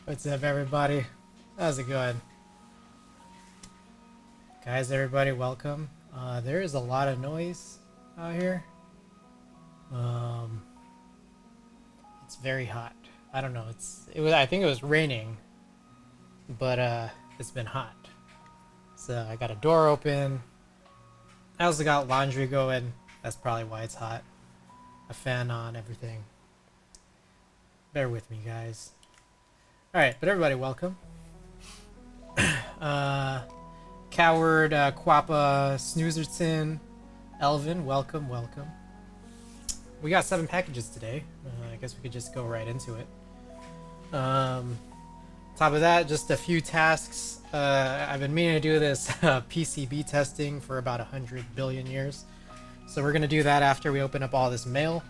What's up, everybody? How's it going? Guys, everybody, welcome. There is a lot of noise out here. It's very hot. I don't know. I think it was raining, but it's been hot. So I got a door open. I also got laundry going. That's probably why it's hot. A fan on, everything. Bear with me, guys. Alright, but everybody, welcome. Coward, Quappa, Snoozerton, Elvin, welcome, welcome. We got 7 packages today. I guess we could just go right into it. Top of that, just a few tasks. I've been meaning to do this Pcb testing for about 100 billion years. So we're going to do that after we open up all this mail.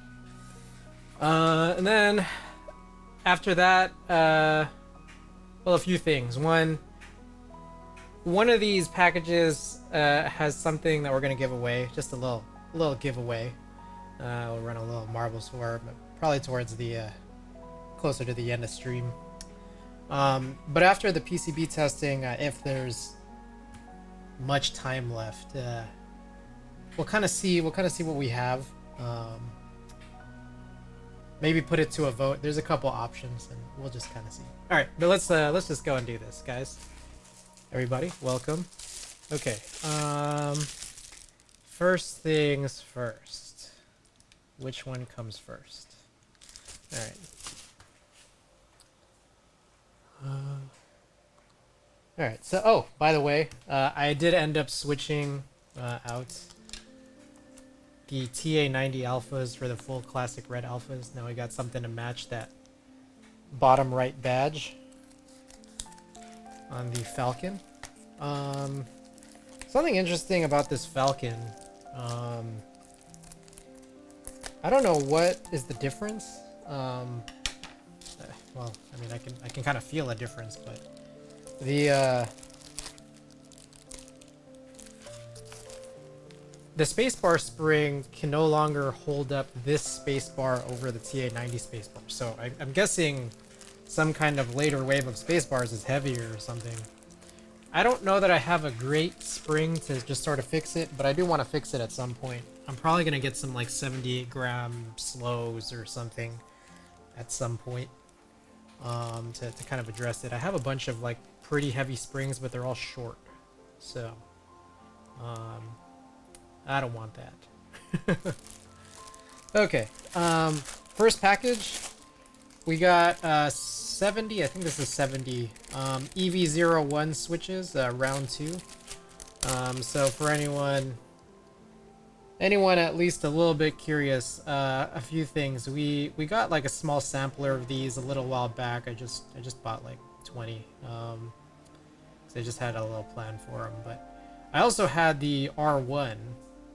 And then after that, well, a few things. One of these packages has something that we're going to give away, just a little giveaway. We'll run a little marble sword, probably towards the closer to the end of stream. But after the PCB testing, if there's much time left, we'll kind of see what we have. Maybe put it to a vote. There's a couple options, and we'll just kind of see. All right, but let's just go and do this, guys. Everybody, welcome. Okay. First things first. Which one comes first? All right. All right. So, oh, by the way, I did end up switching out the TA90 alphas for the full classic red alphas. Now we got something to match that bottom right badge on the Falcon. Something interesting about this Falcon. I don't know what is the difference. Well, I mean, I can kind of feel a difference, but the spacebar spring can no longer hold up this spacebar over the TA90 spacebar. So I'm guessing some kind of later wave of spacebars is heavier or something. I don't know that I have a great spring to just sort of fix it, but I do want to fix it at some point. I'm probably going to get some like 78 gram slows or something at some point to kind of address it. I have a bunch of like pretty heavy springs, but they're all short. So I don't want that. Okay. First package. We got 70, I think this is 70 EV01 switches, round 2. So for anyone at least a little bit curious, a few things. We got like a small sampler of these a little while back. I just bought like 20. So I just had a little plan for them. But I also had the R1,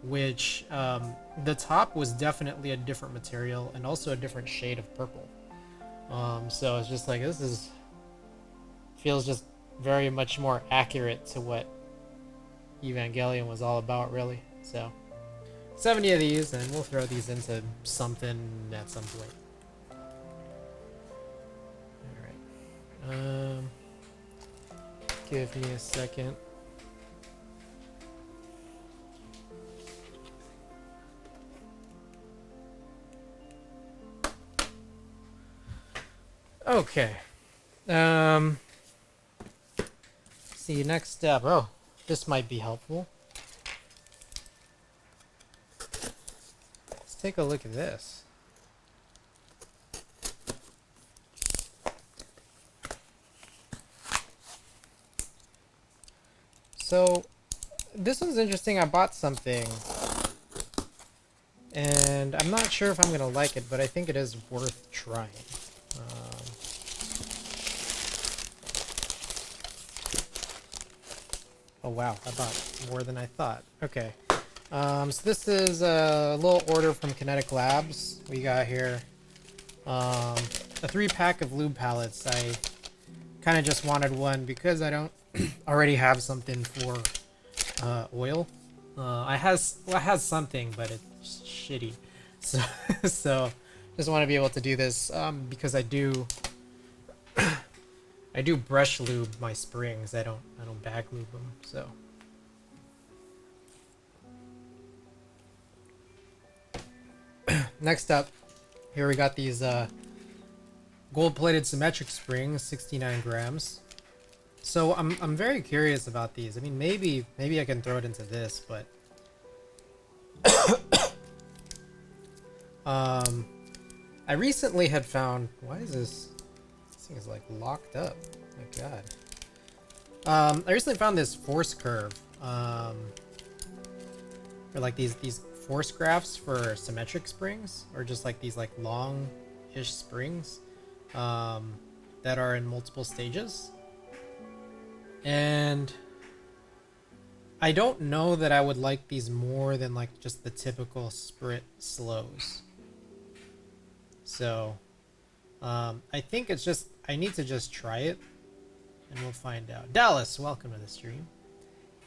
which the top was definitely a different material and also a different shade of purple. So it's just like, feels just very much more accurate to what Evangelion was all about, really. So 70 of these, and we'll throw these into something at some point. Alright. Give me a second. Okay. See, next step. Oh, this might be helpful. Let's take a look at this. So, this one's interesting. I bought something, and I'm not sure if I'm gonna like it, but I think it is worth trying. Oh wow, I bought more than I thought. Okay. So this is a little order from Kinetic Labs. We got here a 3-pack of lube pallets. I kind of just wanted one because I don't already have something for oil. I has something, but it's shitty. So Just want to be able to do this because I do I do brush lube my springs. I don't bag lube them. So next up, here we got these gold-plated Symmetric springs, 69 grams. So I'm very curious about these. I mean, maybe I can throw it into this, but I recently had found, why is this thing is like locked up? My God. I recently found this force curve, or like these force graphs for symmetric springs, or just like these like long-ish springs, that are in multiple stages. And I don't know that I would like these more than like just the typical sprit slows. So I think it's just, I need to just try it and we'll find out. Dallas, welcome to the stream.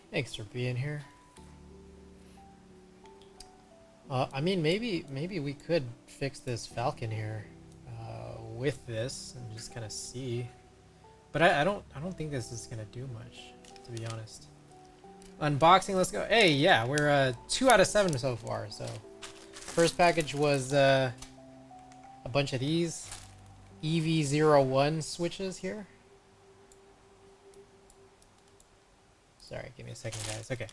Thanks for being here. I mean, maybe we could fix this Falcon here with this and just kind of see. But I don't think this is gonna do much, to be honest. Unboxing, let's go. Hey, yeah, we're 2 out of 7 so far. So first package was a bunch of these EV01 switches here. Sorry, give me a second, guys. Okay,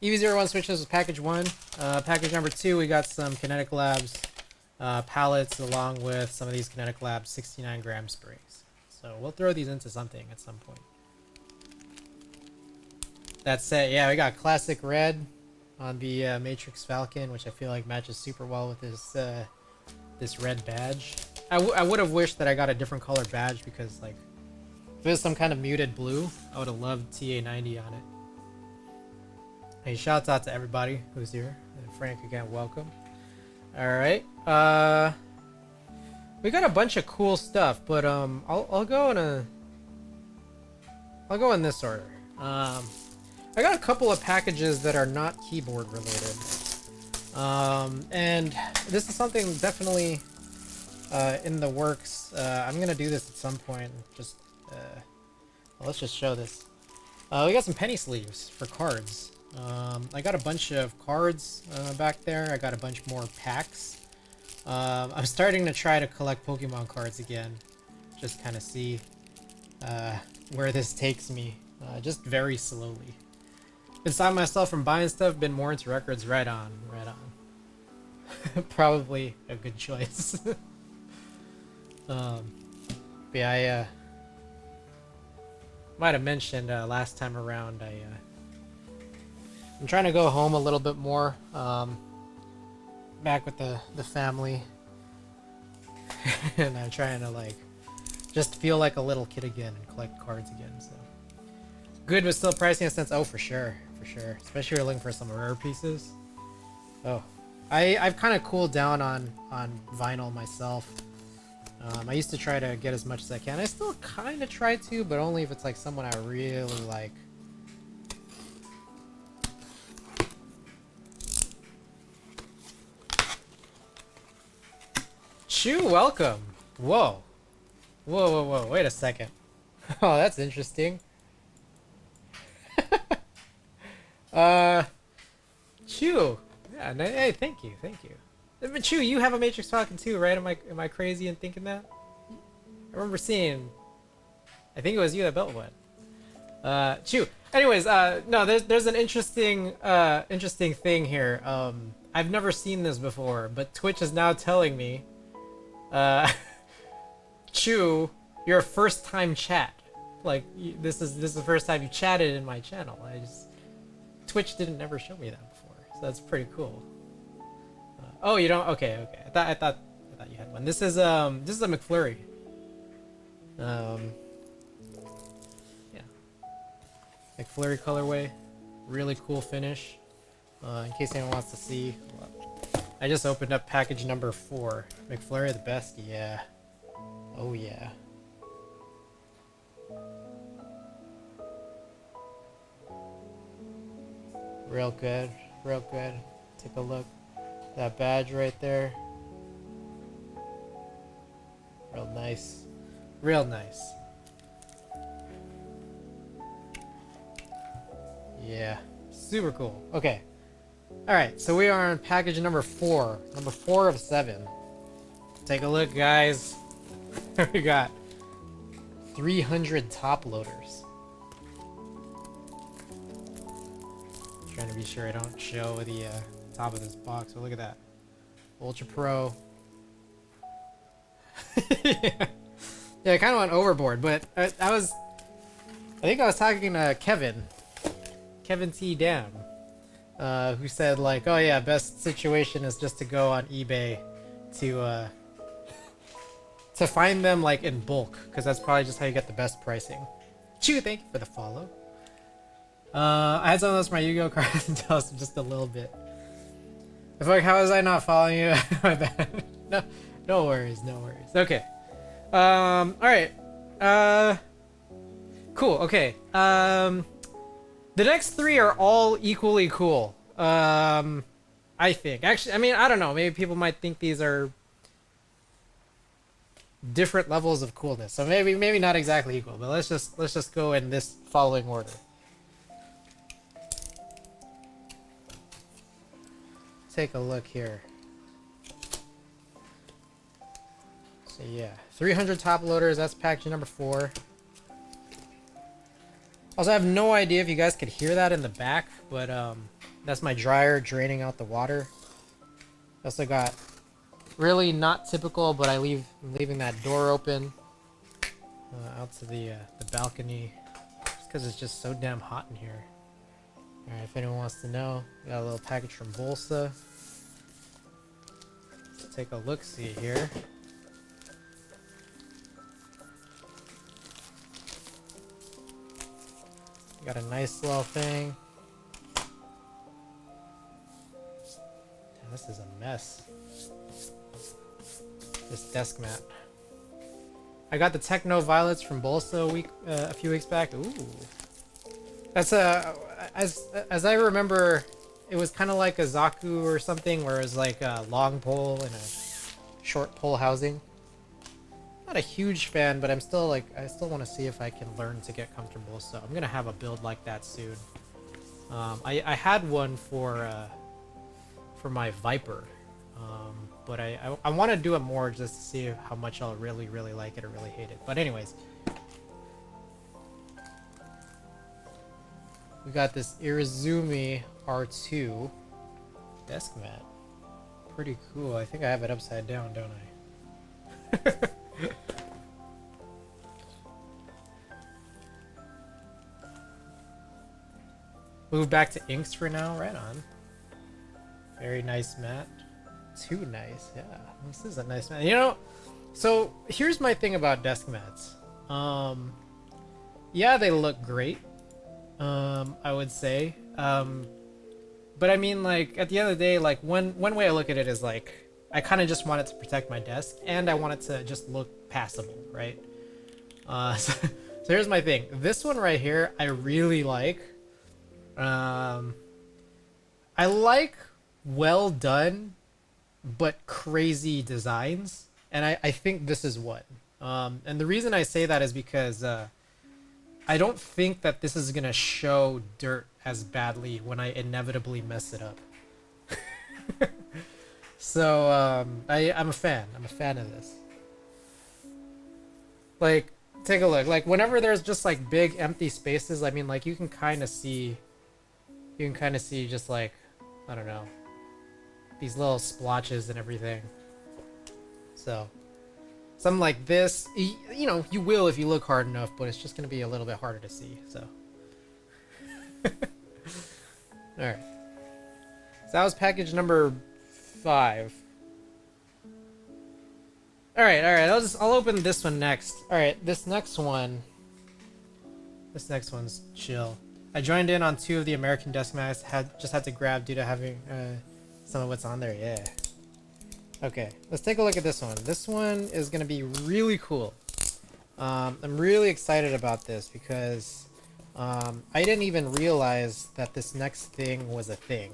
EV01 switches was package 1. Package number 2, we got some Kinetic Labs pallets along with some of these Kinetic Labs 69 gram sprays. So we'll throw these into something at some point. That's it. Yeah, we got classic red on the Matrix Falcon, which I feel like matches super well with this this red badge. I would have wished that I got a different color badge because, like, if it was some kind of muted blue, I would have loved TA90 on it. Hey, shouts out to everybody who's here. And Frank, again, welcome. All right. We got a bunch of cool stuff, but I'll go in this order. I got a couple of packages that are not keyboard related, and this is something definitely in the works. I'm gonna do this at some point. Just well, let's just show this. We got some penny sleeves for cards. I got a bunch of cards back there. I got a bunch more packs. I'm starting to try to collect Pokemon cards again. Just kind of see where this takes me. Just very slowly. Been stopping myself from buying stuff, been more into records. Right on, right on. Probably a good choice. But yeah, I might have mentioned last time around, I'm trying to go home a little bit more. Back with the family. And I'm trying to, like, just feel like a little kid again and collect cards again. So good, but still pricey in a sense. Oh, for sure, especially if you're looking for some rare pieces. Oh, I've kind of cooled down on vinyl myself. I used to try to get as much as I can. I still kind of try to, but only if it's like someone I really like. Chew, welcome. Whoa. Wait a second. Oh, that's interesting. Chew. Yeah, hey, thank you. But Chew, you have a Matrix Falcon too, right? Am I crazy in thinking that? I remember seeing, I think it was you that built one. Chew. Anyways, no, there's an interesting thing here. I've never seen this before, but Twitch is now telling me, Chew, you're a first time chat. Like, this is the first time you chatted in my channel. Twitch didn't never show me that before, so that's pretty cool. Oh, you don't? Okay. I thought you had one. This is a McFlurry. Yeah. McFlurry colorway, really cool finish. In case anyone wants to see, I just opened up package number 4. McFlurry the best, yeah. Oh yeah. Real good. Take a look. That badge right there. Nice. Real nice. Yeah. Super cool. Okay. Alright, so we are on package number 4. Number 4 of 7. Take a look, guys. We got 300 top loaders. Trying to be sure I don't show the top of this box, but look at that. Ultra Pro. Yeah, I kind of went overboard, but I think I was talking to Kevin T. Dam, who said like, oh yeah, best situation is just to go on eBay to find them like in bulk, because that's probably just how you get the best pricing. Chew, thank you for the follow. I had some of those for my Yu-Gi-Oh cards and tell us just a little bit. I feel like, how was I not following you? My bad. No worries, no worries. Okay. Alright. Cool, okay. The next 3 are all equally cool. I think. Actually, I mean, I don't know. Maybe people might think these are different levels of coolness. So maybe not exactly equal, but let's just go in this following order. Take a look here. So yeah, 300 top loaders, that's package number 4. Also, I have no idea if you guys could hear that in the back, but that's my dryer draining out the water. Also got really not typical, but I'm leaving that door open out to the balcony, just because it's just so damn hot in here. Alright, if anyone wants to know, we got a little package from Bolsa. Let's take a look-see here. Got a nice little thing. Damn, this is a mess. This desk mat. I got the Techno Violets from Bolsa a few weeks back. Ooh. That's as I remember, it was kind of like a Zaku or something, where it was like a long pole and a short pole housing. Not a huge fan, but I'm still like, I still want to see if I can learn to get comfortable, so I'm gonna have a build like that soon. I had one for my Viper, but I want to do it more just to see how much I'll really like it or really hate it. But anyways, we got this Irizumi R2 desk mat. Pretty cool. I think I have it upside down, don't I? Move back to inks for now. Right on. Very nice mat. Too nice. Yeah, this is a nice mat. You know, so here's my thing about desk mats. Yeah, they look great. I would say. But I mean, like, at the end of the day, like, one way I look at it is like, I kind of just want it to protect my desk, and I want it to just look passable, right? So here's my thing. This one right here, I really like. I like well done, but crazy designs, and I think this is one. And the reason I say that is because I don't think that this is gonna show dirt as badly when I inevitably mess it up. So I'm a fan. I'm a fan of this. Like, take a look. Like, whenever there's just like big empty spaces, I mean, like, you can kind of see just like, I don't know, these little splotches and everything. So something like this, you know, you will if you look hard enough, but it's just gonna be a little bit harder to see. So all right, so that was package number 5. All right, I'll open this one next. All right, this next one's chill. I joined in on 2 of the American desk mats. Just had to grab due to having some of what's on there. Yeah. Okay, let's take a look at this one. This one is gonna be really cool. I'm really excited about this because I didn't even realize that this next thing was a thing.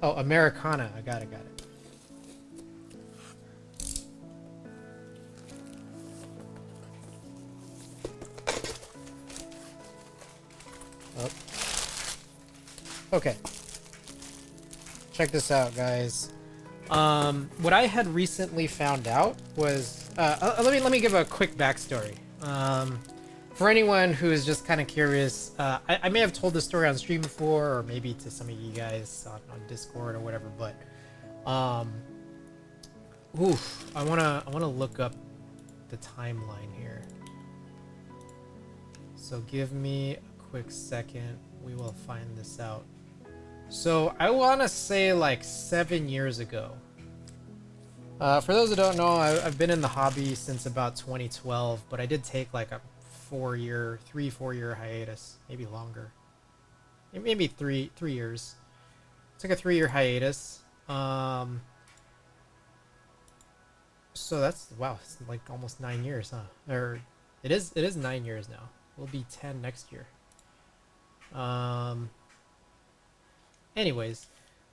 Oh, Americana. I got it, got it. Oh. Okay. Check this out, guys. What I had recently found out was, let me give a quick backstory. For anyone who is just kind of curious, I may have told this story on stream before, or maybe to some of you guys on Discord or whatever, but, I wanna look up the timeline here. So give me a quick second. We will find this out. So I want to say like 7 years ago. For those who don't know, I've been in the hobby since about 2012, but I did take like a 4 year hiatus, maybe longer, maybe three years. Took a 3 year hiatus. So that's, wow, it's like almost 9 years, huh? Or it is 9 years now. We'll be 10 next year. Anyways,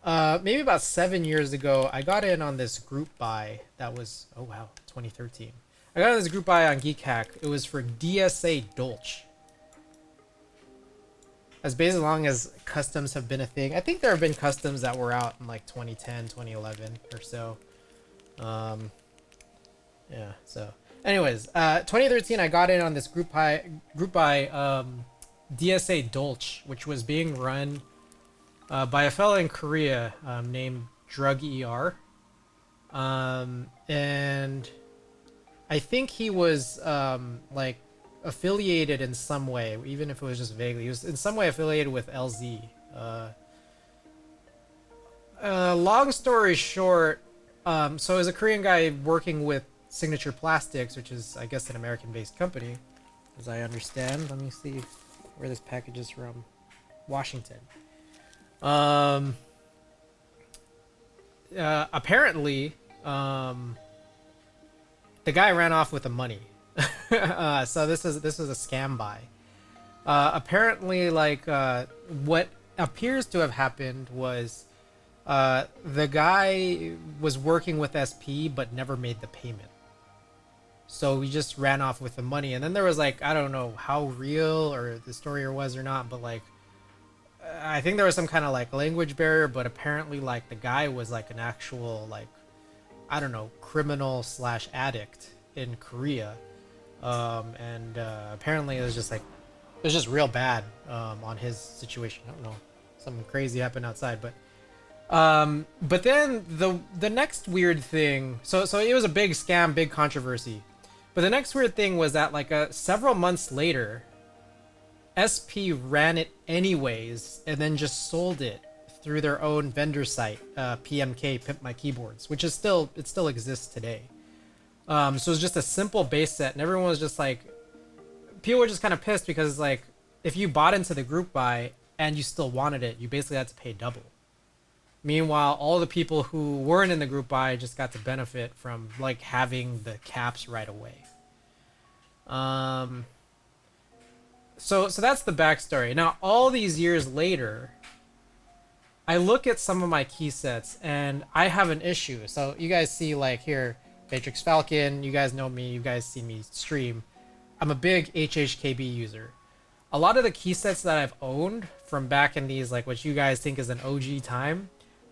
maybe about 7 years ago, I got in on this group buy that was, oh wow, 2013. I got in this group buy on Geek Hack. It was for DSA Dolch. As long as customs have been a thing. I think there have been customs that were out in like 2010, 2011 or so. Yeah, so anyways, 2013 I got in on this group buy DSA Dolch, which was being run by a fellow in Korea named Drug ER. And I think he was like affiliated in some way, even if it was just vaguely. He was in some way affiliated with LZ. Long story short, so it was a Korean guy working with Signature Plastics, which is, I guess, an American-based company, as I understand. Let me see where this package is from. Washington. Apparently, the guy ran off with the money. So this was a scam buy. Apparently, like, what appears to have happened was, the guy was working with SP but never made the payment. So we just ran off with the money, and then there was like, I don't know how real or the story was or not, but like, I think there was some kind of like language barrier, but apparently like the guy was like an actual like, I don't know, criminal / addict in Korea. And apparently it was just like, it was just real bad on his situation. I don't know, something crazy happened outside, but then the next weird thing, so it was a big scam, big controversy. But the next weird thing was that like several months later, SP ran it anyways and then just sold it through their own vendor site, PMK, Pimp My Keyboards, which is still, it still exists today. So it was just a simple base set, and everyone was just like, people were just kind of pissed because like, if you bought into the group buy and you still wanted it, you basically had to pay double. Meanwhile, all the people who weren't in the group buy just got to benefit from like having the caps right away. So that's the backstory. Now, all these years later, I look at some of my key sets and I have an issue. So you guys see like here, Matrix Falcon, you guys know me, you guys see me stream. I'm a big HHKB user. A lot of the key sets that I've owned from back in these, like what you guys think is an OG time,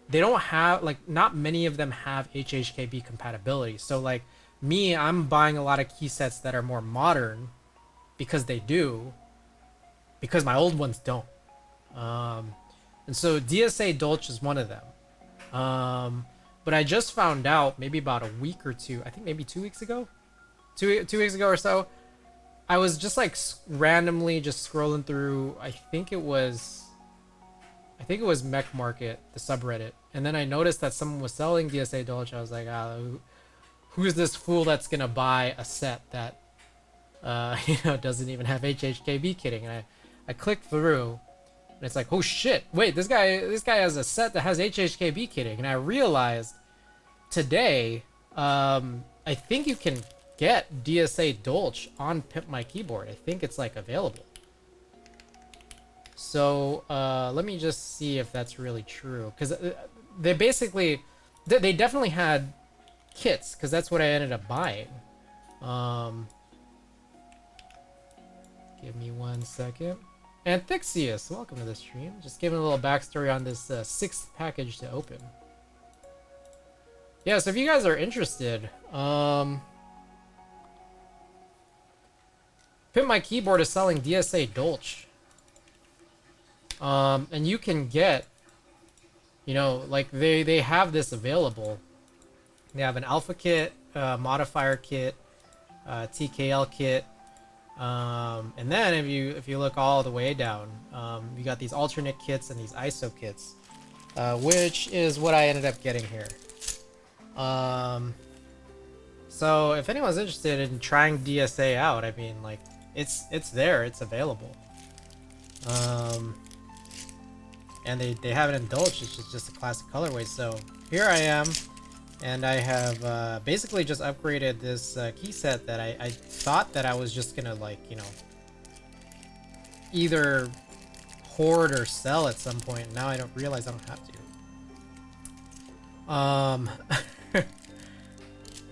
they don't have, like, not many of them have HHKB compatibility. So like me, I'm buying a lot of key sets that are more modern because they do, because my old ones don't. And so DSA Dolch is one of them. But I just found out maybe about a week or two, I think maybe 2 weeks ago, two weeks ago or so, I was just like randomly just scrolling through, I think it was Mech Market, the subreddit, and then I noticed that someone was selling DSA Dolch. I was like, who's this fool that's gonna buy a set that doesn't even have HHKB kitting? And I clicked through, and it's like, oh shit, wait, this guy has a set that has HHKB kitting. And I realized today, I think you can get DSA Dolch on Pimp My Keyboard. I think it's like available. So let me just see if that's really true, because they basically, they definitely had kits, because that's what I ended up buying. Give me 1 second. Antixius, welcome to the stream. Just giving a little backstory on this 6th package to open. Yeah, so if you guys are interested, Pimp My Keyboard is selling DSA Dolch. And you can get, you know, like they have this available. They have an alpha kit, modifier kit, TKL kit, and then if you look all the way down, you got these alternate kits and these ISO kits, which is what I ended up getting here. So if anyone's interested in trying DSA out, I mean, like, it's there, it's available. And they have it in Dolch, which is just a classic colorway. So here I am, and I have basically just upgraded this key set that I thought that I was just gonna, like, you know, either hoard or sell at some point. Now I don't realize I don't have to.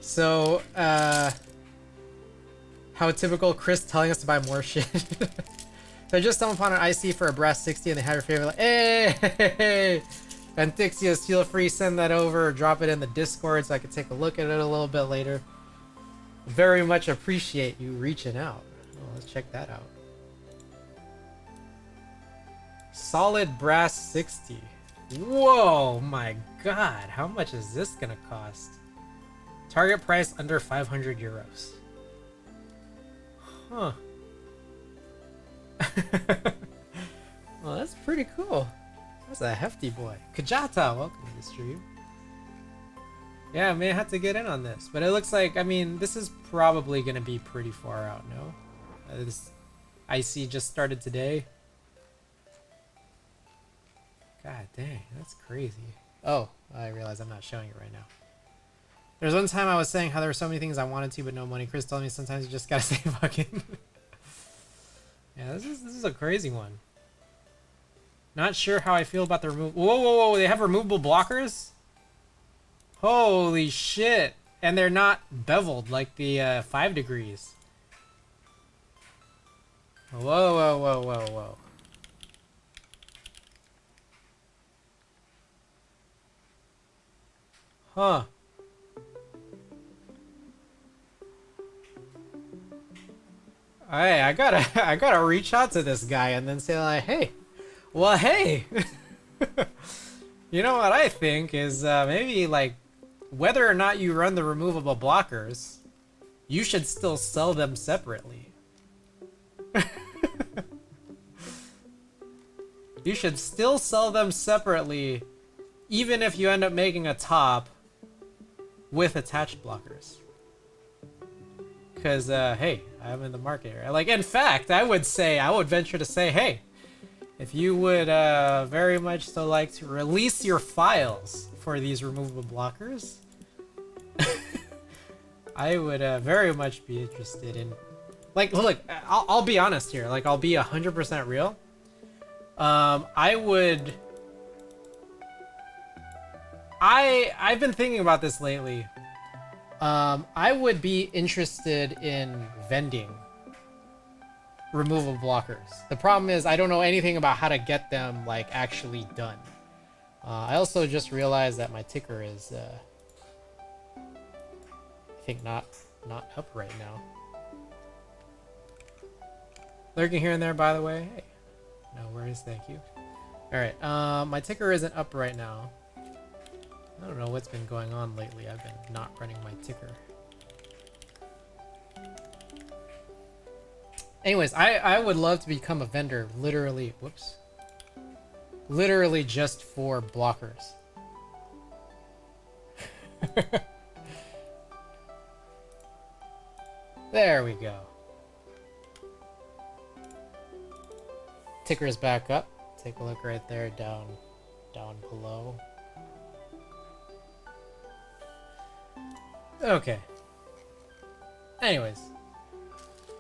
So, how typical, Chris telling us to buy more shit. So I just stumbled upon an IC for a brass 60 and they have your favorite, like, hey! Antixius, feel free, send that over, or drop it in the Discord so I can take a look at it a little bit later. Very much appreciate you reaching out. Oh, let's check that out. Solid brass 60. Whoa, my god, how much is this gonna cost? Target price under 500 euros. Huh. Well, that's pretty cool. That's a hefty boy. Kajata, welcome to the stream. Yeah, I may have to get in on this, but it looks like, I mean, this is probably gonna be pretty far out, no? This IC just started today. God dang, that's crazy. Oh, I realize I'm not showing it right now. There's one time I was saying how there were so many things I wanted to, but no money. Chris told me sometimes you just gotta say fucking. Yeah, this is a crazy one. Not sure how I feel about the remove. Whoa, whoa, whoa! They have removable blockers. Holy shit! And they're not beveled like the 5 degrees. Whoa, whoa, whoa, whoa, whoa! Huh? Hey, I gotta reach out to this guy and then say, like, hey, well, hey, you know what I think is maybe, like, whether or not you run the removable blockers, you should still sell them separately. You should still sell them separately, even if you end up making a top with attached blockers. Because, hey, I'm in the market here. Like, in fact, I would venture to say, hey, if you would very much so like to release your files for these removable blockers, I would very much be interested in, like, look, I'll be honest here, like, I'll be 100% real. I've been thinking about this lately. I would be interested in vending removable blockers. The problem is I don't know anything about how to get them, like, actually done. I also just realized that my ticker is, I think not up right now. Lurking here and there, by the way. Hey, no worries, thank you. All right, my ticker isn't up right now. I don't know what's been going on lately. I've been not running my ticker. Anyways, I would love to become a vendor, literally, whoops. Literally just for blockers. There we go. Ticker is back up. Take a look right there, down below. Okay. Anyways,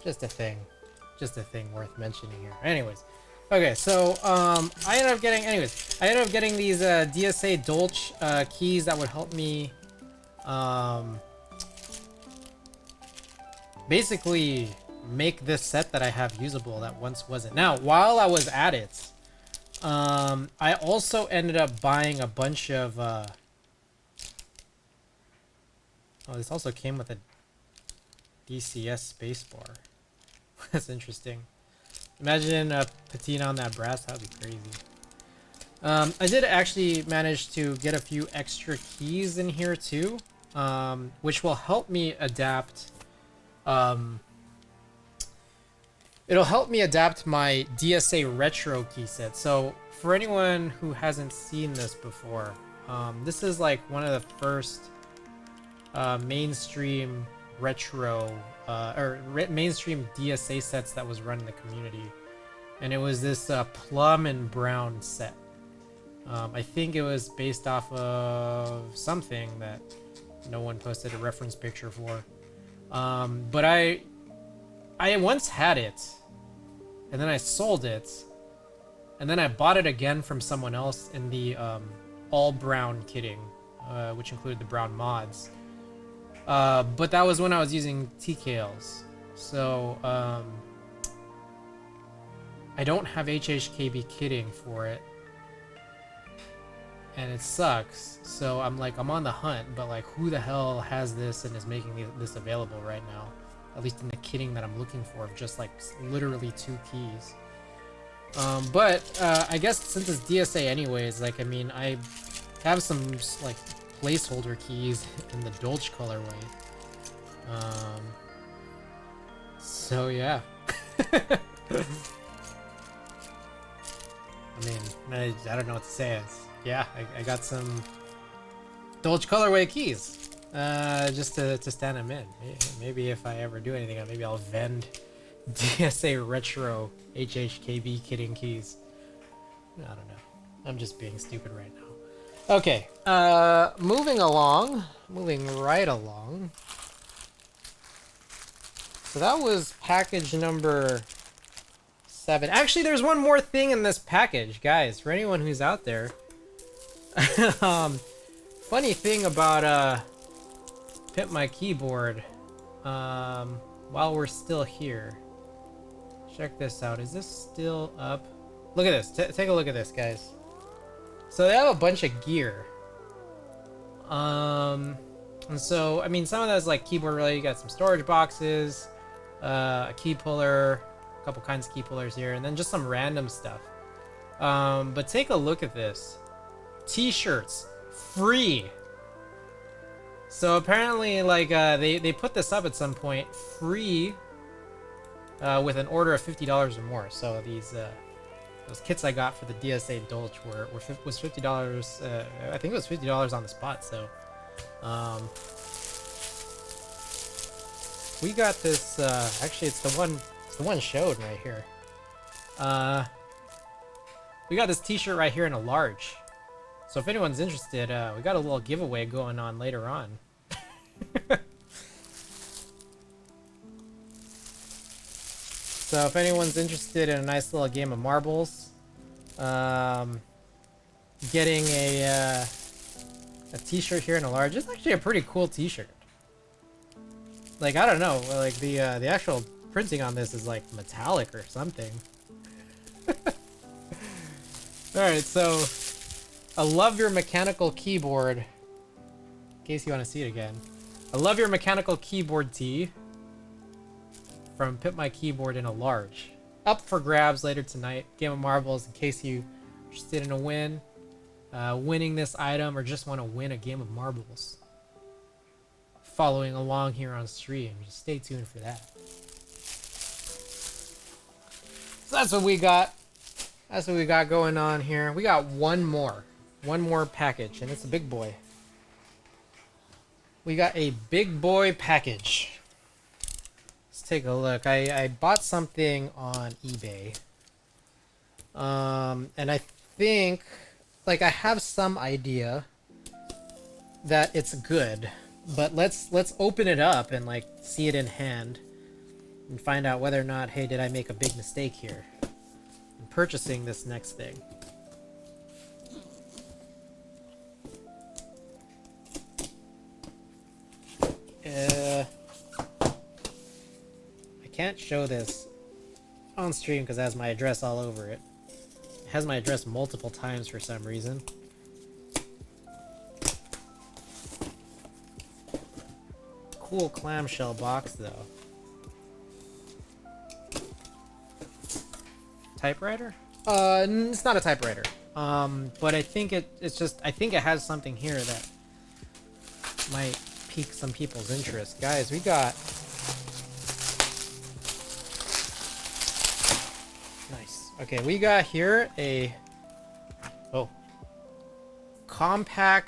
just a thing worth mentioning here. Anyways, Okay, so I ended up getting, anyways, I ended up getting these DSA Dolch keys that would help me basically make this set that I have usable that once wasn't. Now, while I was at it, I also ended up buying a bunch of oh, this also came with a DCS spacebar. That's interesting. Imagine a patina on that brass, that would be crazy. I did actually manage to get a few extra keys in here too, which will help me adapt. It'll help me adapt my DSA retro key set. So for anyone who hasn't seen this before, this is like one of the first mainstream retro mainstream DSA sets that was run in the community, and it was this plum and brown set. I think it was based off of something that no one posted a reference picture for, but I once had it, and then I sold it, and then I bought it again from someone else in the all brown kitting, which included the brown mods. But that was when I was using TKLs, so I don't have HHKB kitting for it, and it sucks. So I'm like, I'm on the hunt, but like, who the hell has this and is making this available right now? At least in the kitting that I'm looking for, of just like literally 2 keys. But I guess since it's DSA anyways, like, I mean, I have some like placeholder keys in the Dolch colorway. So yeah. I mean, I don't know what to say. Yeah, I got some Dolch colorway keys, just to stand them in. Maybe if I ever do anything, maybe I'll vend DSA retro HHKB kitting keys. I don't know. I'm just being stupid right now. Okay, moving right along. So that was package number 7. Actually, there's one more thing in this package, guys, for anyone who's out there. Funny thing about Pimp My Keyboard, while we're still here, check this out. Is this still up? Look at this. Take a look at this, guys. So they have a bunch of gear. And so, I mean, some of that's like keyboard related. You got some storage boxes, a key puller, a couple kinds of key pullers here, and then just some random stuff. But take a look at this. T-shirts, free. So apparently, like, they put this up at some point, free, with an order of $50 or more. So these, those kits I got for the DSA Dolch was $50. I think it was $50 on the spot. So, we got this. Actually, it's the one showed right here. We got this T-shirt right here in a large. So if anyone's interested, we got a little giveaway going on later on. So if anyone's interested in a nice little game of marbles, getting a T-shirt here in a large, it's actually a pretty cool T-shirt. Like, I don't know, like the actual printing on this is like metallic or something. All right, so I love your mechanical keyboard. In case you want to see it again, I love your mechanical keyboard tee. From Pimp My Keyboard in a large. Up for grabs later tonight. Game of Marbles, in case you're interested in a win. Winning this item, or just want to win a game of marbles. Following along here on stream. Just stay tuned for that. So that's what we got. That's what we got going on here. We got one more package, and it's a big boy. We got a big boy package. Take a look. I bought something on eBay, and I think, like, I have some idea that it's good, but let's open it up and like see it in hand and find out whether or not, hey, did I make a big mistake here and purchasing this next thing. I can't show this on stream because it has my address all over it. It has my address multiple times for some reason. Cool clamshell box though. Typewriter? It's not a typewriter. But I think it's just, I think it has something here that might pique some people's interest. Guys, we got... Nice. Okay, we got here a... Oh. Compaq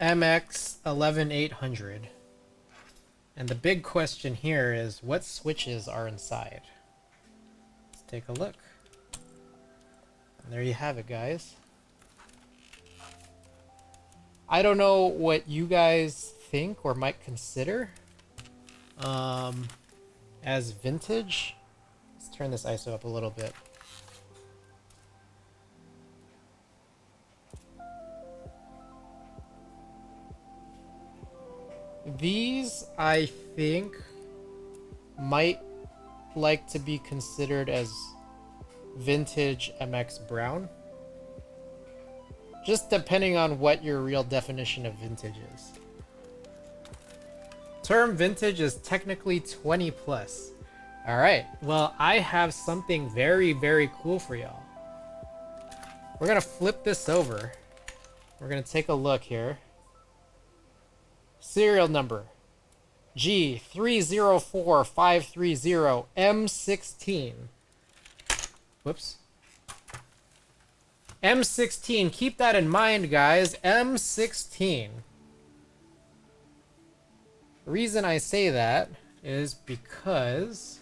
MX 11800. And the big question here is, what switches are inside? Let's take a look. And there you have it, guys. I don't know what you guys think or might consider as vintage. Let's turn this ISO up a little bit. These, I think, might like to be considered as vintage MX Brown. Just depending on what your real definition of vintage is. Term vintage is technically 20 plus. Alright, well, I have something very, very cool for y'all. We're gonna flip this over. We're gonna take a look here. Serial number G304530M16. Whoops. M16, keep that in mind, guys. M16. The reason I say that is because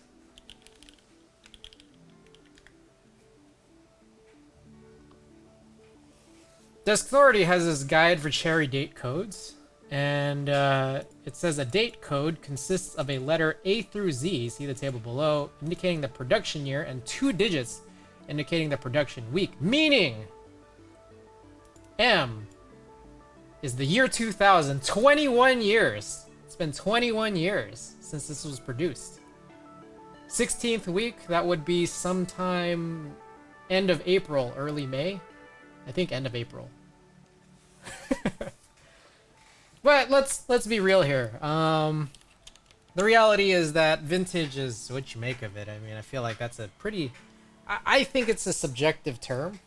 Desk Authority has this guide for cherry date codes, and it says a date code consists of a letter A through Z, see the table below, indicating the production year, and 2 digits indicating the production week, meaning M is the year 2000, 21 years. It's been 21 years since this was produced. 16th week, that would be sometime end of April, early May. I think end of April. But let's be real here. The reality is that vintage is what you make of it. I mean, I feel like that's a pretty... I think it's a subjective term.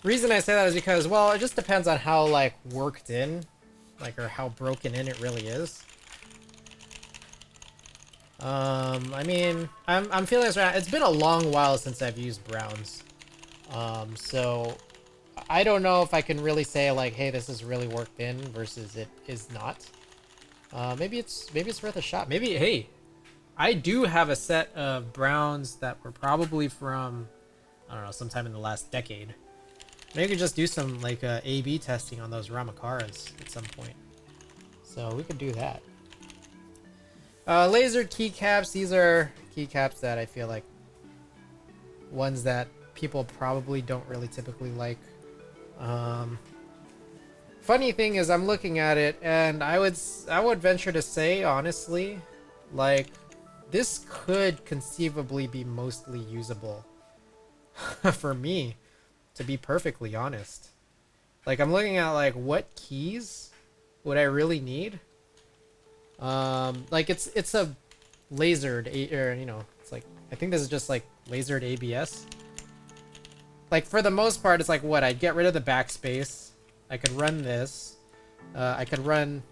Reason I say that is because, well, it just depends on how, like, worked in, like, or how broken in it really is. I mean, I'm feeling this right. It's been a long while since I've used browns. So I don't know if I can really say, like, hey, this is really worked in versus it is not. Maybe it's worth a shot. Maybe, hey, I do have a set of browns that were probably from, I don't know, sometime in the last decade. Maybe we could just do some, like, A/B testing on those Ramakaras at some point. So we could do that. Laser keycaps. These are keycaps that I feel like ones that people probably don't really typically like. Funny thing is, I'm looking at it, and I would venture to say, honestly, like, this could conceivably be mostly usable for me, to be perfectly honest. Like, I'm looking at, like, what keys would I really need? Like, it's a lasered, or, you know, it's like, I think this is just, like, lasered ABS. Like, for the most part, it's like, what? I'd get rid of the backspace. I could run this. I could run...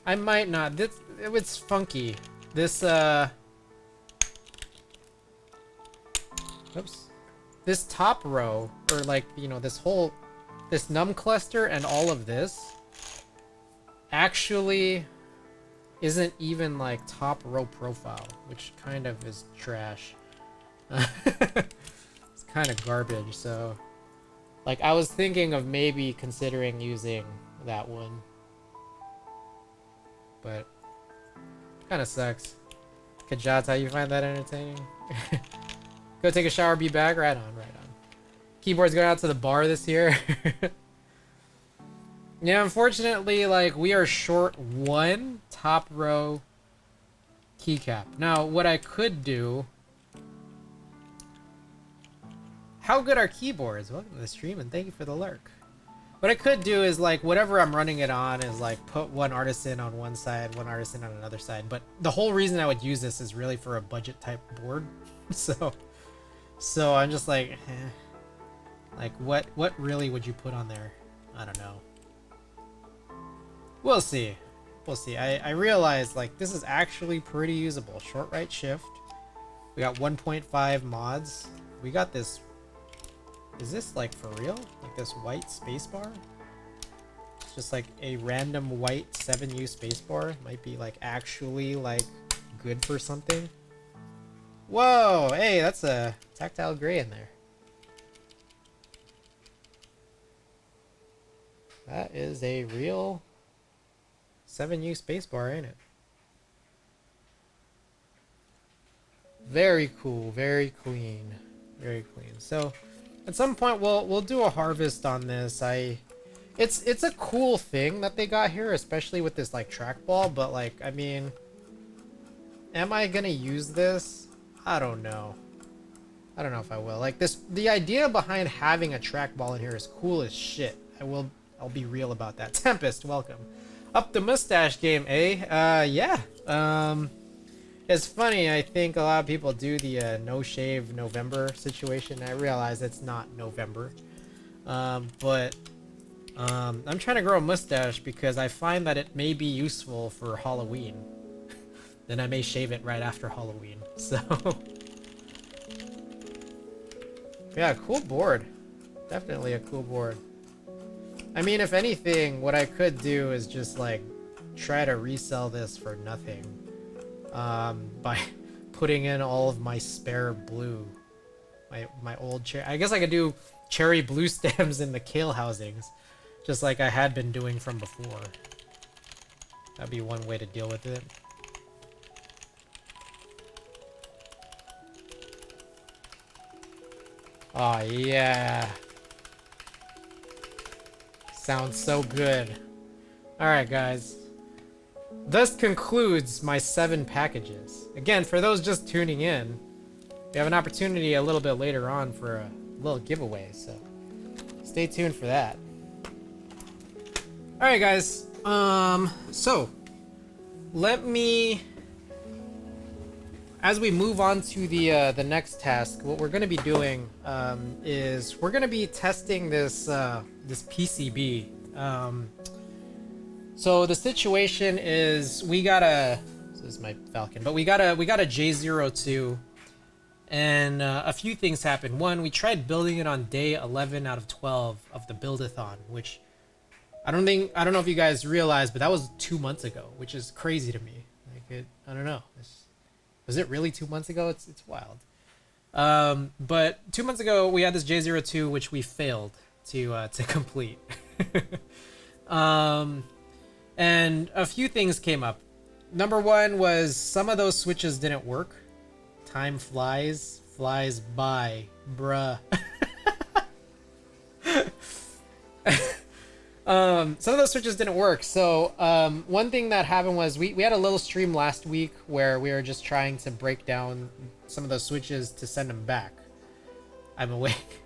I might not. This, it's funky. This, oops. This top row, or, like, you know, this num cluster and all of this actually isn't even, like, top row profile, which kind of is trash. It's kind of garbage, so... Like, I was thinking of maybe considering using that one. But kind of sucks. Kajats, how you find that entertaining? Go take a shower, be back. Right on, right on. Keyboard's going out to the bar this year. Yeah, unfortunately, like, we are short one top row keycap. Now, what I could do... How good are keyboards? Welcome to the stream and thank you for the lurk. What I could do is, like, whatever I'm running it on is, like, put one artisan on one side, one artisan on another side. But the whole reason I would use this is really for a budget type board. So I'm just like, like, what really would you put on there? I don't know. We'll see. We'll see. I realize, like, this is actually pretty usable. Short right shift. We got 1.5 mods. We got this. Is this, like, for real? Like, this white spacebar? It's just, like, a random white 7U spacebar. Might be, like, actually, like, good for something. Whoa! Hey, that's a tactile gray in there. That is a real 7U spacebar, ain't it? Very cool, very clean, very clean. So, at some point we'll do a harvest on this. It's a cool thing that they got here, especially with this like trackball. But like, I mean, am I gonna use this? I don't know. I don't know if I will. Like this, the idea behind having a trackball in here is cool as shit. I'll be real about that. Tempest, welcome. Up the mustache game, eh? Yeah. It's funny, I think a lot of people do the no shave November situation. I realize it's not November. But I'm trying to grow a mustache because I find that it may be useful for Halloween. Then I may shave it right after Halloween. So yeah, cool board. Definitely a cool board. I mean, if anything, what I could do is just like try to resell this for nothing, by putting in all of my spare blue, my old cherry. I guess I could do cherry blue stems in the kale housings, just like I had been doing from before. That'd be one way to deal with it. Oh yeah. Sounds so good. Alright guys. This concludes my 7 packages. Again, for those just tuning in, we have an opportunity a little bit later on for a little giveaway, so stay tuned for that. Alright guys, so let me, as we move on to the next task, what we're going to be doing is we're going to be testing this this PCB. So the situation is we got a, this is my Falcon, but we got a J02, and a few things happened. One, we tried building it on day 11 out of 12 of the build-a-thon, which I don't know if you guys realize, but that was 2 months ago, which is crazy to me. Like I don't know. Was it really 2 months ago? It's wild. But 2 months ago we had this J02, which we failed to complete. And a few things came up. Number one was some of those switches didn't work. Time flies by, bruh. Some of those switches didn't work. So one thing that happened was we had a little stream last week where we were just trying to break down some of those switches to send them back. I'm awake.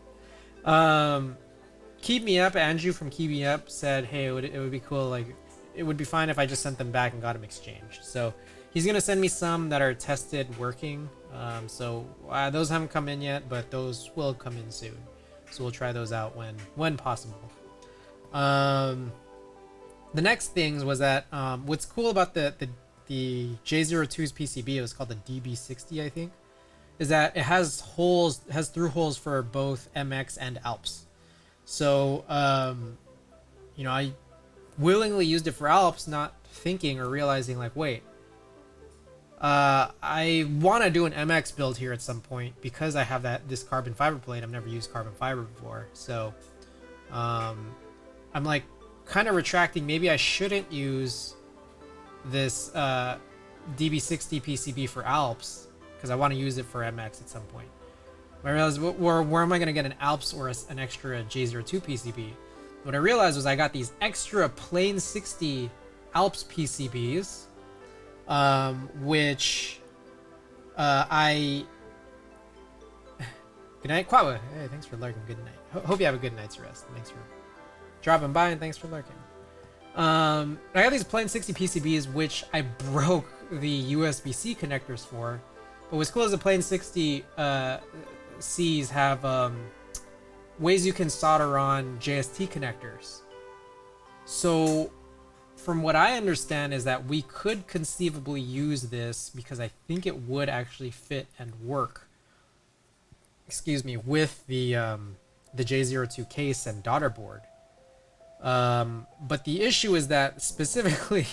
Keep Me Up, Andrew from Keep Me Up said, hey, it would be cool, like it would be fine if I just sent them back and got them exchanged. So he's gonna send me some that are tested working. So those haven't come in yet, but those will come in soon. So we'll try those out when possible. The next things was that what's cool about the J02's PCB, it was called the DB60, I think, is that it has through holes for both MX and Alps. So you know, I willingly used it for Alps, not thinking or realizing like, wait, I want to do an MX build here at some point because I have this carbon fiber plate. I've never used carbon fiber before, so I'm like kind of retracting. Maybe I shouldn't use this DB60 PCB for Alps because I want to use it for MX at some point. I realized, where am I going to get an Alps or an extra J02 PCB? What I realized was I got these extra plain 60 Alps PCBs, which I... Good night, Quawa. Hey, thanks for lurking. Good night. Hope you have a good night's rest. Thanks for dropping by and thanks for lurking. I got these plain 60 PCBs, which I broke the USB-C connectors for. But what's cool is the plain 60 Cs have ways you can solder on JST connectors. So from what I understand is that we could conceivably use this because I think it would actually fit and work, excuse me, with the J02 case and daughter board. But the issue is that specifically,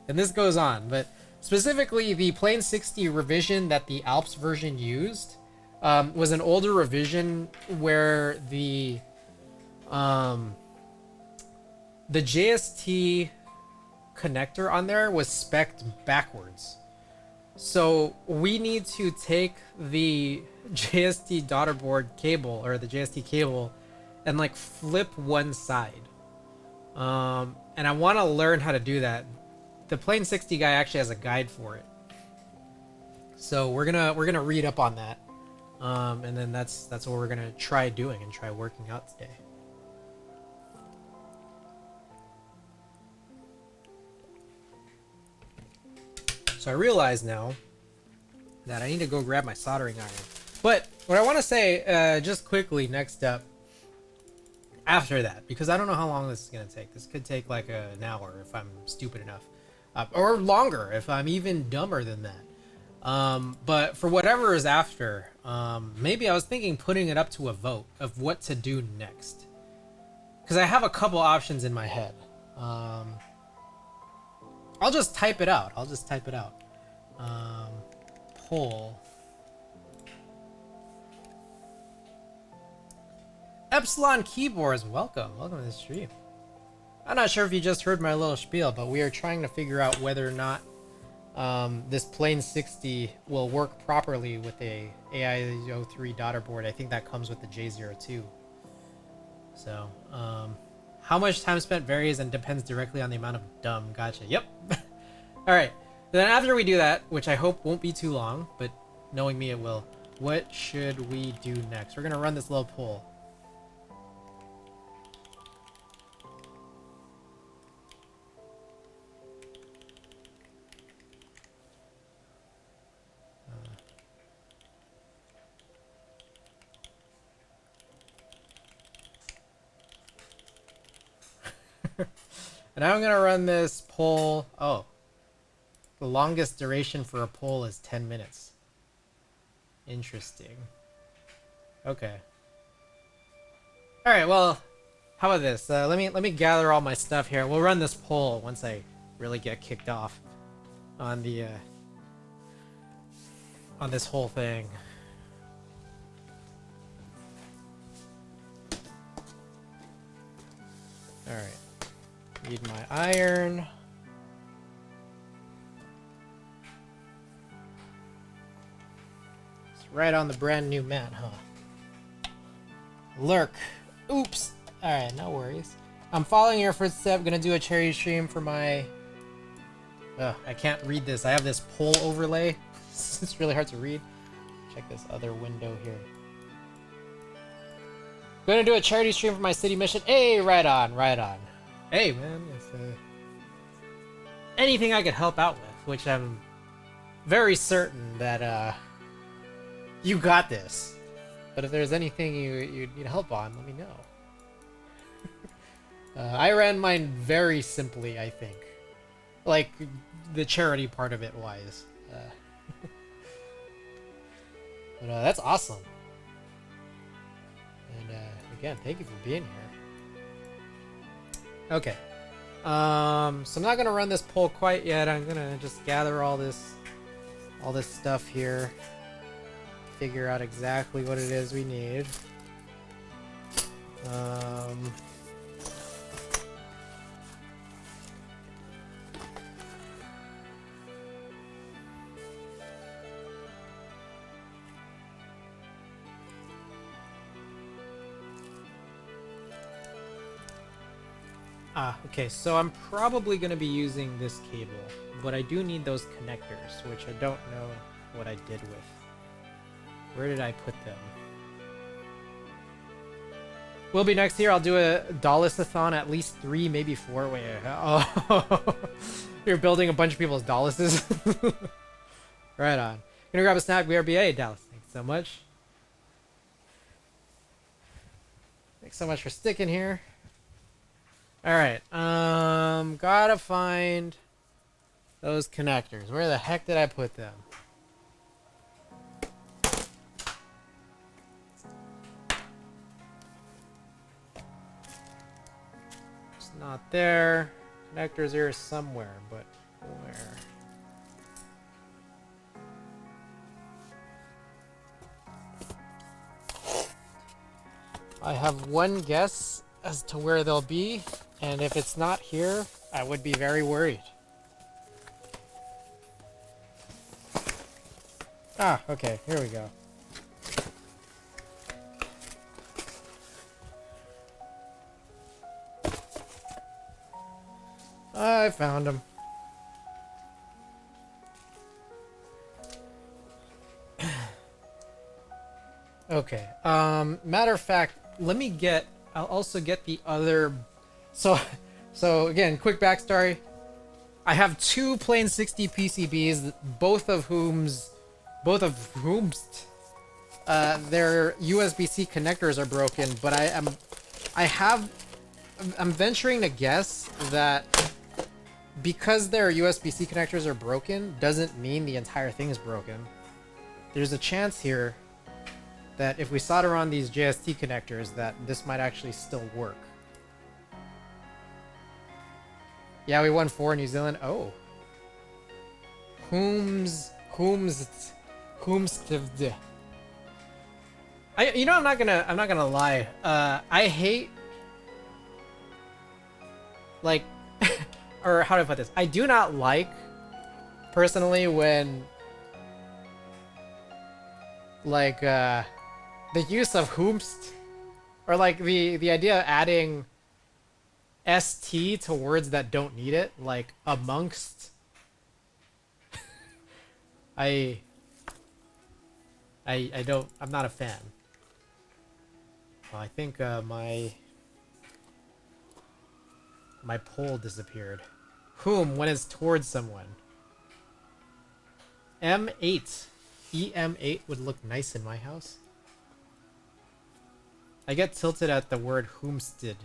and this goes on, but specifically the plain 60 revision that the Alps version used was an older revision where the JST connector on there was spec'd backwards. So we need to take the JST daughter board cable or the JST cable and like flip one side. And I want to learn how to do that. The plain 60 guy actually has a guide for it. So we're gonna read up on that. And then that's what we're gonna try doing and try working out today. So I realize now that I need to go grab my soldering iron. But what I want to say, just quickly, next up, after that, because I don't know how long this is going to take. This could take like an hour if I'm stupid enough. Or longer if I'm even dumber than that. But for whatever is after, maybe I was thinking putting it up to a vote of what to do next. Because I have a couple options in my head. I'll just type it out. Poll. Epsilon Keyboards, welcome to the stream. I'm not sure if you just heard my little spiel, but we are trying to figure out whether or not this plain 60 will work properly with a AI03 daughter board. I think that comes with the J02. So, how much time spent varies and depends directly on the amount of dumb. Gotcha. Yep. All right. Then after we do that, which I hope won't be too long, but knowing me, it will. What should we do next? We're gonna run this little poll. And I'm gonna run this poll. Oh, the longest duration for a poll is 10 minutes. Interesting. Okay. All right. Well, how about this? Let me gather all my stuff here. We'll run this poll once I really get kicked off on the on this whole thing. All right. Need my iron. It's right on the brand new mat, huh? Lurk. Oops. Alright, no worries. I'm following your footstep. Gonna do a charity stream for my... I can't read this. I have this poll overlay. It's really hard to read. Check this other window here. Gonna do a charity stream for my city mission. Hey, right on, right on. Hey, man, if anything I could help out with, which I'm very certain that you got this. But if there's anything you need help on, let me know. I ran mine very simply, I think. Like, the charity part of it wise. But that's awesome. And again, thank you for being here. Okay. So I'm not gonna run this poll quite yet. I'm gonna just gather all this stuff here. Figure out exactly what it is we need. Okay, so I'm probably going to be using this cable, but I do need those connectors, which I don't know what I did with. Where did I put them? Will be next year. I'll do a Dollars-a-thon, at least 3, maybe 4. Wait, oh, you're building a bunch of people's Dallases. Right on. Gonna grab a snack. BRBA, Dallas. Thanks so much. Thanks so much for sticking here. All right. Gotta find those connectors. Where the heck did I put them? It's not there. Connectors here somewhere, but where? I have one guess as to where they'll be, and if it's not here, I would be very worried. Ah, okay, here we go. I found them. Okay, matter of fact, let me get, I'll also get the other, so again, quick backstory. I have 2 plain 60 PCBs, both of whom's, their USB-C connectors are broken, but I'm venturing to guess that because their USB-C connectors are broken, doesn't mean the entire thing is broken. There's a chance here that if we solder on these JST connectors, that this might actually still work. Yeah, we won 4 in New Zealand. Oh. Whom's you know, I'm not gonna lie. I hate, like, or how do I put this? I do not like, personally, when, like, the use of whomst, or like the idea of adding st to words that don't need it, like amongst. I'm not a fan. Well, I think my poll disappeared. Whom when it's towards someone. M8. EM8 would look nice in my house. I get tilted at the word whomsted.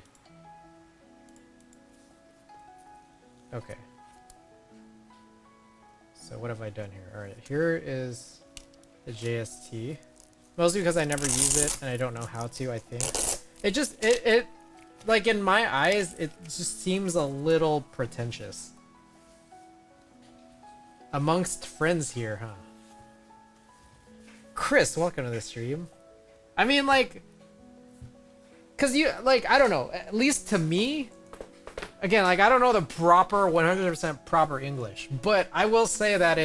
Okay. So what have I done here? Alright, here is the JST. Mostly because I never use it and I don't know how to, I think. It like, in my eyes, it just seems a little pretentious. Amongst friends here, huh? Chris, welcome to the stream. I mean, like, cause you, like, I don't know, at least to me, again, like, I don't know the proper 100% proper English, but I will say that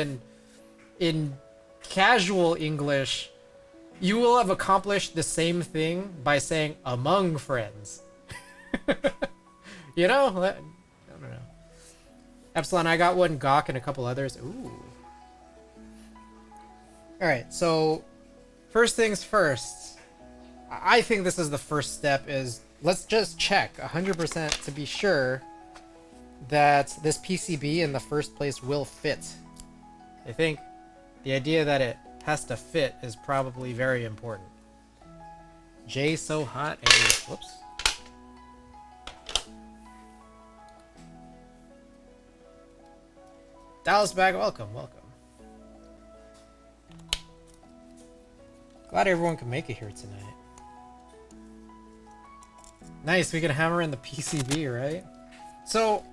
in casual English, you will have accomplished the same thing by saying among friends. You know? I don't know. Epsilon, I got one, Gawk, and a couple others. Ooh. Alright, so first things first. I think this is the first step, is let's just check 100% to be sure that this PCB in the first place will fit. I think the idea that it has to fit is probably very important. Jay so hot. Hey, whoops. Dallas back, welcome, welcome. Glad everyone can make it here tonight. Nice, we can hammer in the PCB, right? So,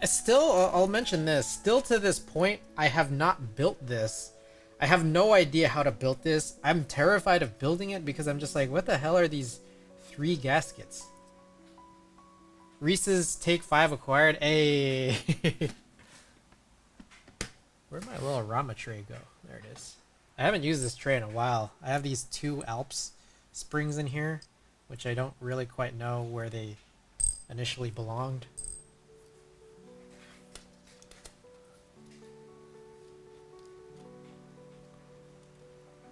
still, I'll mention this. Still to this point, I have not built this. I have no idea how to build this. I'm terrified of building it because I'm just like, what the hell are these 3 gaskets? Reese's Take 5 acquired. Hey. Where'd my little Rama tray go? There it is. I haven't used this tray in a while. I have these 2 Alps springs in here, which I don't really quite know where they initially belonged.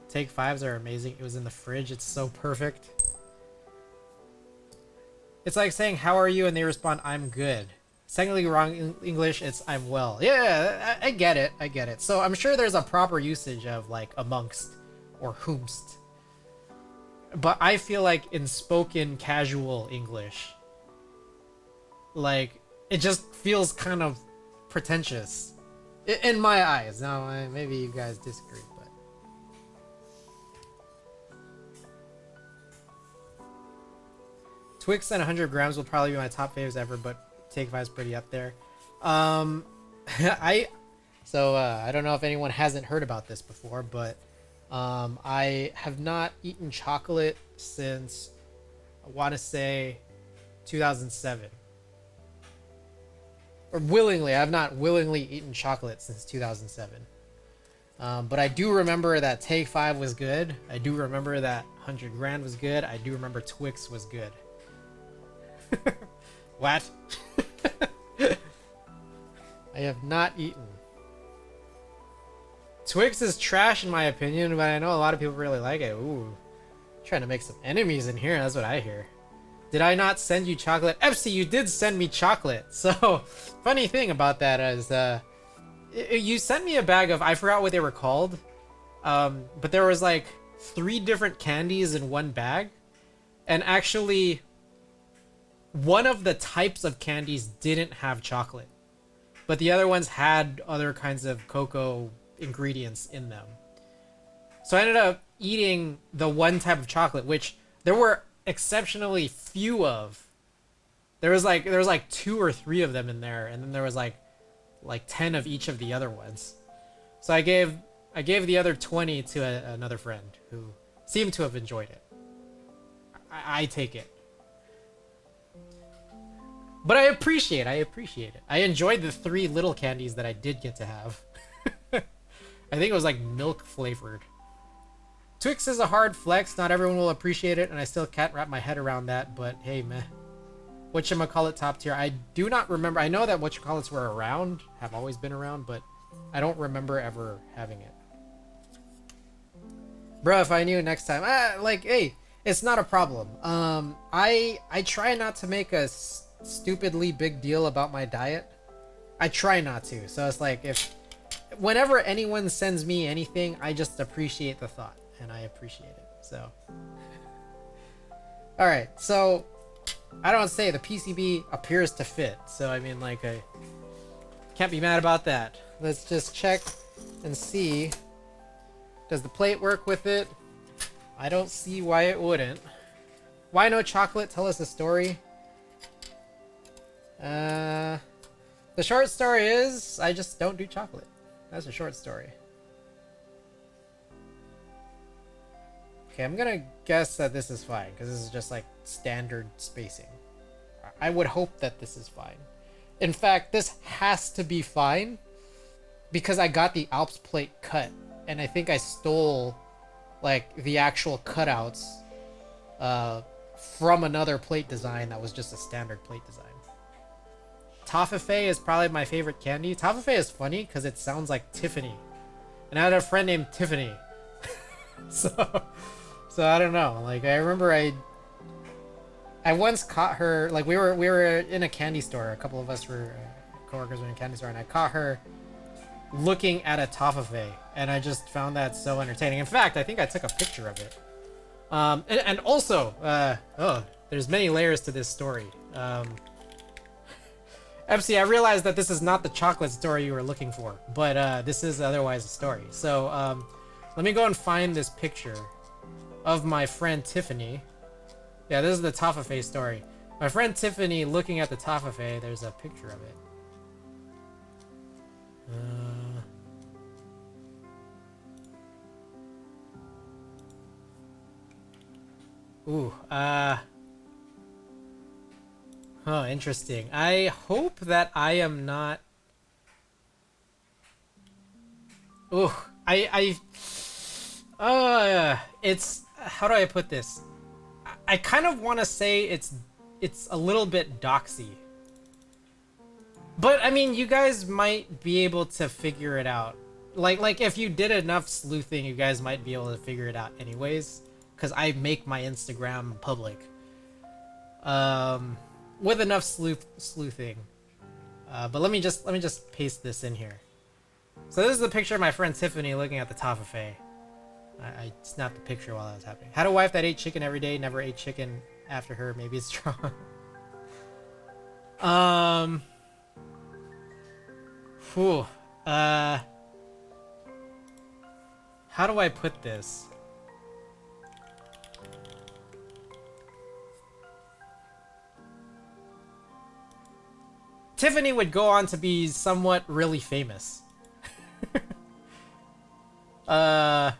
Take fives are amazing. It was in the fridge. It's so perfect. It's like saying, how are you? And they respond, I'm good. Technically wrong in English, it's I'm well. Yeah, I get it. I get it. So I'm sure there's a proper usage of like amongst or whomst. But I feel like in spoken casual English, like it just feels kind of pretentious in my eyes. Now, maybe you guys disagree, but Twix and 100 grams will probably be my top faves ever, but Take Five's pretty up there. I don't know if anyone hasn't heard about this before, but I have not eaten chocolate since, I want to say, 2007. Or willingly, I've not willingly eaten chocolate since 2007. But I do remember that Take Five was good. I do remember that 100 grand was good. I do remember Twix was good. What? I have not eaten. Twix is trash in my opinion, but I know a lot of people really like it. Ooh. Trying to make some enemies in here, that's what I hear. Did I not send you chocolate? Epsi, you did send me chocolate. So, funny thing about that is, you sent me a bag of, I forgot what they were called, but there was like 3 different candies in one bag, and actually, one of the types of candies didn't have chocolate, but the other ones had other kinds of cocoa ingredients in them. So I ended up eating the one type of chocolate, which there were exceptionally few of. There was like 2 or 3 of them in there, and then there was like 10 of each of the other ones. So I gave the other 20 to another friend who seemed to have enjoyed it. I take it. But I appreciate it. I enjoyed the 3 little candies that I did get to have. I think it was like milk flavored. Twix is a hard flex. Not everyone will appreciate it, and I still can't wrap my head around that, but hey, meh. Whatchamacallit top tier? I do not remember. I know that whatchamacallits were around, have always been around, but I don't remember ever having it. Bro, if I knew next time. Hey, it's not a problem. I try not to make a stupidly big deal about my diet. I try not to. So it's like, whenever anyone sends me anything, I just appreciate the thought, and I appreciate it. So all right, so I don't say the PCB appears to fit, so I mean, like, I can't be mad about that. Let's just check and see, does the plate work with it? I don't see why it wouldn't. Why no chocolate? Tell us a story. The short story is, I just don't do chocolate. That's a short story. Okay, I'm gonna guess that this is fine, because this is just like standard spacing. I would hope that this is fine. In fact, this has to be fine, because I got the Alps plate cut, and I think I stole like the actual cutouts from another plate design that was just a standard plate design. Toffee is probably my favorite candy. Toffee is funny because it sounds like Tiffany, and I had a friend named Tiffany. so I don't know. Like, I remember I once caught her. Like, we were in a candy store. A couple of us were coworkers were in a candy store, and I caught her looking at a toffee, and I just found that so entertaining. In fact, I think I took a picture of it. And also, there's many layers to this story. MC, I realized that this is not the chocolate story you were looking for, but this is otherwise a story. So let me go and find this picture of my friend Tiffany. Yeah, this is the toffee story. My friend Tiffany looking at the toffee. There's a picture of it. Oh, interesting. I hope that I am not... Ooh, it's... How do I put this? I kind of want to say it's a little bit doxy. But, I mean, you guys might be able to figure it out. like if you did enough sleuthing, you guys might be able to figure it out anyways. Because I make my Instagram public. With enough sleuthing. But let me just paste this in here. So this is a picture of my friend Tiffany looking at the Tafafe. I snapped a picture while that was happening. Had a wife that ate chicken every day, never ate chicken after her. Maybe it's strong. Whew. How do I put this? Tiffany would go on to be somewhat really famous. I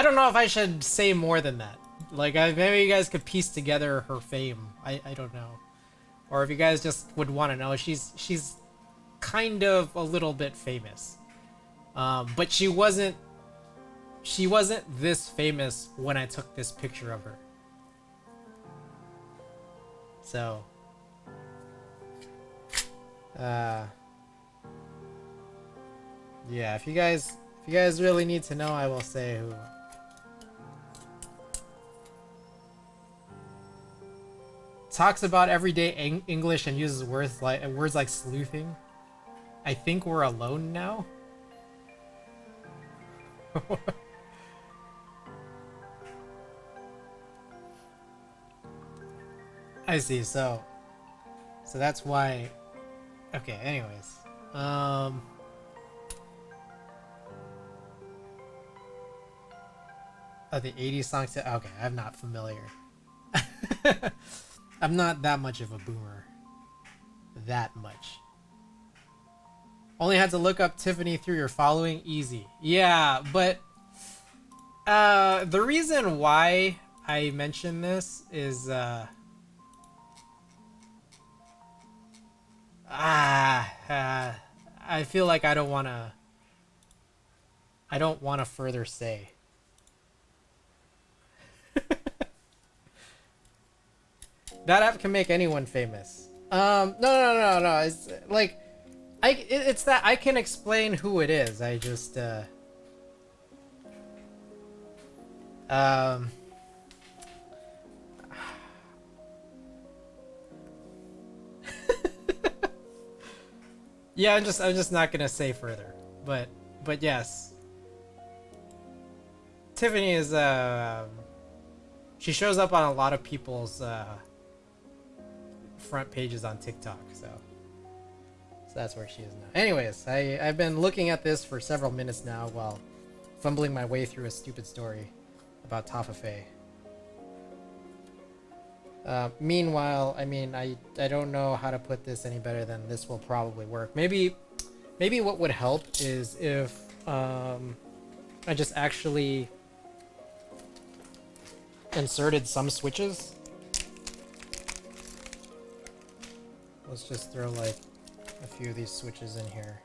don't know if I should say more than that. Like, maybe you guys could piece together her fame. I don't know. Or if you guys just would want to know, she's kind of a little bit famous. But she wasn't this famous when I took this picture of her. So, yeah, if you guys really need to know, I will say who. Talks about everyday English and uses words like sleuthing. I think we're alone now. I see. So that's why. Okay. Anyways, Oh, the 80s song. Okay, I'm not familiar. I'm not that much of a boomer. That much. Only had to look up Tiffany through your following. Easy. Yeah, but the reason why I mention this is I feel like I don't want to further say. That app can make anyone famous. No. It's like, it's that I can explain who it is. I just, yeah, I'm just not gonna say further. But yes, Tiffany is, she shows up on a lot of people's, front pages on TikTok, so that's where she is now. Anyways, I've been looking at this for several minutes now while fumbling my way through a stupid story about Tafafe. Meanwhile, I mean, I don't know how to put this any better than this will probably work. Maybe what would help is if I just actually inserted some switches. Let's just throw like a few of these switches in here.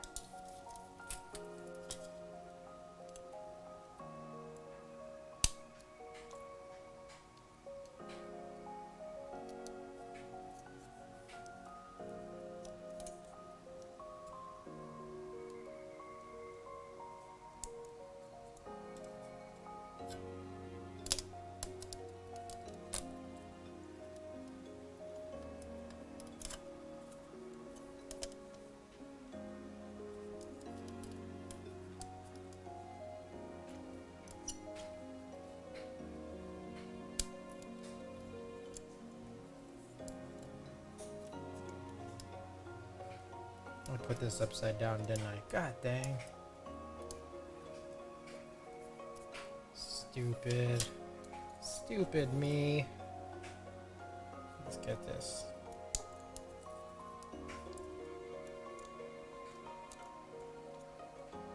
I put this upside down, didn't I? God dang. Stupid me. Let's get this.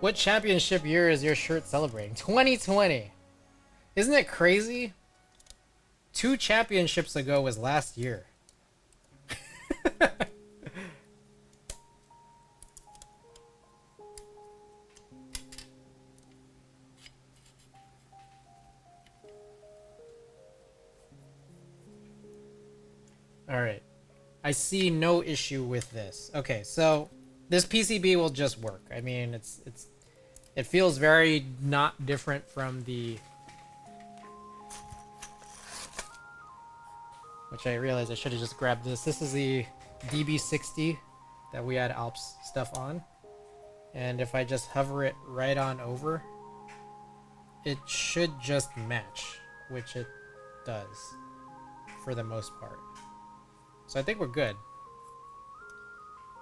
What championship year is your shirt celebrating? 2020. Isn't it crazy? 2 championships ago was last year. All right. I see no issue with this. Okay, so this PCB will just work. I mean, it feels very not different from the, which I realized I should have just grabbed this. This is the DB60 that we had Alps stuff on. And if I just hover it right on over, it should just match, which it does for the most part. So I think we're good.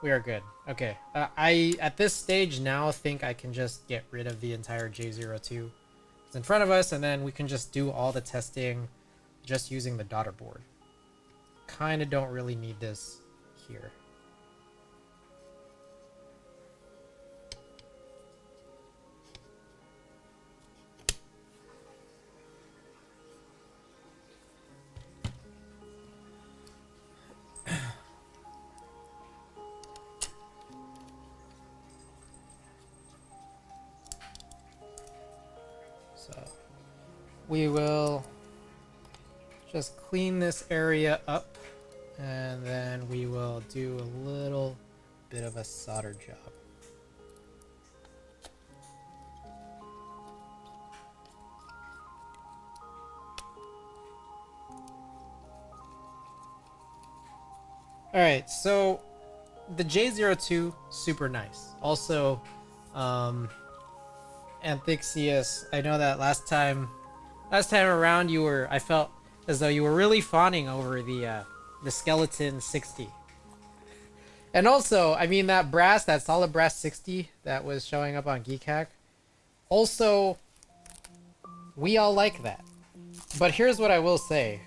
We are good. Okay. I, at this stage now, think I can just get rid of the entire J02. It's in front of us, and then we can just do all the testing just using the daughter board. Kind of don't really need this here. So we will just clean this area up, and then we will do a little bit of a solder job. Alright, so the J02, super nice. Also, Anthixeus, I know that last time around I felt as though you were really fawning over the skeleton 60. And also, I mean, that solid brass 60 that was showing up on Geek Hack, also, we all like that. But here's what I will say.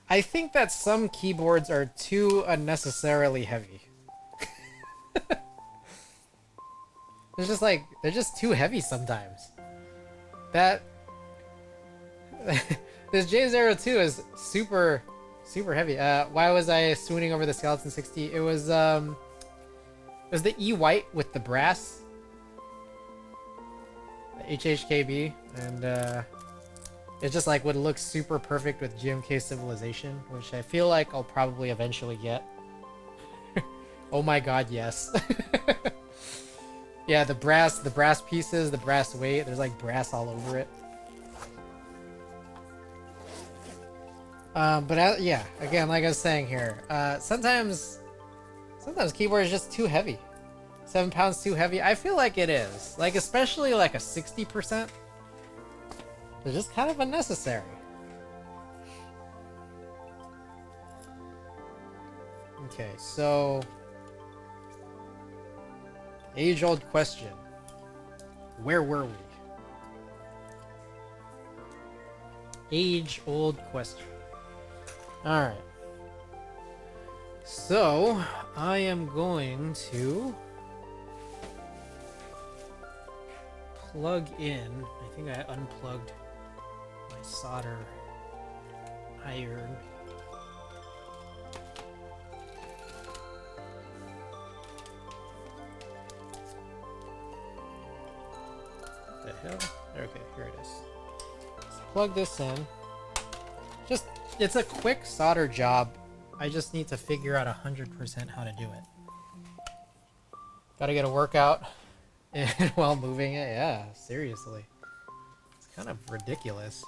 I think that some keyboards are too unnecessarily heavy. They're just too heavy sometimes. That this J02 is super heavy. Why was I swooning over the skeleton 60? It was the E white with the brass, the HHKB, and it just like would look super perfect with GMK Civilization, which I feel like I'll probably eventually get. Oh my god, yes. Yeah, the brass pieces, the brass weight, there's like brass all over it. But yeah, again, like I was saying here, sometimes keyboard is just too heavy. 7 pounds too heavy. I feel like it is. Like, especially like a 60%. They're just kind of unnecessary. Okay, so age-old question. Where were we? Age-old question. Alright. So, I am going to plug in. I think I unplugged my solder iron. What the hell? Okay, here it is. Let's plug this in. It's a quick solder job. I just need to figure out 100% how to do it. Gotta get a workout while moving it. Yeah, seriously. It's kind of ridiculous.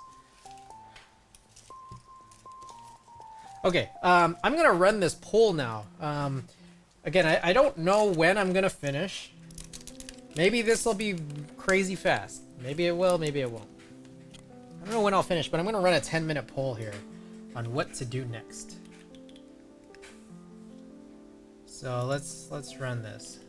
Okay, I'm gonna run this poll now. Again, I don't know when I'm gonna finish. Maybe this will be crazy fast. Maybe it will, maybe it won't. I don't know when I'll finish, but I'm gonna run a 10-minute poll here on what to do next. So let's run this.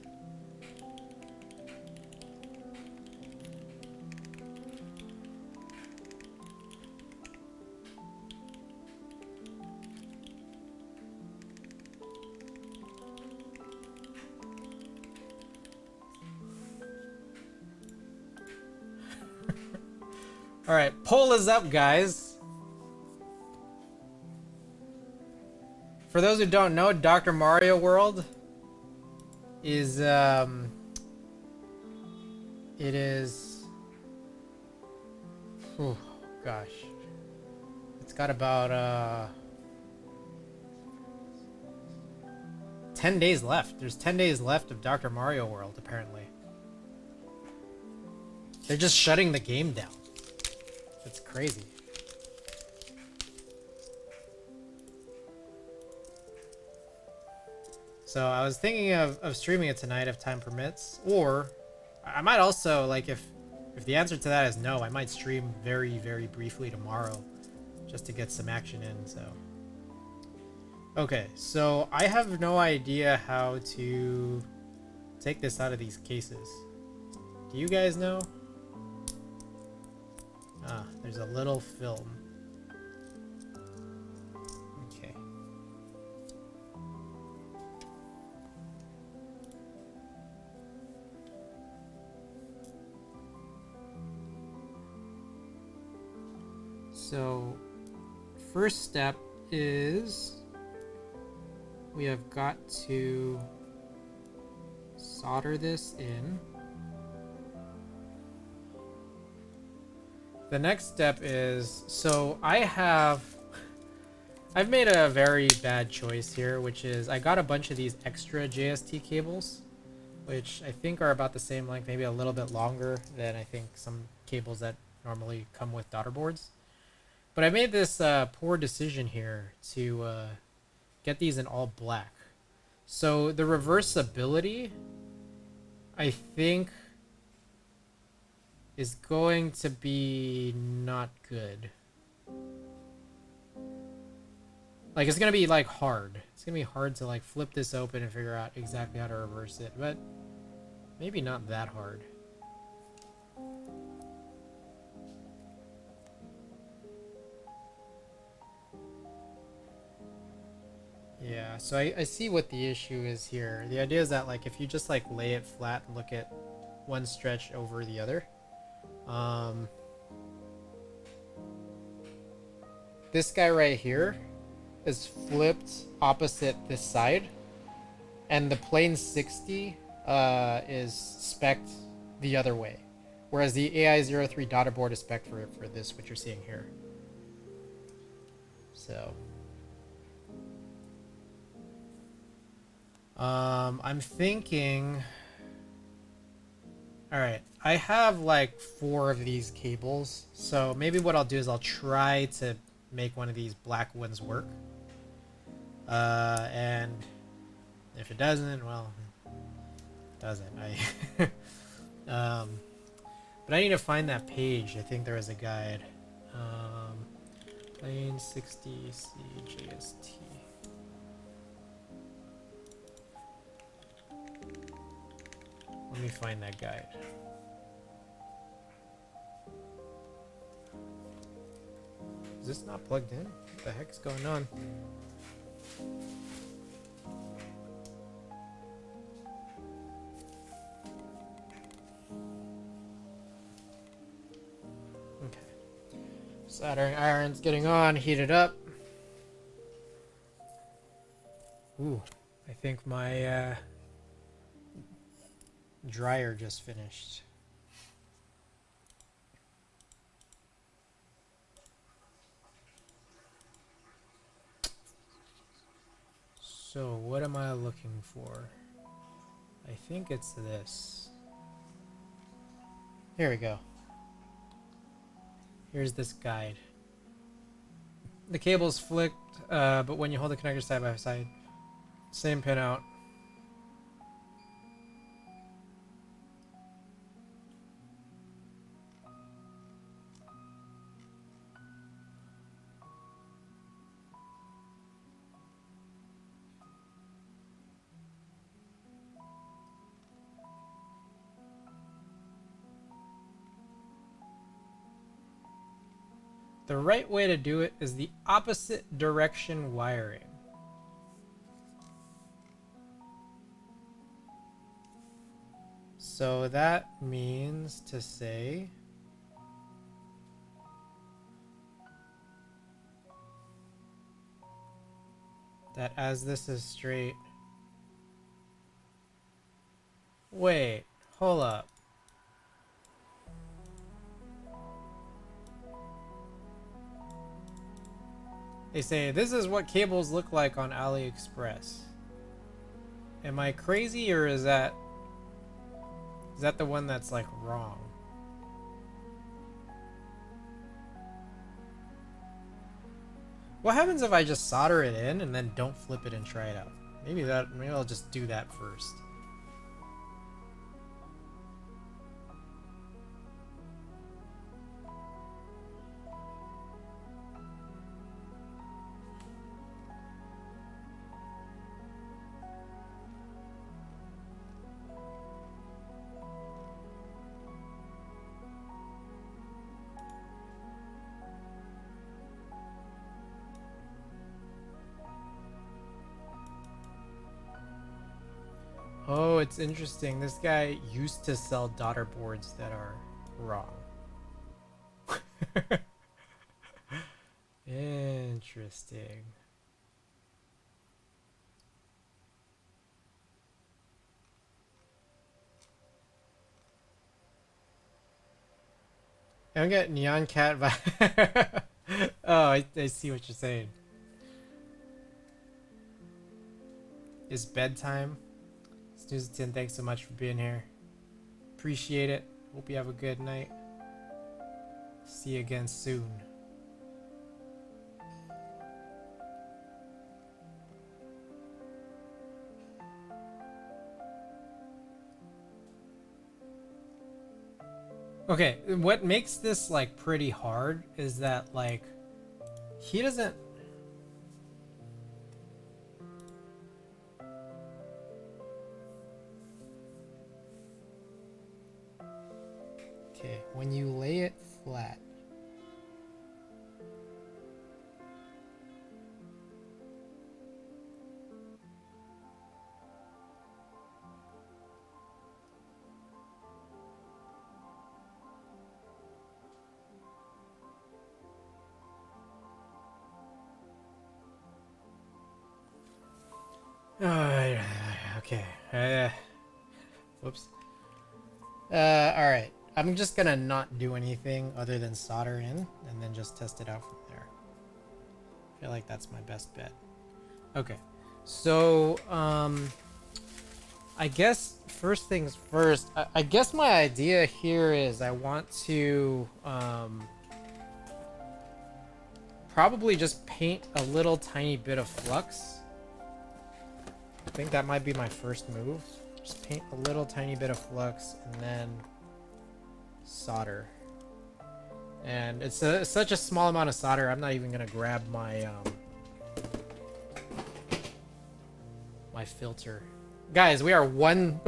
All right, poll is up, guys. For those who don't know, Dr. Mario World is it is, oh gosh, it's got about 10 days left. There's 10 days left of Dr. Mario World, apparently. They're just shutting the game down. That's crazy. So I was thinking of streaming it tonight if time permits, or I might also, like, if the answer to that is no, I might stream very, very briefly tomorrow just to get some action in, so. Okay, so I have no idea how to take this out of these cases. Do you guys know? Ah, there's a little film. Okay. So, first step is we have got to solder this in. The next step is, so I've made a very bad choice here, which is I got a bunch of these extra JST cables, which I think are about the same length, maybe a little bit longer than I think some cables that normally come with daughter boards. But I made this poor decision here to get these in all black. So the reversibility, I think, is going to be not good. Like, it's gonna be like hard. It's gonna be hard to like flip this open and figure out exactly how to reverse it, but maybe not that hard. Yeah, so I see what the issue is here. The idea is that, like, if you just like lay it flat and look at one stretch over the other, this guy right here is flipped opposite this side, and the plane 60 is spec'd the other way, whereas the AI03 daughter board is spec'd for this, what you're seeing here. So I'm thinking, all right, I have like 4 of these cables, so maybe what I'll do is I'll try to make one of these black ones work, and if it doesn't, well, it doesn't. But I need to find that page. I think there is a guide. Plane 60 CJST. Let me find that guide. Is this not plugged in? What the heck's going on? Okay. Soldering iron's getting on, heated up. Ooh, I think my dryer just finished. So what am I looking for? I think it's this. Here we go. Here's this guide. The cable's flicked, but when you hold the connector side by side, same pin out. The right way to do it is the opposite direction wiring. So that means to say that as this is straight. Wait, hold up. They say this is what cables look like on AliExpress. Am I crazy, or is that the one that's like wrong? What happens if I just solder it in and then don't flip it and try it out? Maybe I'll just do that first. Oh, it's interesting. This guy used to sell daughter boards that are wrong. Interesting. I don't get Neon Cat vibe. Oh, I see what you're saying. It's bedtime. Snoozington, thanks so much for being here. Appreciate it. Hope you have a good night. See you again soon. Okay, what makes this like pretty hard is that like he doesn't. Okay, when you lay it flat. Okay. Whoops. Alright. I'm just gonna not do anything other than solder in and then just test it out from there. I feel like that's my best bet. Okay. So, I guess first things first, I guess my idea here is I want to, probably just paint a little tiny bit of flux. I think that might be my first move. Just paint a little tiny bit of flux and then solder. And it's such a small amount of solder, I'm not even gonna grab my my filter. Guys, we are one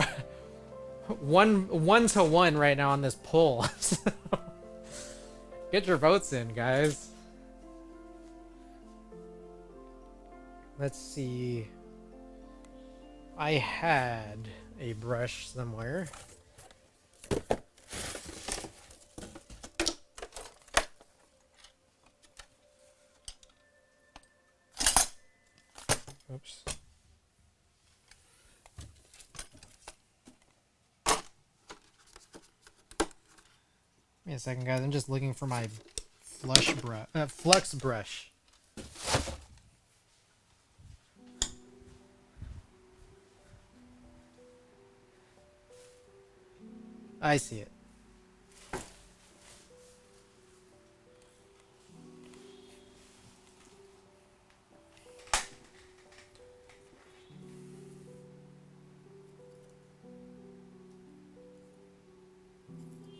to one right now on this poll. So get your votes in, guys. Let's see. I had a brush somewhere. Oops. Give me a second, guys. I'm just looking for my flux brush. I see it.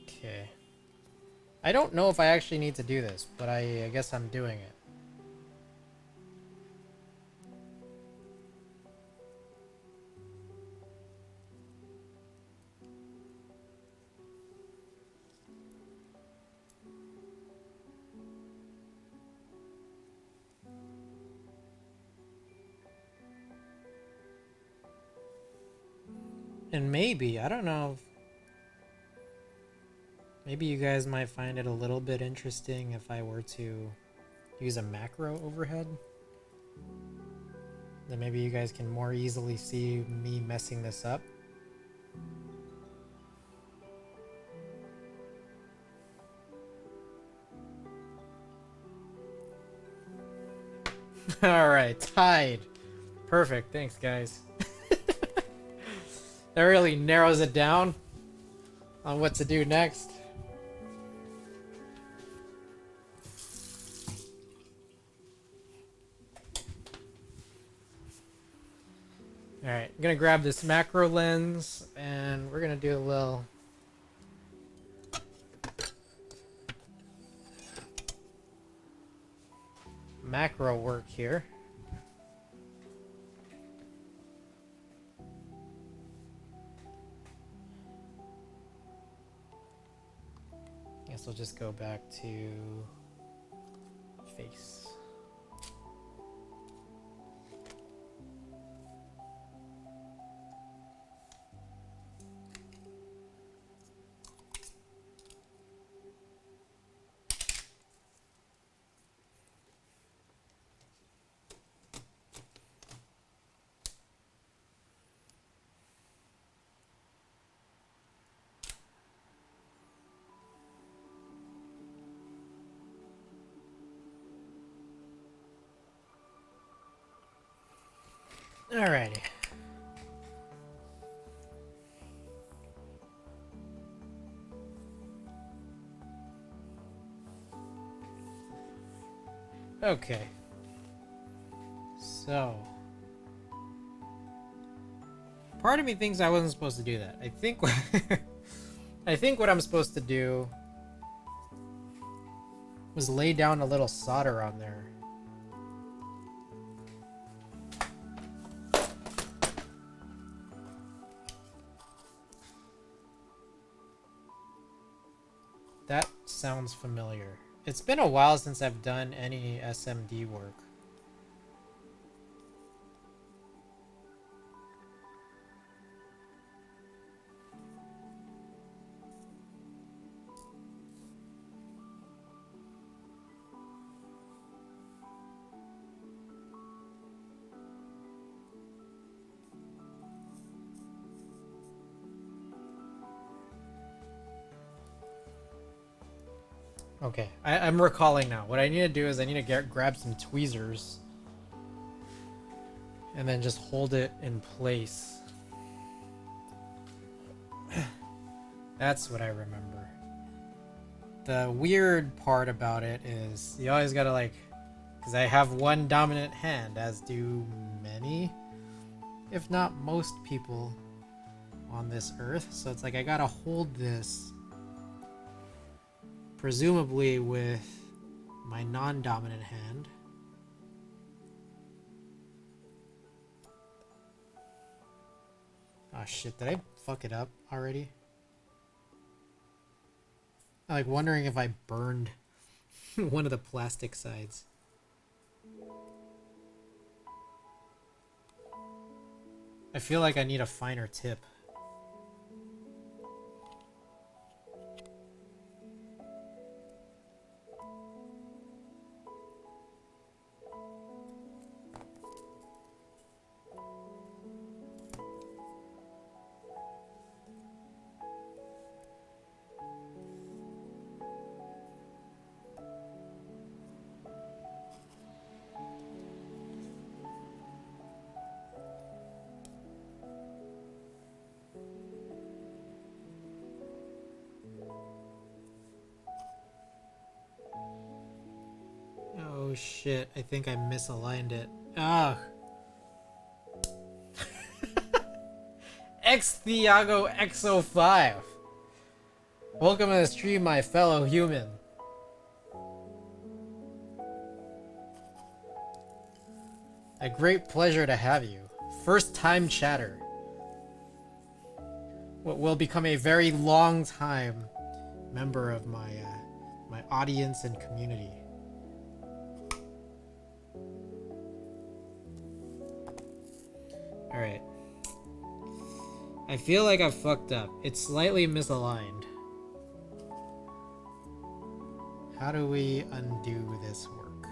Okay. I don't know if I actually need to do this, but I guess I'm doing it. And maybe, I don't know, maybe you guys might find it a little bit interesting if I were to use a macro overhead. Then maybe you guys can more easily see me messing this up. Alright, tied. Perfect, thanks guys. That really narrows it down on what to do next. Alright, I'm gonna grab this macro lens and we're gonna do a little macro work here. Guess we'll just go back to face. Alrighty. Okay. So, part of me thinks I wasn't supposed to do that. I think I think what I'm supposed to do was lay down a little solder on there. That sounds familiar. It's been a while since I've done any SMD work. Okay, I'm recalling now. What I need to do is I need to grab some tweezers and then just hold it in place. That's what I remember. The weird part about it is you always gotta like, because I have one dominant hand, as do many, if not most people on this earth. So it's like I gotta hold this presumably with my non-dominant hand. Oh shit, did I fuck it up already? I'm like wondering if I burned one of the plastic sides. I feel like I need a finer tip. Oh shit, I think I misaligned it. Ugh. X-Thiago X05. Welcome to the stream, my fellow human. A great pleasure to have you. First time chatter. What will become a very long time member of my my audience and community. Alright. I feel like I've fucked up. It's slightly misaligned. How do we undo this work?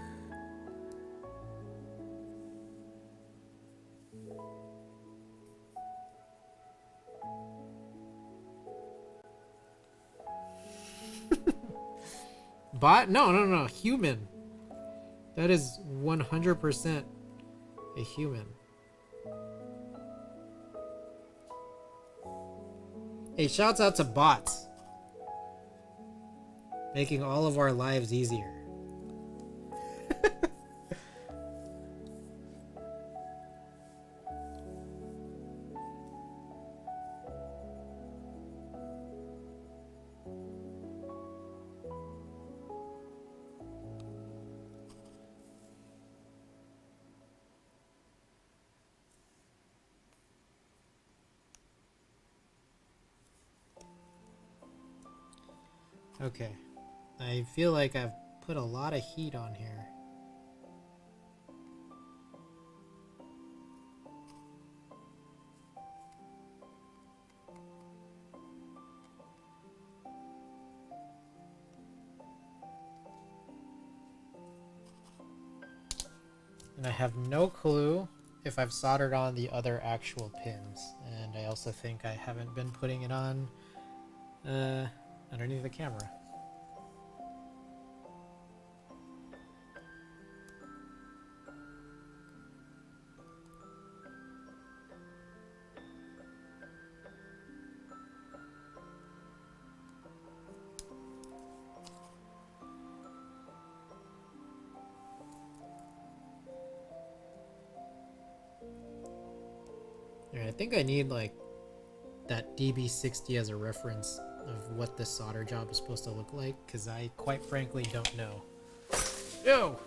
Bot? No. Human. That is 100% a human. Hey, shouts out to bots. Making all of our lives easier. Okay. I feel like I've put a lot of heat on here. And I have no clue if I've soldered on the other actual pins. And I also think I haven't been putting it on underneath the camera. I think I need like that DB60 as a reference of what this solder job is supposed to look like, because I quite frankly don't know. Yo!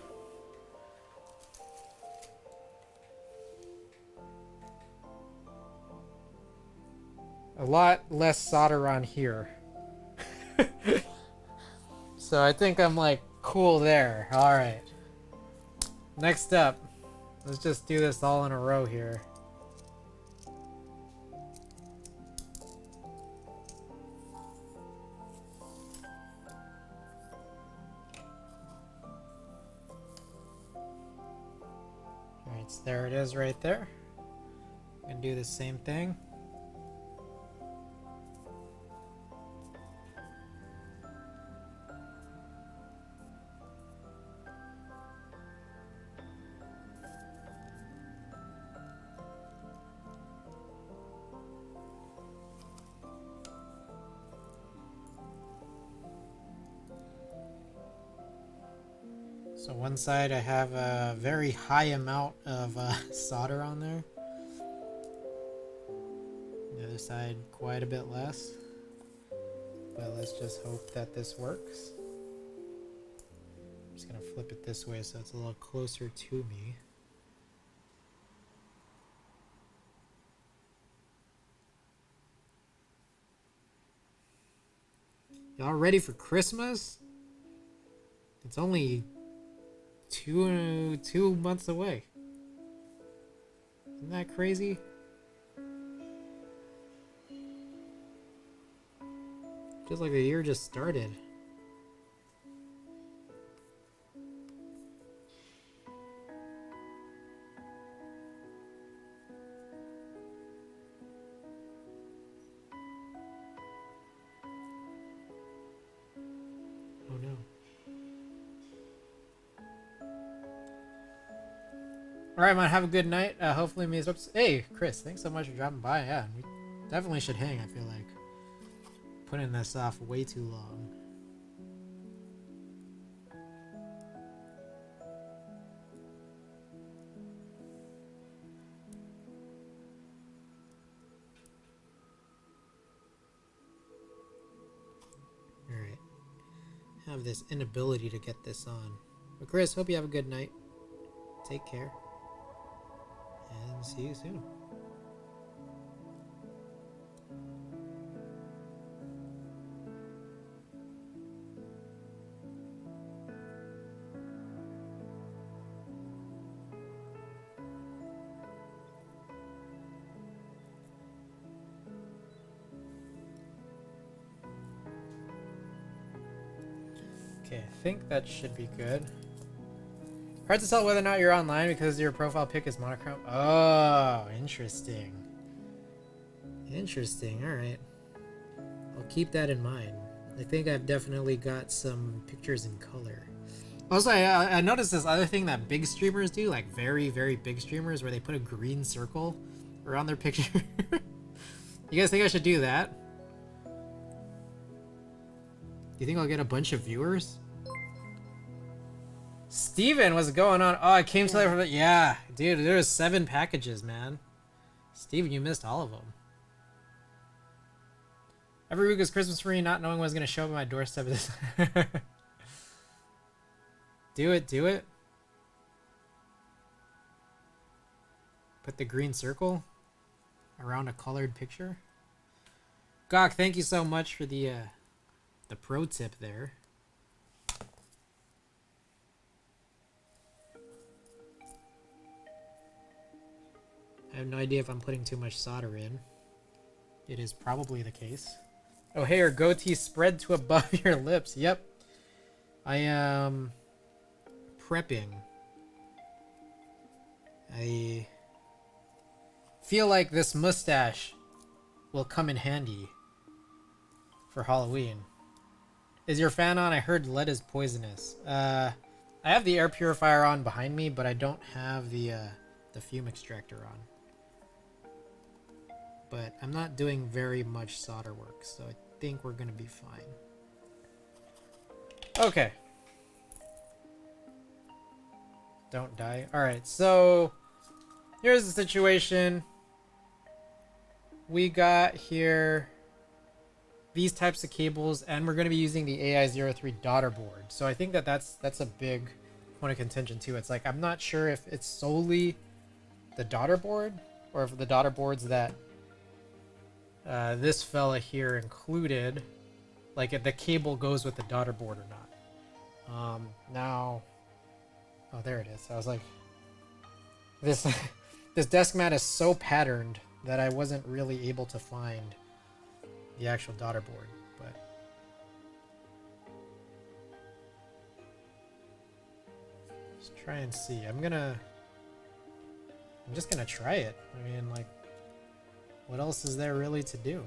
A lot less solder on here. So I think I'm like cool there. Alright. Next up, let's just do this all in a row here. Alright, so there it is right there. I'm gonna do the same thing. So one side I have a very high amount of solder on there. The other side quite a bit less. But let's just hope that this works. I'm just gonna flip it this way so it's a little closer to me. Y'all ready for Christmas? It's only two months away. Isn't that crazy? Feels like the year just started. Oh no. Alright, man, have a good night. Hopefully me is up. Hey, Chris, thanks so much for dropping by. Yeah, we definitely should hang, I feel like. Putting this off way too long. Alright. Have this inability to get this on. But Chris, hope you have a good night. Take care. And see you soon. Okay, I think that should be good. Hard to tell whether or not you're online because your profile pic is monochrome. Oh, interesting. Interesting, alright. I'll keep that in mind. I think I've definitely got some pictures in color. Also, I noticed this other thing that big streamers do, like very, very big streamers, where they put a green circle around their picture. You guys think I should do that? you think I'll get a bunch of viewers? Steven, what's going on? Oh, I came to life from it. Yeah, dude, there was 7 packages, man. Steven, you missed all of them. Every week is Christmas for me, not knowing what's going to show up at my doorstep. Do it, do it. Put the green circle around a colored picture. Gok, thank you so much for the pro tip there. I have no idea if I'm putting too much solder in. It is probably the case. Oh, hey, your goatee spread to above your lips. Yep. I am prepping. I feel like this mustache will come in handy for Halloween. Is your fan on? I heard lead is poisonous. I have the air purifier on behind me, but I don't have the fume extractor on. But I'm not doing very much solder work, so I think we're gonna be fine. Okay. Don't die. Alright, so here's the situation. We got here these types of cables, and we're going to be using the AI03 daughter board. So I think that's a big point of contention too. It's like, I'm not sure if it's solely the daughter board, or if the daughter boards that this fella here included, like if the cable goes with the daughter board or not. Now, oh, there it is. I was like, this this desk mat is so patterned that I wasn't really able to find the actual daughter board, but let's try and see. I'm just gonna try it. I mean, like, what else is there really to do?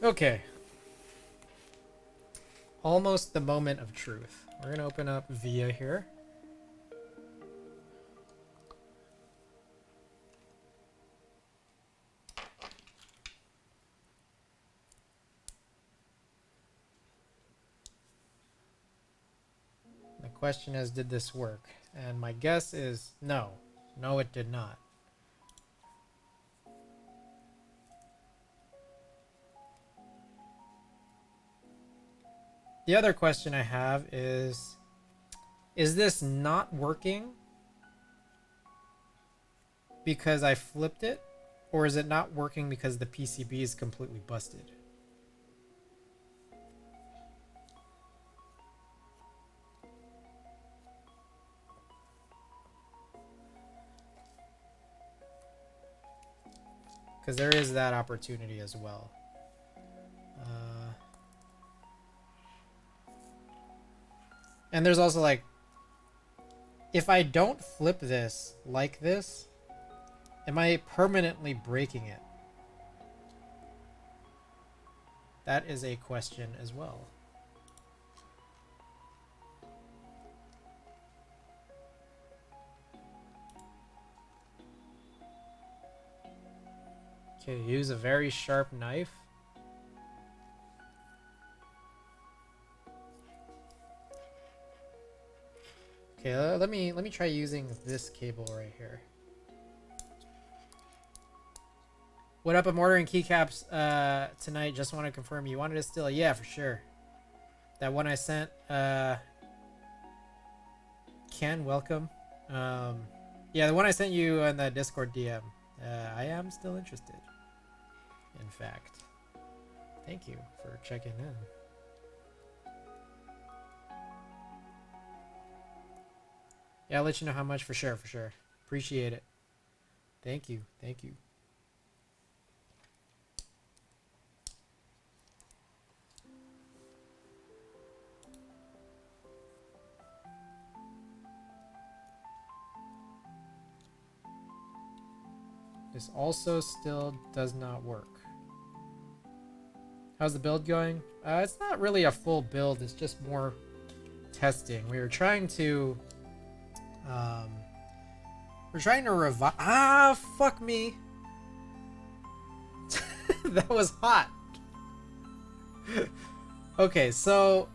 Okay. Almost the moment of truth. We're gonna open up VIA here. The question is, did this work? And my guess is no. No, it did not. The other question I have is this not working because I flipped it? Or is it not working because the PCB is completely busted? Because there is that opportunity as well. And there's also, like, if I don't flip this like this, am I permanently breaking it? That is a question as well. Okay, use a very sharp knife. Okay, let me try using this cable right here. What up? I'm ordering keycaps tonight. Just want to confirm you wanted it still. Yeah, for sure. That one I sent. Ken, welcome. Yeah, the one I sent you on the Discord DM. I am still interested. In fact, thank you for checking in. Yeah, I'll let you know how much for sure, for sure. Appreciate it. Thank you, thank you. This also still does not work. How's the build going? It's not really a full build. It's just more testing. We were trying to... we're trying to revive... Ah, fuck me. That was hot. Okay, so...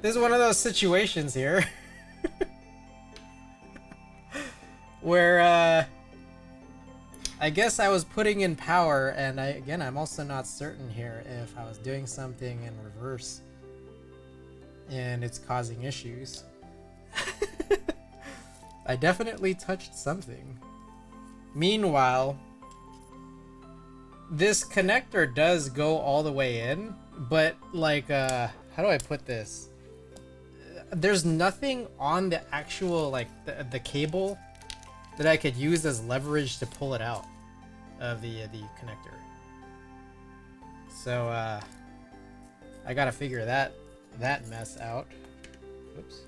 This is one of those situations here. Where, I guess I was putting in power, and I'm also not certain here if I was doing something in reverse. And it's causing issues. I definitely touched something. Meanwhile, this connector does go all the way in, but like, how do I put this? There's nothing on the actual, like, the cable that I could use as leverage to pull it out of the connector. So, I gotta figure that mess out. Oops.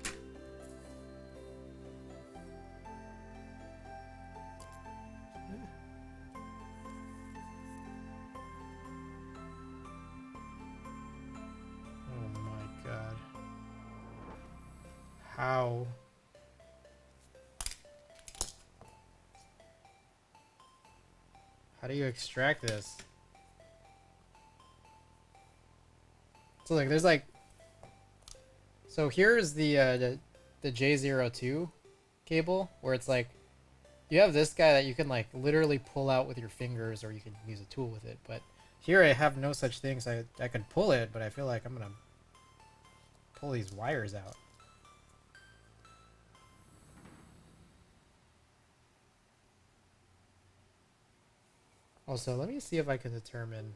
Oh my god. How? How do you extract this? So like, there's like, so here's the J02 cable, where it's like, you have this guy that you can like literally pull out with your fingers, or you can use a tool with it. But here I have no such thing, so I could pull it, but I feel like I'm gonna pull these wires out. Also, let me see if I can determine.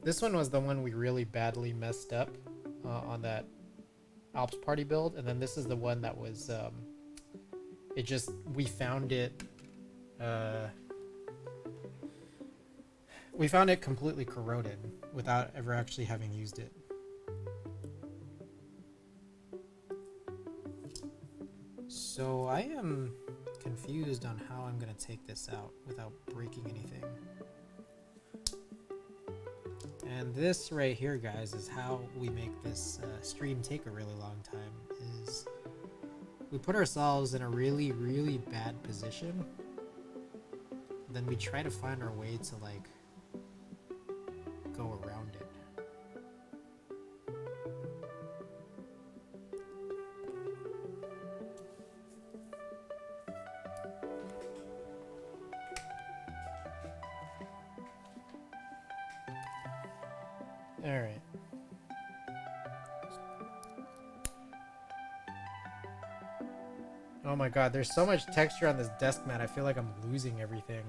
This one was the one we really badly messed up on that Alps party build, and then this is the one that was it just, we found it completely corroded without ever actually having used it. So I am confused on how I'm gonna take this out without breaking anything. And this right here, guys, is how we make this stream take a really long time. Is we put ourselves in a really, really bad position, then we try to find our way to like go around it. Alright. Oh my god, there's so much texture on this desk mat, I feel like I'm losing everything.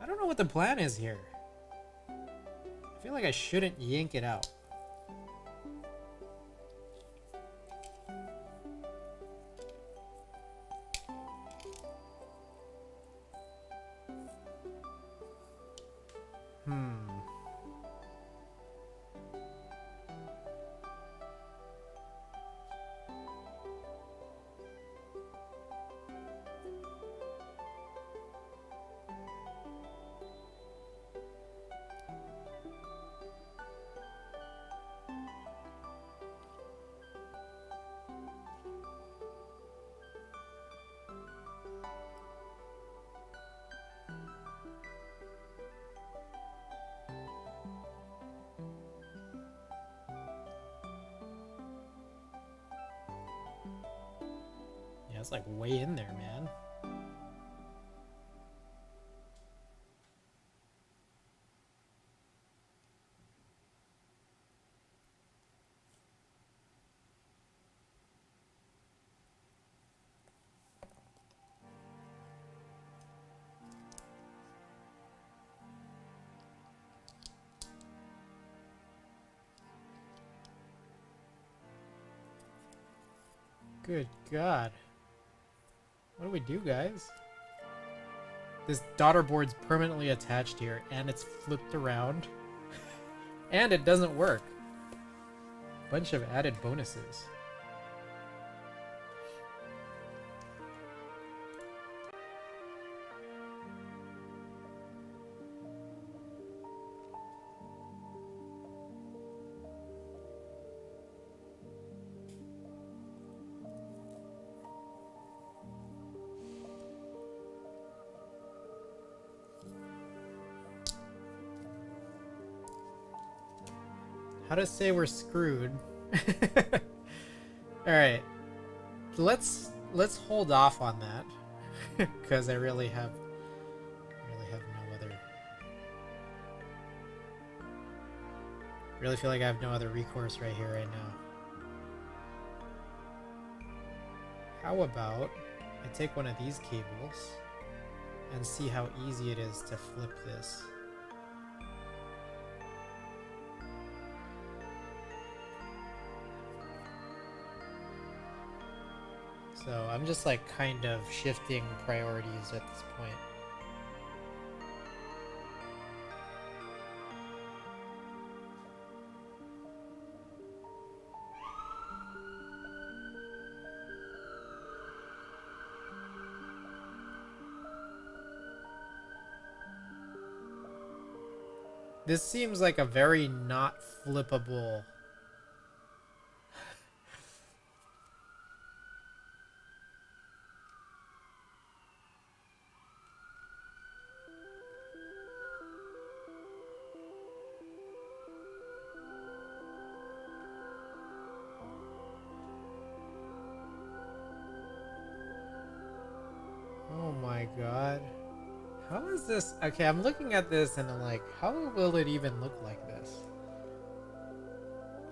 I don't know what the plan is here. I feel like I shouldn't yank it out. It's like way in there, man. Good God. What do we do, guys? This daughter board's permanently attached here, and it's flipped around. And it doesn't work. Bunch of added bonuses. How to say we're screwed. Alright. Let's hold off on that. Because I really have no other. Really feel like I have no other recourse right here, right now. How about I take one of these cables and see how easy it is to flip this. So I'm just like kind of shifting priorities at this point. This seems like a very not flippable. Oh my god. How is this? Okay, I'm looking at this and I'm like, how will it even look like this?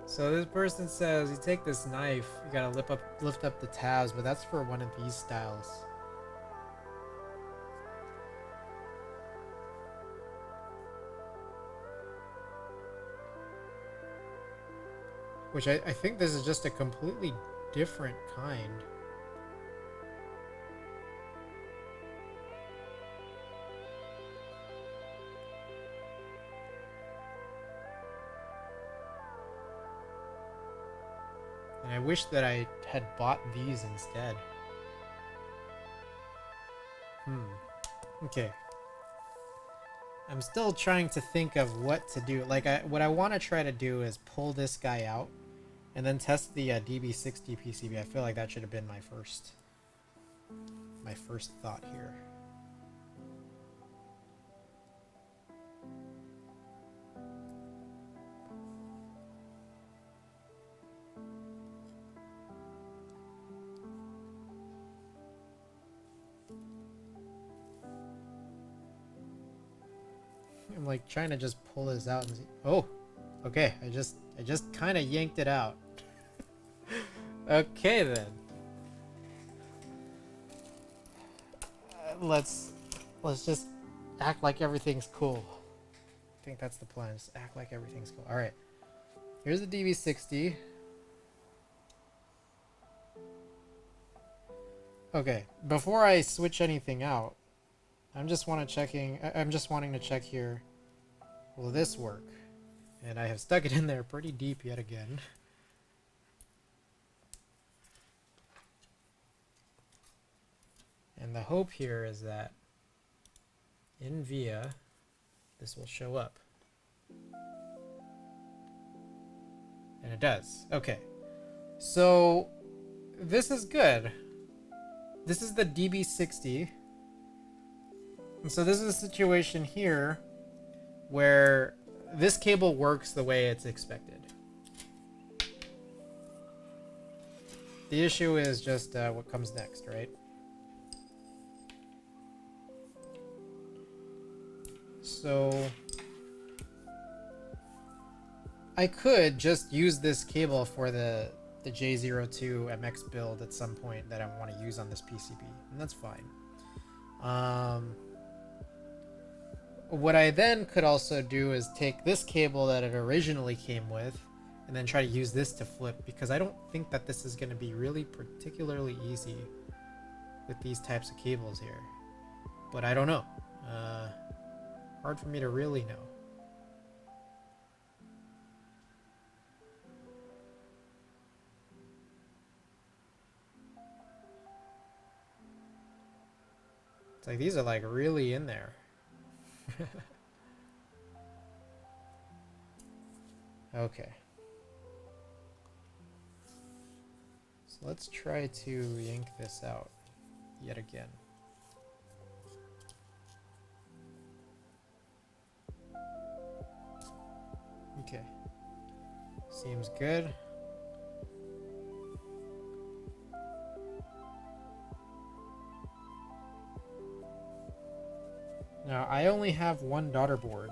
So this person says, you take this knife, you gotta lift up the tabs, but that's for one of these styles. Which I think this is just a completely different kind. And I wish that I had bought these instead. Okay. I'm still trying to think of what to do. Like, what I want to try to do is pull this guy out and then test the DB60 PCB. I feel like that should have been my first thought here. I'm like trying to just pull this out and see. Oh, okay. I just kind of yanked it out. Okay then. Let's just act like everything's cool. I think that's the plan. Just act like everything's cool. All right. Here's the DB60. Okay. Before I switch anything out, I'm just wanting to check here. Will this work? And I have stuck it in there pretty deep yet again. And the hope here is that in VIA, this will show up. And it does. Okay. So this is good. This is the DB60. And so this is a situation here where this cable works the way it's expected. The issue is just what comes next, right? So I could just use this cable for the J02 MX build at some point that I want to use on this PCB, and that's fine. What I then could also do is take this cable that it originally came with and then try to use this to flip, because I don't think that this is going to be really particularly easy with these types of cables here. But I don't know. Hard for me to really know. It's like these are like really in there. Okay. So let's try to yank this out yet again. Okay. Seems good. Now, I only have one daughter board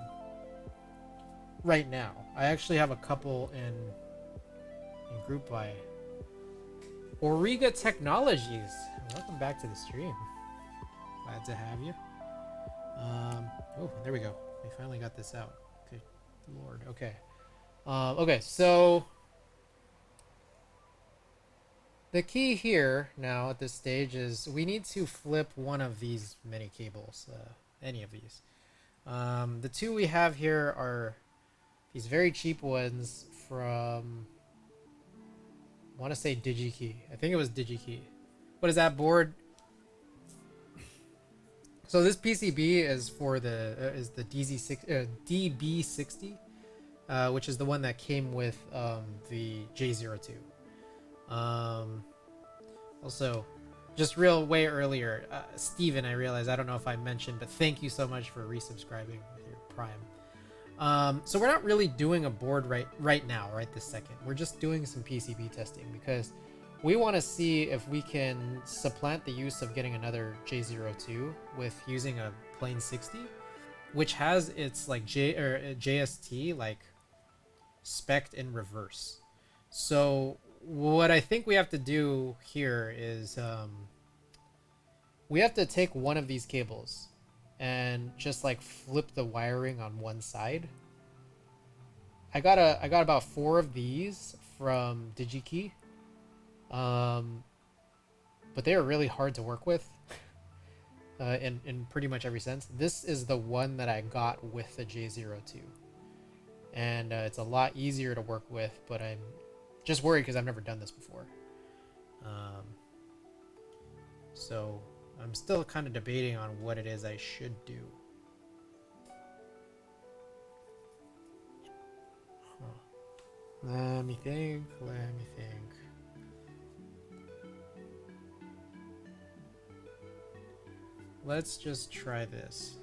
right now. I actually have a couple in group buy. Auriga Technologies. Welcome back to the stream. Glad to have you. Oh, there we go. We finally got this out. Good Lord. Okay. Okay, so the key here now at this stage is we need to flip one of these mini cables, any of these. The two we have here are these very cheap ones from, I want to say DigiKey. I think it was DigiKey. What is that board? So this PCB is for the DB60, which is the one that came with the J02. Also, just real way earlier, Steven, I realized, I don't know if I mentioned, but thank you so much for resubscribing with your Prime. So we're not really doing a board right now, right this second. We're just doing some PCB testing because we want to see if we can supplant the use of getting another J02 with using a plain 60, which has its like JST like spec'd in reverse. So what I think we have to do here is we have to take one of these cables and just like flip the wiring on one side. I got about 4 of these from DigiKey. But they are really hard to work with in pretty much every sense. This is the one that I got with the J02. And it's a lot easier to work with, but I'm just worried because I've never done this before. So I'm still kind of debating on what it is I should do. Let me think. Let's just try this.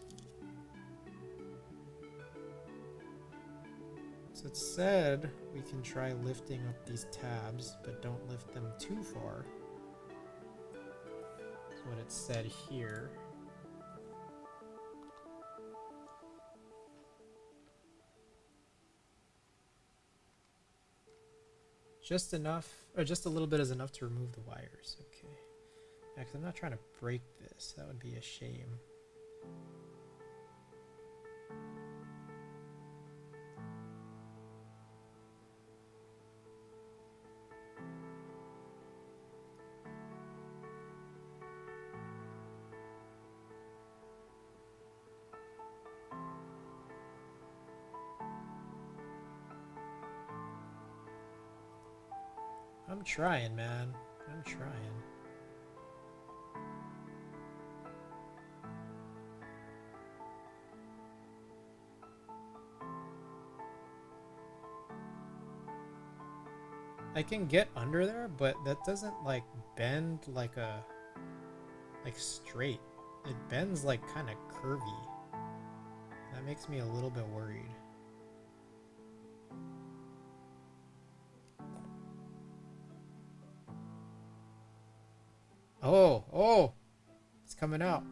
So it said we can try lifting up these tabs, but don't lift them too far. That's what it said here. Just enough, or just a little bit is enough to remove the wires. Okay. Because I'm not trying to break this. That would be a shame. I'm trying, man. I'm trying. I can get under there, but that doesn't like bend like straight. It bends like kind of curvy. That makes me a little bit worried. Oh, it's coming out.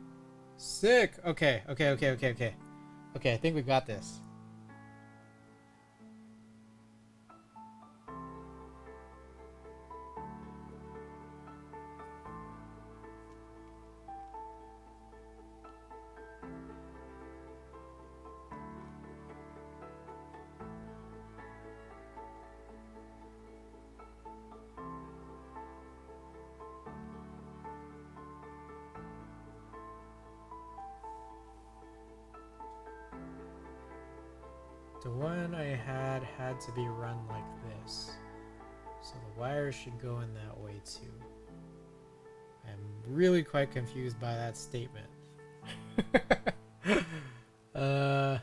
Sick. Okay, I think we got this. The one I had to be run like this. So the wires should go in that way too. I'm really quite confused by that statement. uh...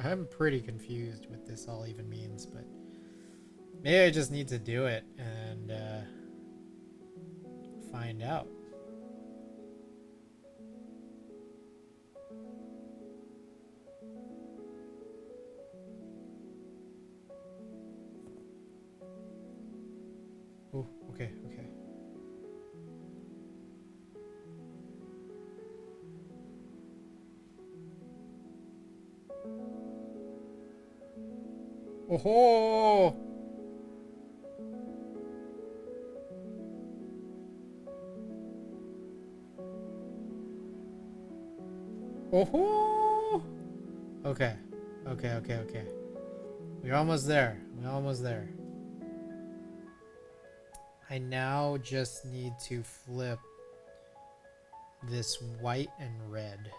I'm pretty confused what this all even means, but maybe I just need to do it and find out. Oh, okay, okay. Oh ho! Oh ho! Okay, okay, okay, okay. We're almost there. We're almost there. I now just need to flip this white and red.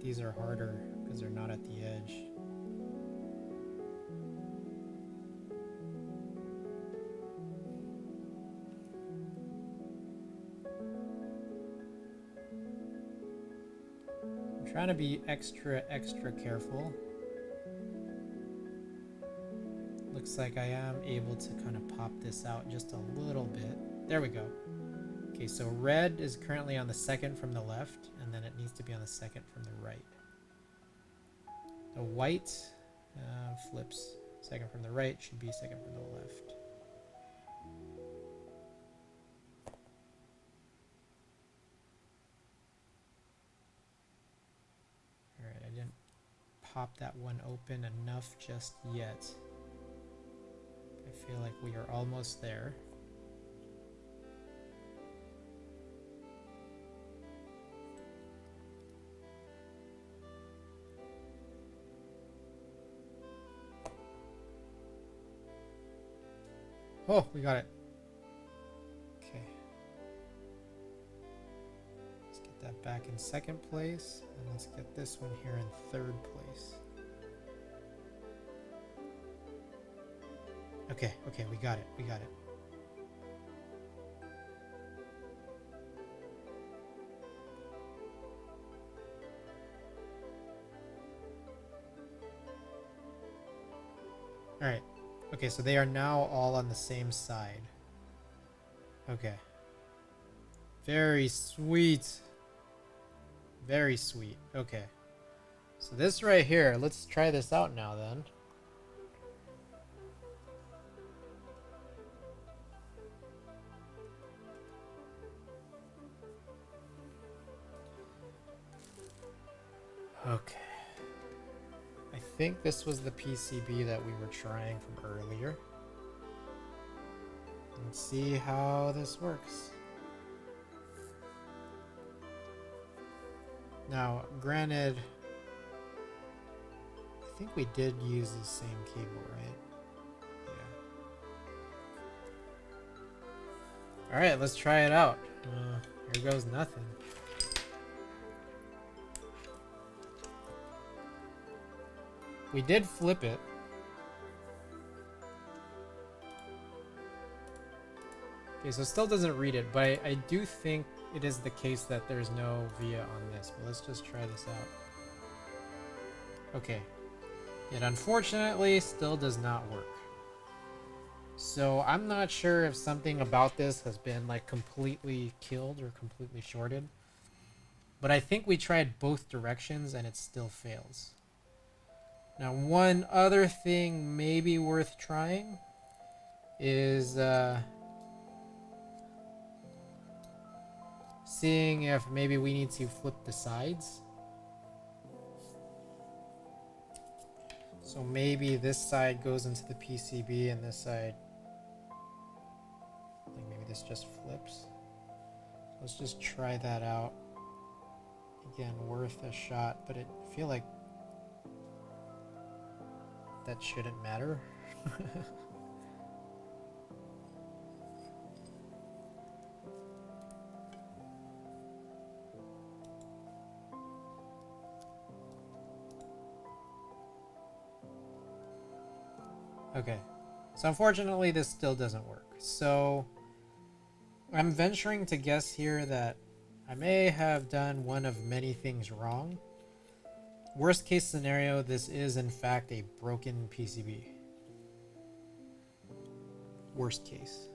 These are harder because they're not at the edge. I'm trying to be extra careful. Looks like I am able to kind of pop this out just a little bit. There we go. Okay, so red is currently on the second from the left, and then it needs to be on the second from the right. The white flips second from the right, should be second from the left. Alright, I didn't pop that one open enough just yet. I feel like we are almost there. Oh, we got it. Okay. Let's get that back in second place. And let's get this one here in third place. Okay, okay, we got it. We got it. Alright. Okay, so they are now all on the same side. Okay. Very sweet. Very sweet. Okay. So this right here, let's try this out now then. Okay. I think this was the PCB that we were trying from earlier. Let's see how this works. Now, granted, I think we did use the same cable, right? Yeah. Alright, let's try it out. Here goes nothing. We did flip it. Okay, so it still doesn't read it, but I do think it is the case that there's no via on this. But let's just try this out. Okay. It unfortunately still does not work. So I'm not sure if something about this has been like completely killed or completely shorted. But I think we tried both directions and it still fails. Now, one other thing maybe worth trying is seeing if maybe we need to flip the sides. So maybe this side goes into the PCB and this side, I think maybe this just flips. Let's just try that out. Again, worth a shot, but I feel like that shouldn't matter. Okay, so unfortunately this still doesn't work. So I'm venturing to guess here that I may have done one of many things wrong. Worst case scenario, this is in fact a broken PCB. Worst case.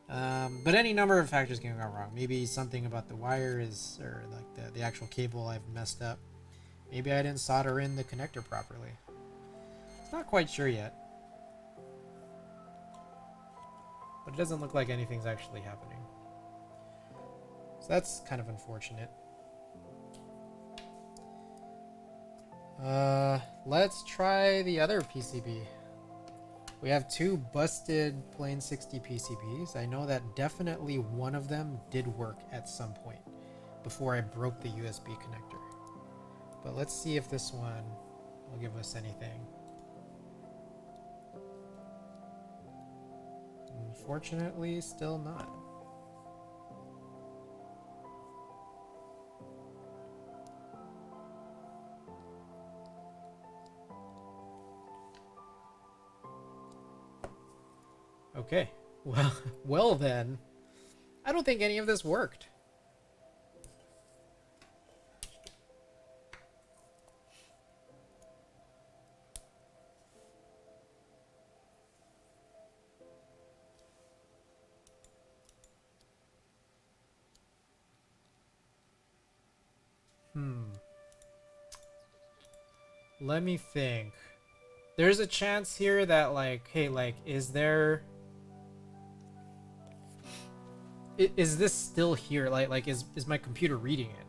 But any number of factors can go wrong. Maybe something about the wire is, or like the actual cable I've messed up. Maybe I didn't solder in the connector properly. It's not quite sure yet. But it doesn't look like anything's actually happening. So that's kind of unfortunate. Let's try the other PCB. We have two busted plain 60 PCBs. I know that definitely one of them did work at some point before I broke the USB connector. But let's see if this one will give us anything. Unfortunately, still not. Okay, well then, I don't think any of this worked. Let me think. There's a chance here that like, hey, like, is this still here? Like, is my computer reading it?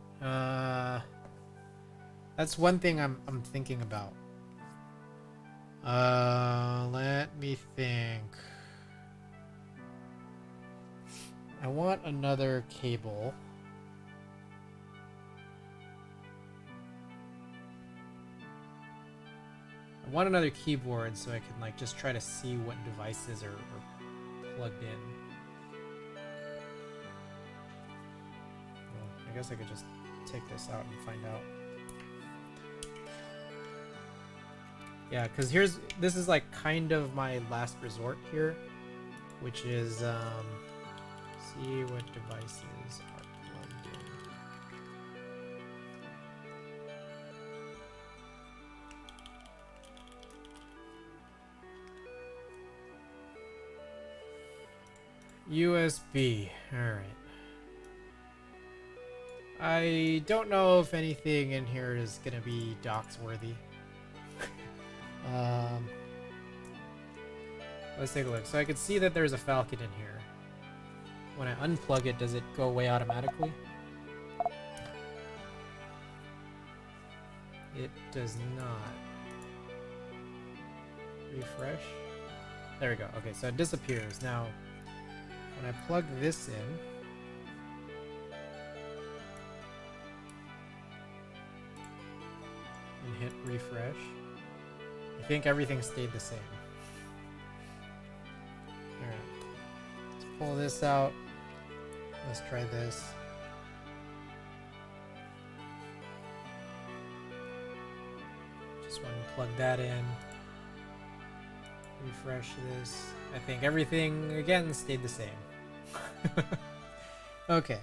That's one thing I'm thinking about. Let me think. I want another cable. I want another keyboard so I can like just try to see what devices are plugged in. Well, I guess I could just take this out and find out. Yeah, because this is like kind of my last resort here, which is see what devices are plugged in. USB. Alright. I don't know if anything in here is going to be docs worthy. Let's take a look. So I can see that there's a Falcon in here. When I unplug it, does it go away automatically? It does not. Refresh. There we go. Okay, so it disappears. Now, when I plug this in, and hit refresh, I think everything stayed the same. Alright, let's pull this out. Let's try this. Just want to plug that in. Refresh this. I think everything, again, stayed the same. Okay.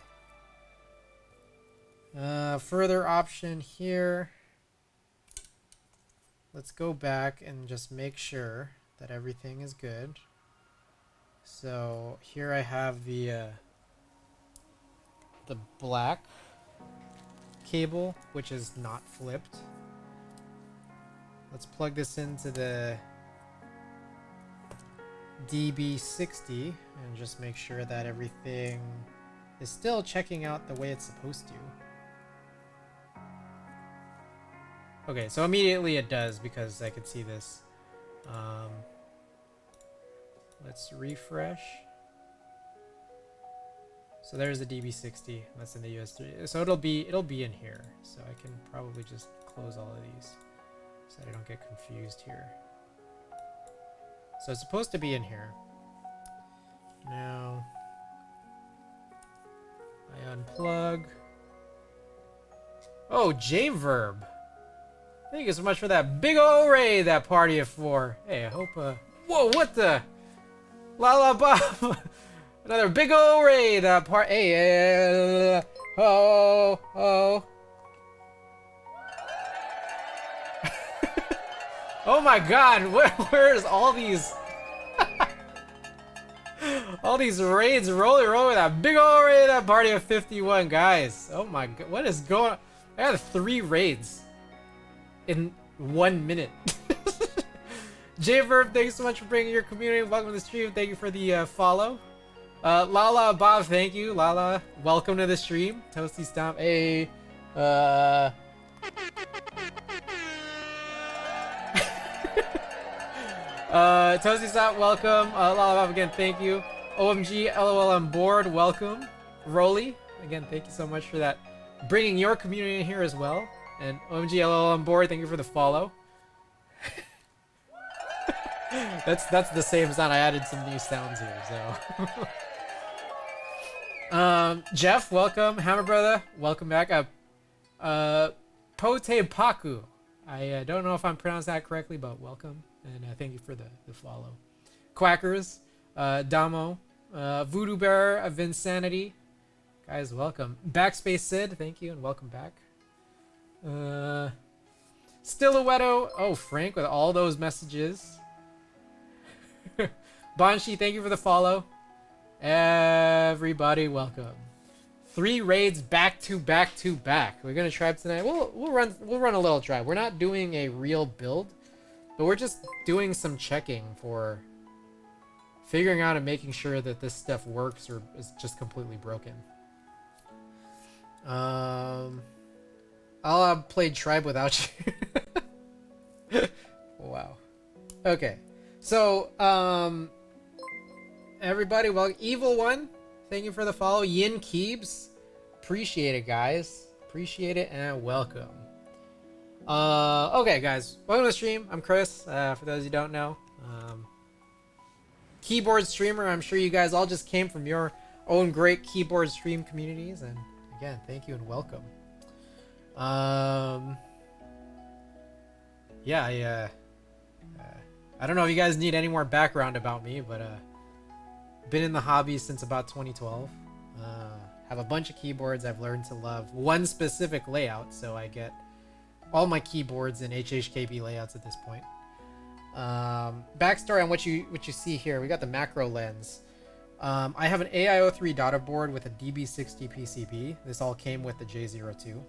Further option here. Let's go back and just make sure that everything is good. So here I have the black cable, which is not flipped. Let's plug this into the DB60 and just make sure that everything is still checking out the way it's supposed to. Okay, so immediately it does because I could see this. Let's refresh. So there's the DB60. That's in the US3. So it'll be in here. So I can probably just close all of these so I don't get confused here. So it's supposed to be in here. Now I unplug. Oh, J-Verb. Thank you so much for that big ol' raid that party of 4. Hey, I hope whoa, what the? Lala Bob. Another big ol' raid part. Hey, oh. Oh my god, where's all these all these raids rolling with that big ol' raid that party of 51 guys. Oh my god, what is going on? I had 3 raids in 1 minute. J-Verb, thanks so much for bringing your community. Welcome to the stream. Thank you for the follow. Lala Bob, thank you. Lala, welcome to the stream. Toasty Stomp, hey. Toasty Stomp, welcome. Lala Bob, again, thank you. OMG, LOL on board, welcome. Roly, again, thank you so much for that. Bringing your community in here as well. And OMG, LOL on board, thank you for the follow. That's the same sound. I added some new sounds here, so. Jeff, welcome. Hammer Brother, welcome back. Pote Paku. I don't know if I'm pronouncing that correctly, but welcome. And thank you for the follow. Quackers, Damo, Voodoo Bear, Vinsanity. Guys, welcome. Backspace Sid, thank you and welcome back. Stiletto. Oh, Frank with all those messages. Banshee, thank you for the follow. Everybody, welcome. 3 raids back to back to back. We're gonna tribe tonight. We'll run a little tribe. We're not doing a real build, but we're just doing some checking for figuring out and making sure that this stuff works or is just completely broken. I'll play tribe without you. Wow. Okay. So, everybody, well, Evil One, thank you for the follow. Yin Keebs, appreciate it, guys. Appreciate it and welcome. Okay, guys, welcome to the stream. I'm Chris, for those who don't know. Keyboard streamer, I'm sure you guys all just came from your own great keyboard stream communities, and again, thank you and welcome. Yeah, I don't know if you guys need any more background about me, but been in the hobby since about 2012. Have a bunch of keyboards I've learned to love. One specific layout, so I get all my keyboards in HHKB layouts at this point. Backstory on what you see here. We got the macro lens. I have an AIO3 daughter board with a DB60 PCB. This all came with the J02.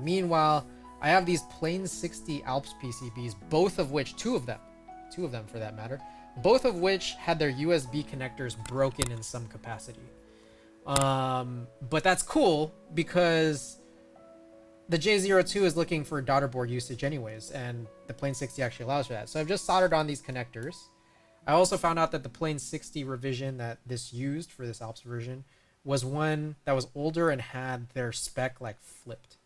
Meanwhile, I have these plain 60 Alps PCBs, both of which, two of them for that matter, both of which had their USB connectors broken in some capacity. But that's cool because the J02 is looking for daughter board usage anyways, and the plain 60 actually allows for that. So I've just soldered on these connectors. I also found out that the plain 60 revision that this used for this Alps version was one that was older and had their spec like flipped.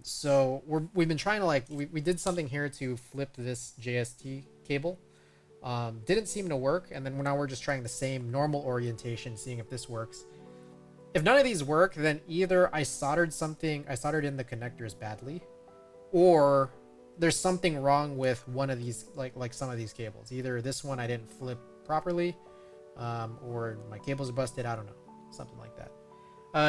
So we've been trying to we did something here to flip this JST cable. Didn't seem to work, and then now we're just trying the same normal orientation, seeing if this works. If none of these work, then either I soldered in the connectors badly, or there's something wrong with one of these, like some of these cables. Either this one I didn't flip properly, or my cables are busted. I don't know, something like that.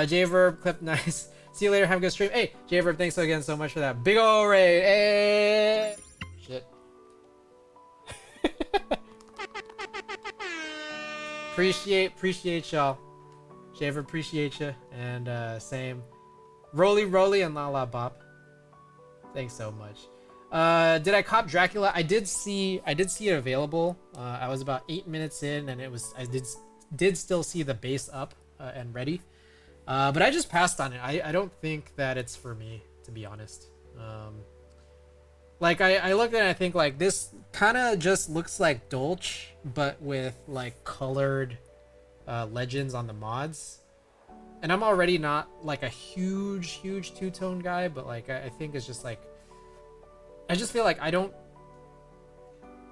J-Verb, clip nice. See you later. Have a good stream. Hey, J-Verb, thanks again so much for that big ol' raid. Hey! Shit. Appreciate y'all. J-Verb, appreciate you. And same. Roly and Lala Bop. Thanks so much. Did I cop Dracula? I did see it available. I was about 8 minutes in, and I did did still see the base up and ready. But I just passed on it. I don't think that it's for me, to be honest. Like I looked at it, I think like this kind of just looks like Dolch, but with like colored legends on the mods. And I'm already not like a huge two-tone guy, but like I think it's just like, I just feel like I don't,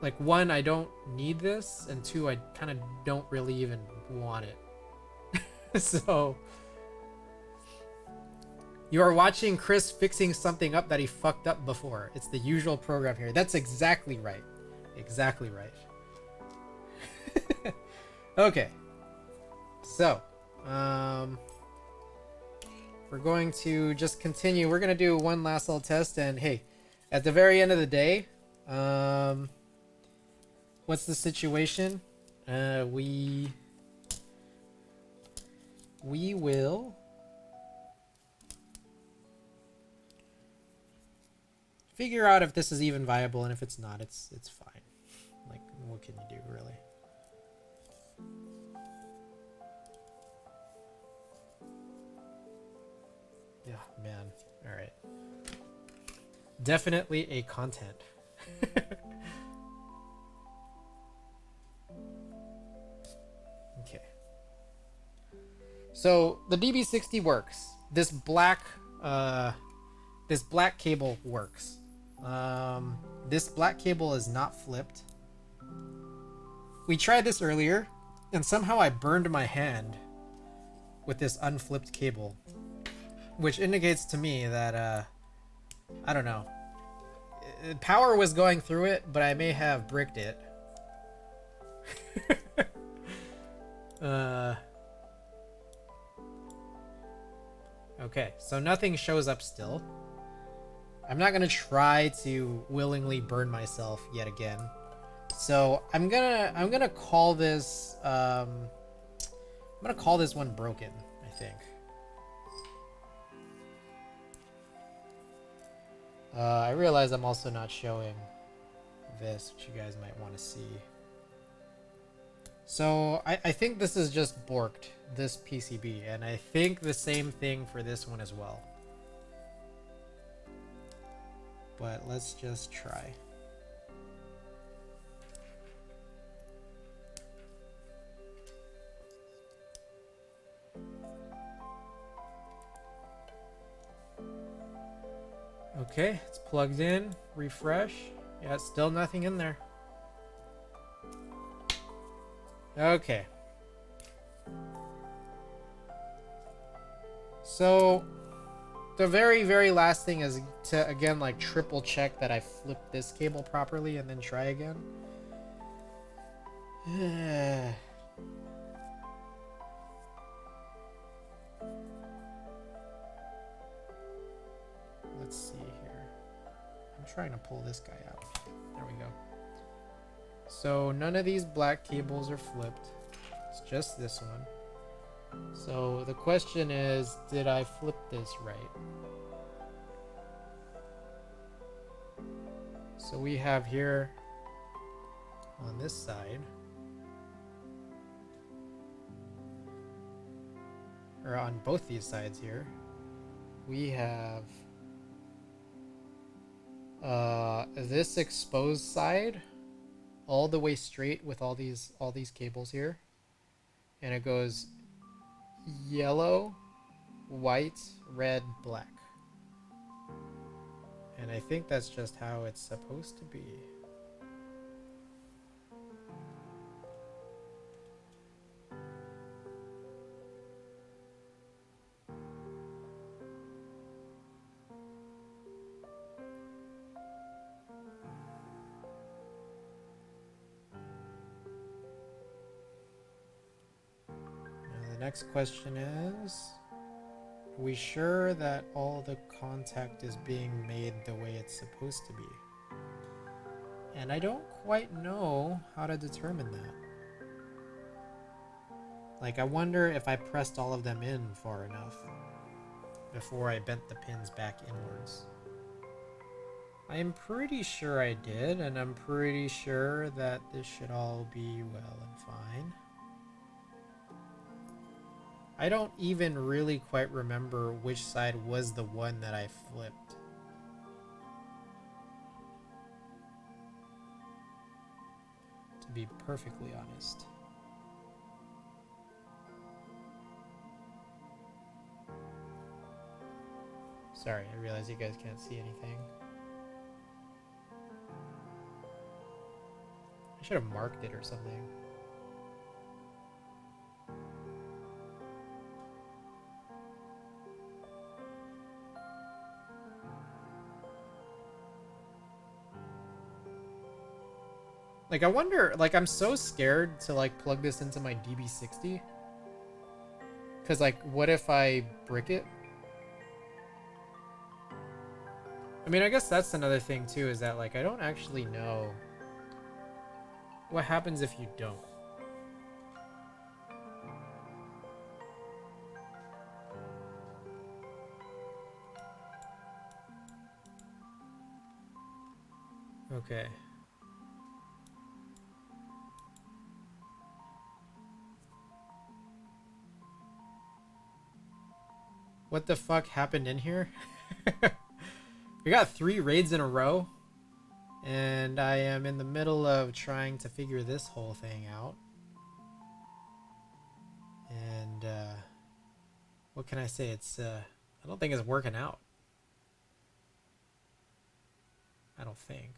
like one, I don't need this, and two, I kind of don't really even want it. So you are watching Chris fixing something up that he fucked up before. It's the usual program here. That's exactly right. Exactly right. Okay. So, we're going to just continue. We're going to do one last little test, and hey, at the very end of the day, what's the situation? We will figure out if this is even viable, and if it's not, it's fine. Like, what can you do, really? Yeah, man. All right. Definitely a content. Okay. So the DB60 works. This black cable works. This black cable is not flipped. We tried this earlier, and somehow I burned my hand with this unflipped cable, which indicates to me that I don't know. Power was going through it, but I may have bricked it. Okay, so nothing shows up still. I'm not gonna try to willingly burn myself yet again. So I'm gonna call this I'm gonna call this one broken, I think. I realize I'm also not showing this, which you guys might want to see. So I think this is just borked, this PCB, and I think the same thing for this one as well. But let's just try. Okay, it's plugged in. Refresh. Yeah, still nothing in there. Okay. So the very last thing is to, again, like triple check that I flipped this cable properly and then try again. Let's see here. I'm trying to pull this guy out. There we go. So none of these black cables are flipped. It's just this one. So the question is, did I flip this right? So we have here on this side, or on both these sides here, we have this exposed side all the way straight with all these cables here, and it goes yellow, white, red, black, and I think that's just how it's supposed to be. The next question is, are we sure that all the contact is being made the way it's supposed to be? And I don't quite know how to determine that. Like, I wonder if I pressed all of them in far enough before I bent the pins back inwards. I'm pretty sure I did, and I'm pretty sure that this should all be well and fine. I don't even really quite remember which side was the one that I flipped. To be perfectly honest. Sorry, I realize you guys can't see anything. I should have marked it or something. Like, I wonder, like, I'm so scared to, like, plug this into my DB60. Because, like, what if I brick it? I mean, I guess that's another thing, too, is that, like, I don't actually know what happens if you don't. Okay. What the fuck happened in here? We got 3 raids in a row. And I am in the middle of trying to figure this whole thing out. And, what can I say? It's, I don't think it's working out. I don't think.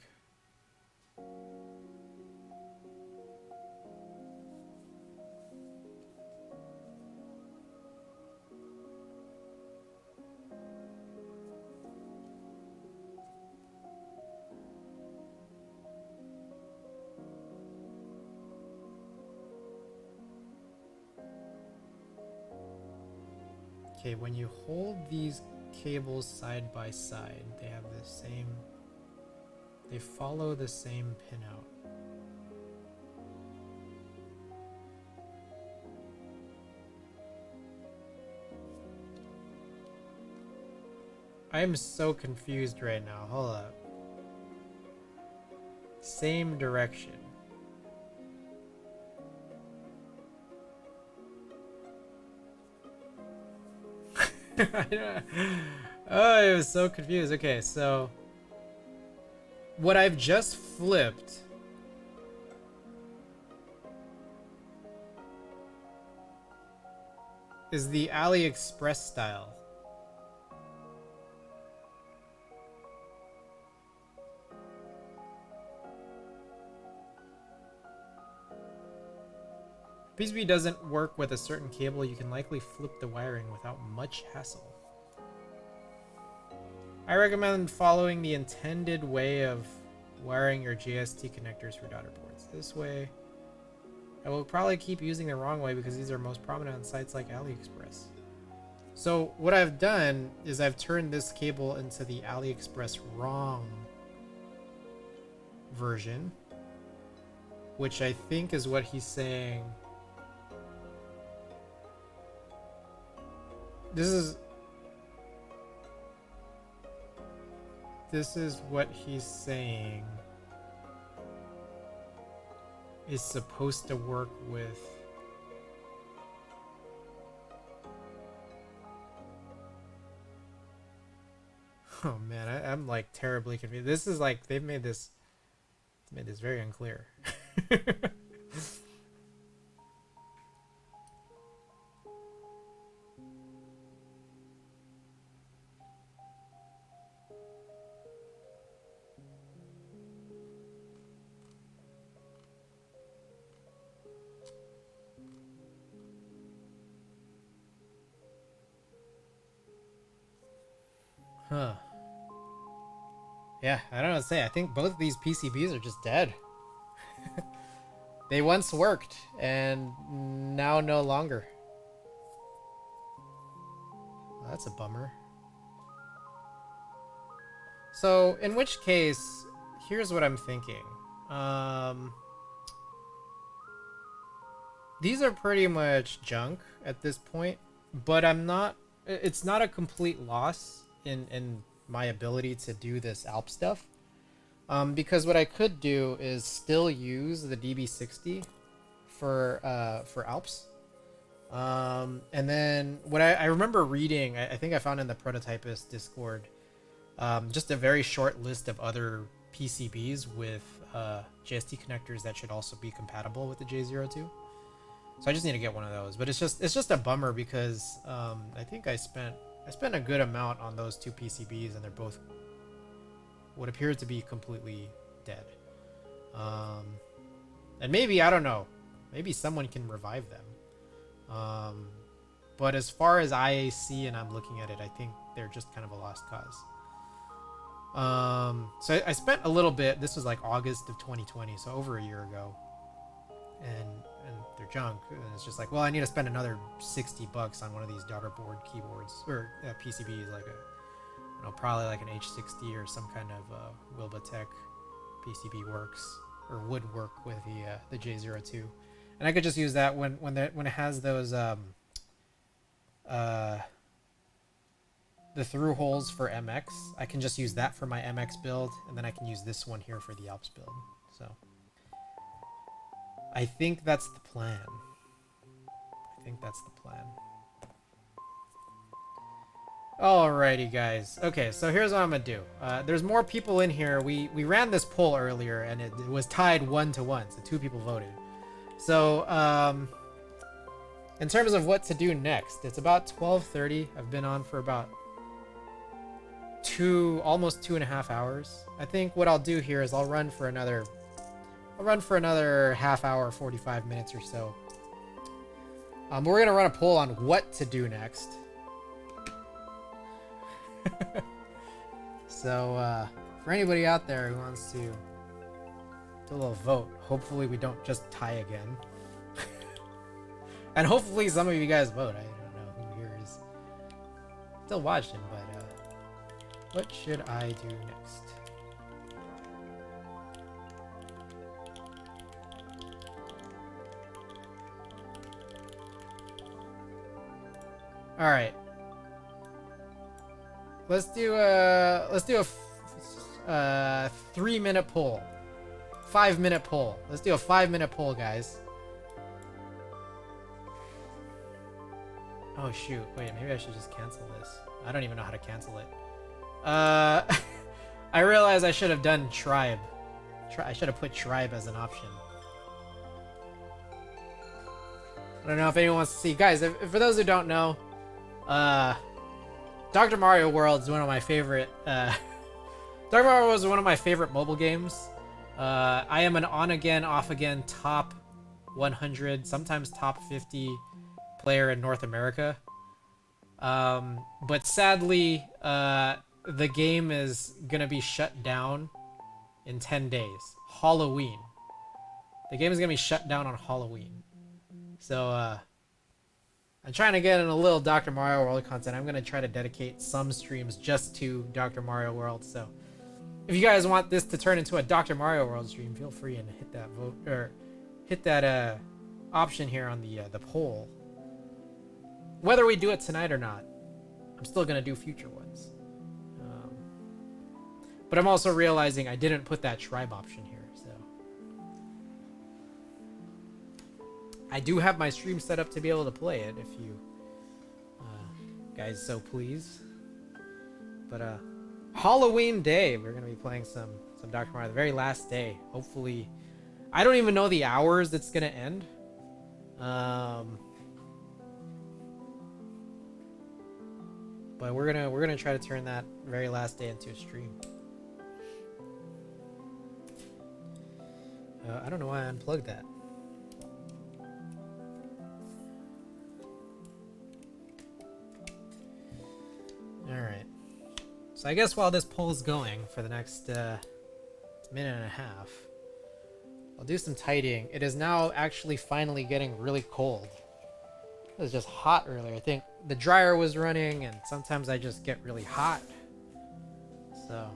Okay, when you hold these cables side by side, they have the same, they follow the same pinout. I am so confused right now. Hold up. Same direction. Oh, I was so confused. Okay, so what I've just flipped is the AliExpress style. Pcb doesn't work with a certain cable. You can likely flip the wiring without much hassle. I recommend following the intended way of wiring your JST connectors for daughter boards. This way, I will probably keep using the wrong way because these are most prominent on sites like AliExpress. So what I've done is I've turned this cable into the AliExpress wrong version, which I think is what he's saying. This is what he's saying is supposed to work with. Oh man, I'm like terribly confused. This is like they've made this very unclear. Huh. Yeah, I don't know what to say. I think both of these PCBs are just dead. They once worked, and now no longer. Well, that's a bummer. So, in which case, here's what I'm thinking. These are pretty much junk at this point, but it's not a complete loss in my ability to do this ALP stuff. Because what I could do is still use the DB60 for ALPs, And then what I remember reading, I think I found in the Prototypist Discord, just a very short list of other PCBs with JST connectors that should also be compatible with the J02. So I just need to get one of those. But it's just a bummer because I think I spent a good amount on those two PCBs, and they're both what appears to be completely dead. And maybe, I don't know, maybe someone can revive them. But as far as I see and I'm looking at it, I think they're just kind of a lost cause. So I spent a little bit, this was like August of 2020, so over a year ago, and they're junk, and it's just like, well, I need to spend another $60 on one of these daughter board keyboards, or PCBs, like probably like an H60 or some kind of Wilbatech PCB works, or would work with the J02, and I could just use that when it has those the through holes for MX. I can just use that for my MX build, and then I can use this one here for the Alps build. So I think that's the plan. Alrighty, guys. Okay, so here's what I'm gonna do. There's more people in here. We ran this poll earlier, and it was tied 1-1, so 2 people voted. So in terms of what to do next, it's about 12:30. I've been on for about almost 2.5 hours. I think what I'll do here is I'll run for another half hour, 45 minutes or so. We're gonna run a poll on what to do next. So for anybody out there who wants to do a little vote, hopefully we don't just tie again. And hopefully some of you guys vote. I don't know who here is still watching, but what should I do next? All right. Let's do a 3-minute poll. 5-minute poll. Let's do a 5-minute poll, guys. Oh shoot, wait, maybe I should just cancel this. I don't even know how to cancel it. I realize I should have done tribe. I should have put tribe as an option. I don't know if anyone wants to see. Guys, for those who don't know, Dr. Mario World is one of my favorite Dr. Mario World is one of my favorite mobile games. I am an on-again, off-again top 100, sometimes top 50 player in North America. But sadly, the game is gonna be shut down in 10 days. Halloween. The game is gonna be shut down on Halloween. So, I'm trying to get in a little Dr. Mario World content. I'm gonna try to dedicate some streams just to Dr. Mario World. So, if you guys want this to turn into a Dr. Mario World stream, feel free and hit that vote, or hit that option here on the poll. Whether we do it tonight or not, I'm still gonna do future ones. But I'm also realizing I didn't put that tribe option here, so I do have my stream set up to be able to play it if you guys so please. But Halloween day, we're gonna be playing some Dr. Mario, the very last day. Hopefully, I don't even know the hours it's gonna end. But we're gonna try to turn that very last day into a stream. I don't know why I unplugged that. Alright. So I guess while this poll is going for the next minute and a half, I'll do some tidying. It is now actually finally getting really cold. It was just hot earlier. I think the dryer was running, and sometimes I just get really hot. So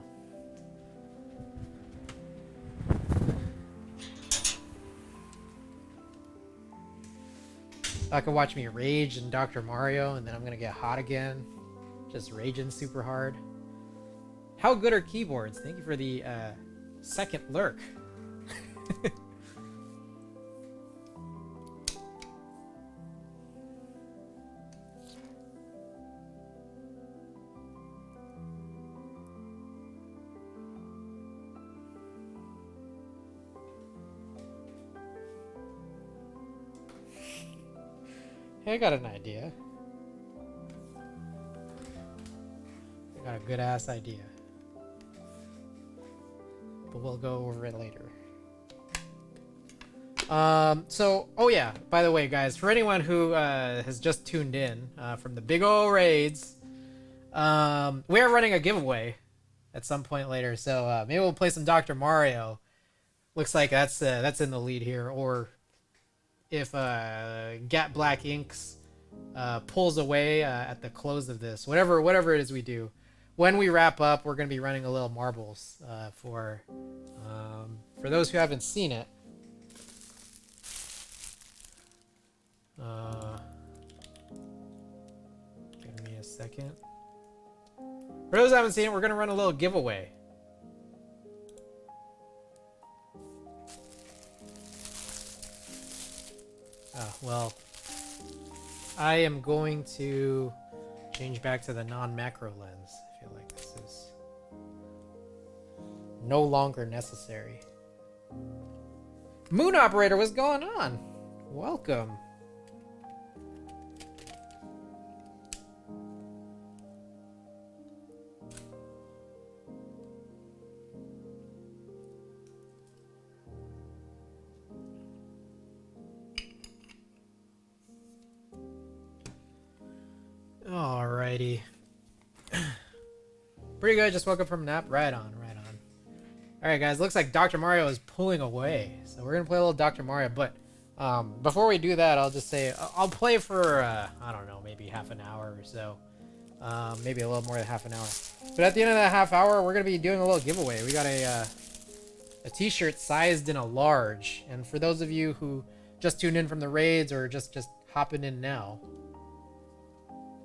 I can watch me rage in Dr. Mario, and then I'm gonna get hot again, just raging super hard. How good are keyboards? Thank you for the second lurk. Hey, I got an idea. I got a good ass idea. But we'll go over it later. So, oh yeah, by the way, guys, for anyone who has just tuned in from the big ol' raids, we are running a giveaway at some point later, so maybe we'll play some Dr. Mario. Looks like that's in the lead here, or if Gat Black Inks pulls away at the close of this, whatever it is we do. When we wrap up, we're gonna be running a little marbles for those who haven't seen it. Give me a second. For those who haven't seen it, we're gonna run a little giveaway. Well, I am going to change back to the non-macro lens. I feel like this is no longer necessary. Moon Operator, what's going on? Welcome. Alrighty. Pretty good, just woke up from a nap. Right on, right on. Alright guys, looks like Dr. Mario is pulling away. So we're gonna play a little Dr. Mario, but before we do that, I'll just say, I'll play for, I don't know, maybe half an hour or so. Maybe a little more than half an hour. But at the end of that half hour, we're gonna be doing a little giveaway. We got a t-shirt sized in a large. And for those of you who just tuned in from the raids or just hopping in now,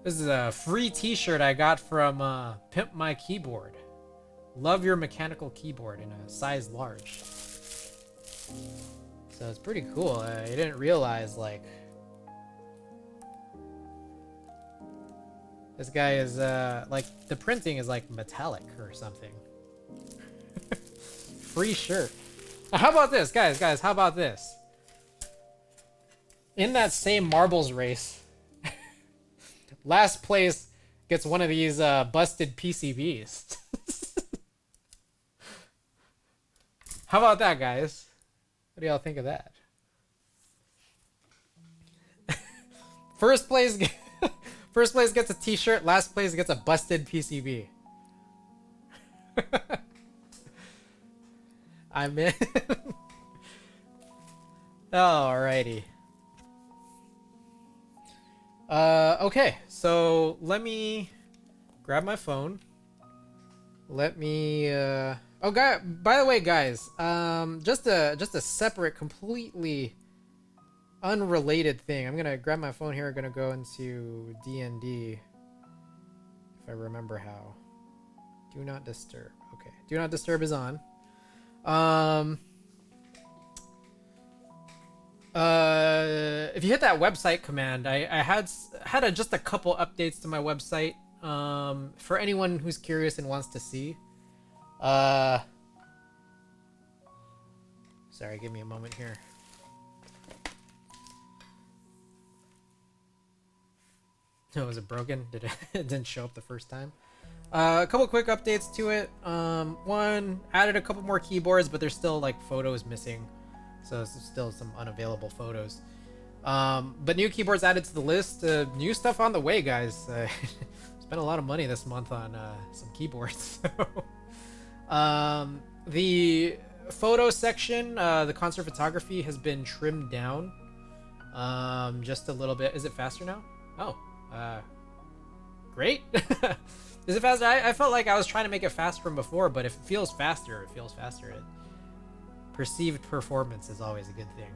this is a free t-shirt I got from Pimp My Keyboard. Love your mechanical keyboard in a size large. So it's pretty cool. I didn't realize, like, this guy is, like, the printing is, like, metallic or something. Free shirt. How about this, guys, how about this? In that same marbles race, last place gets one of these busted PCBs. How about that, guys? What do y'all think of that? First place gets a t-shirt, last place gets a busted PCB. I'm in. Alrighty. Okay, so let me grab my phone. Let me oh, by the way, guys, just a separate, completely unrelated thing. I'm gonna grab my phone here. I'm gonna go into D&D, if I remember how. Do not disturb. Okay, do not disturb is on. If you hit that website command, I had just a couple updates to my website. For anyone who's curious and wants to see. Sorry, give me a moment here. Oh, was it broken? It didn't show up the first time? A couple quick updates to it. One, added a couple more keyboards, but there's still like photos missing. So there's still some unavailable photos. But new keyboards added to the list. New stuff on the way, guys. Spent a lot of money this month on some keyboards. The photo section, the concert photography has been trimmed down just a little bit. Is it faster now? Oh, great. Is it faster? I felt like I was trying to make it faster from before, but if it feels faster, it feels faster. Perceived performance is always a good thing.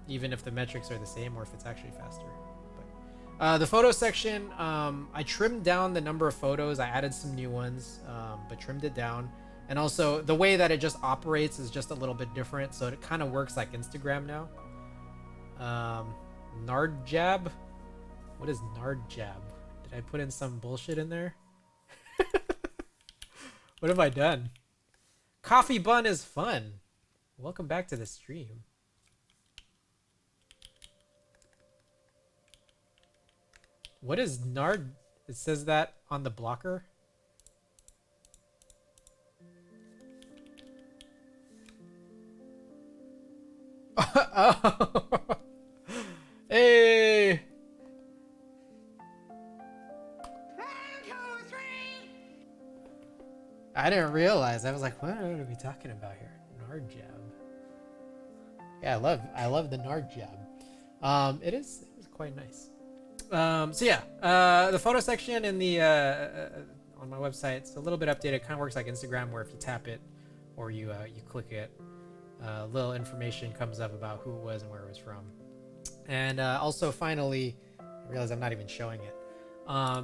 Even if the metrics are the same or if it's actually faster. But the photo section, I trimmed down the number of photos. I added some new ones, but trimmed it down. And also the way that it just operates is just a little bit different. So it kind of works like Instagram now. Nardjab? What is Nardjab? Did I put in some bullshit in there? What have I done? Coffee bun is fun. Welcome back to the stream. What is Nard? It says that on the blocker. Oh. Hey. 1, 2, 3. I didn't realize. I was like, what are we talking about here? Nard jab. Yeah, I love the Nard jab. It is quite nice. So yeah, the photo section in the on my website, it's a little bit updated. It kind of works like Instagram, where if you tap it or you click it, little information comes up about who it was and where it was from. And also, finally, I realize I'm not even showing it.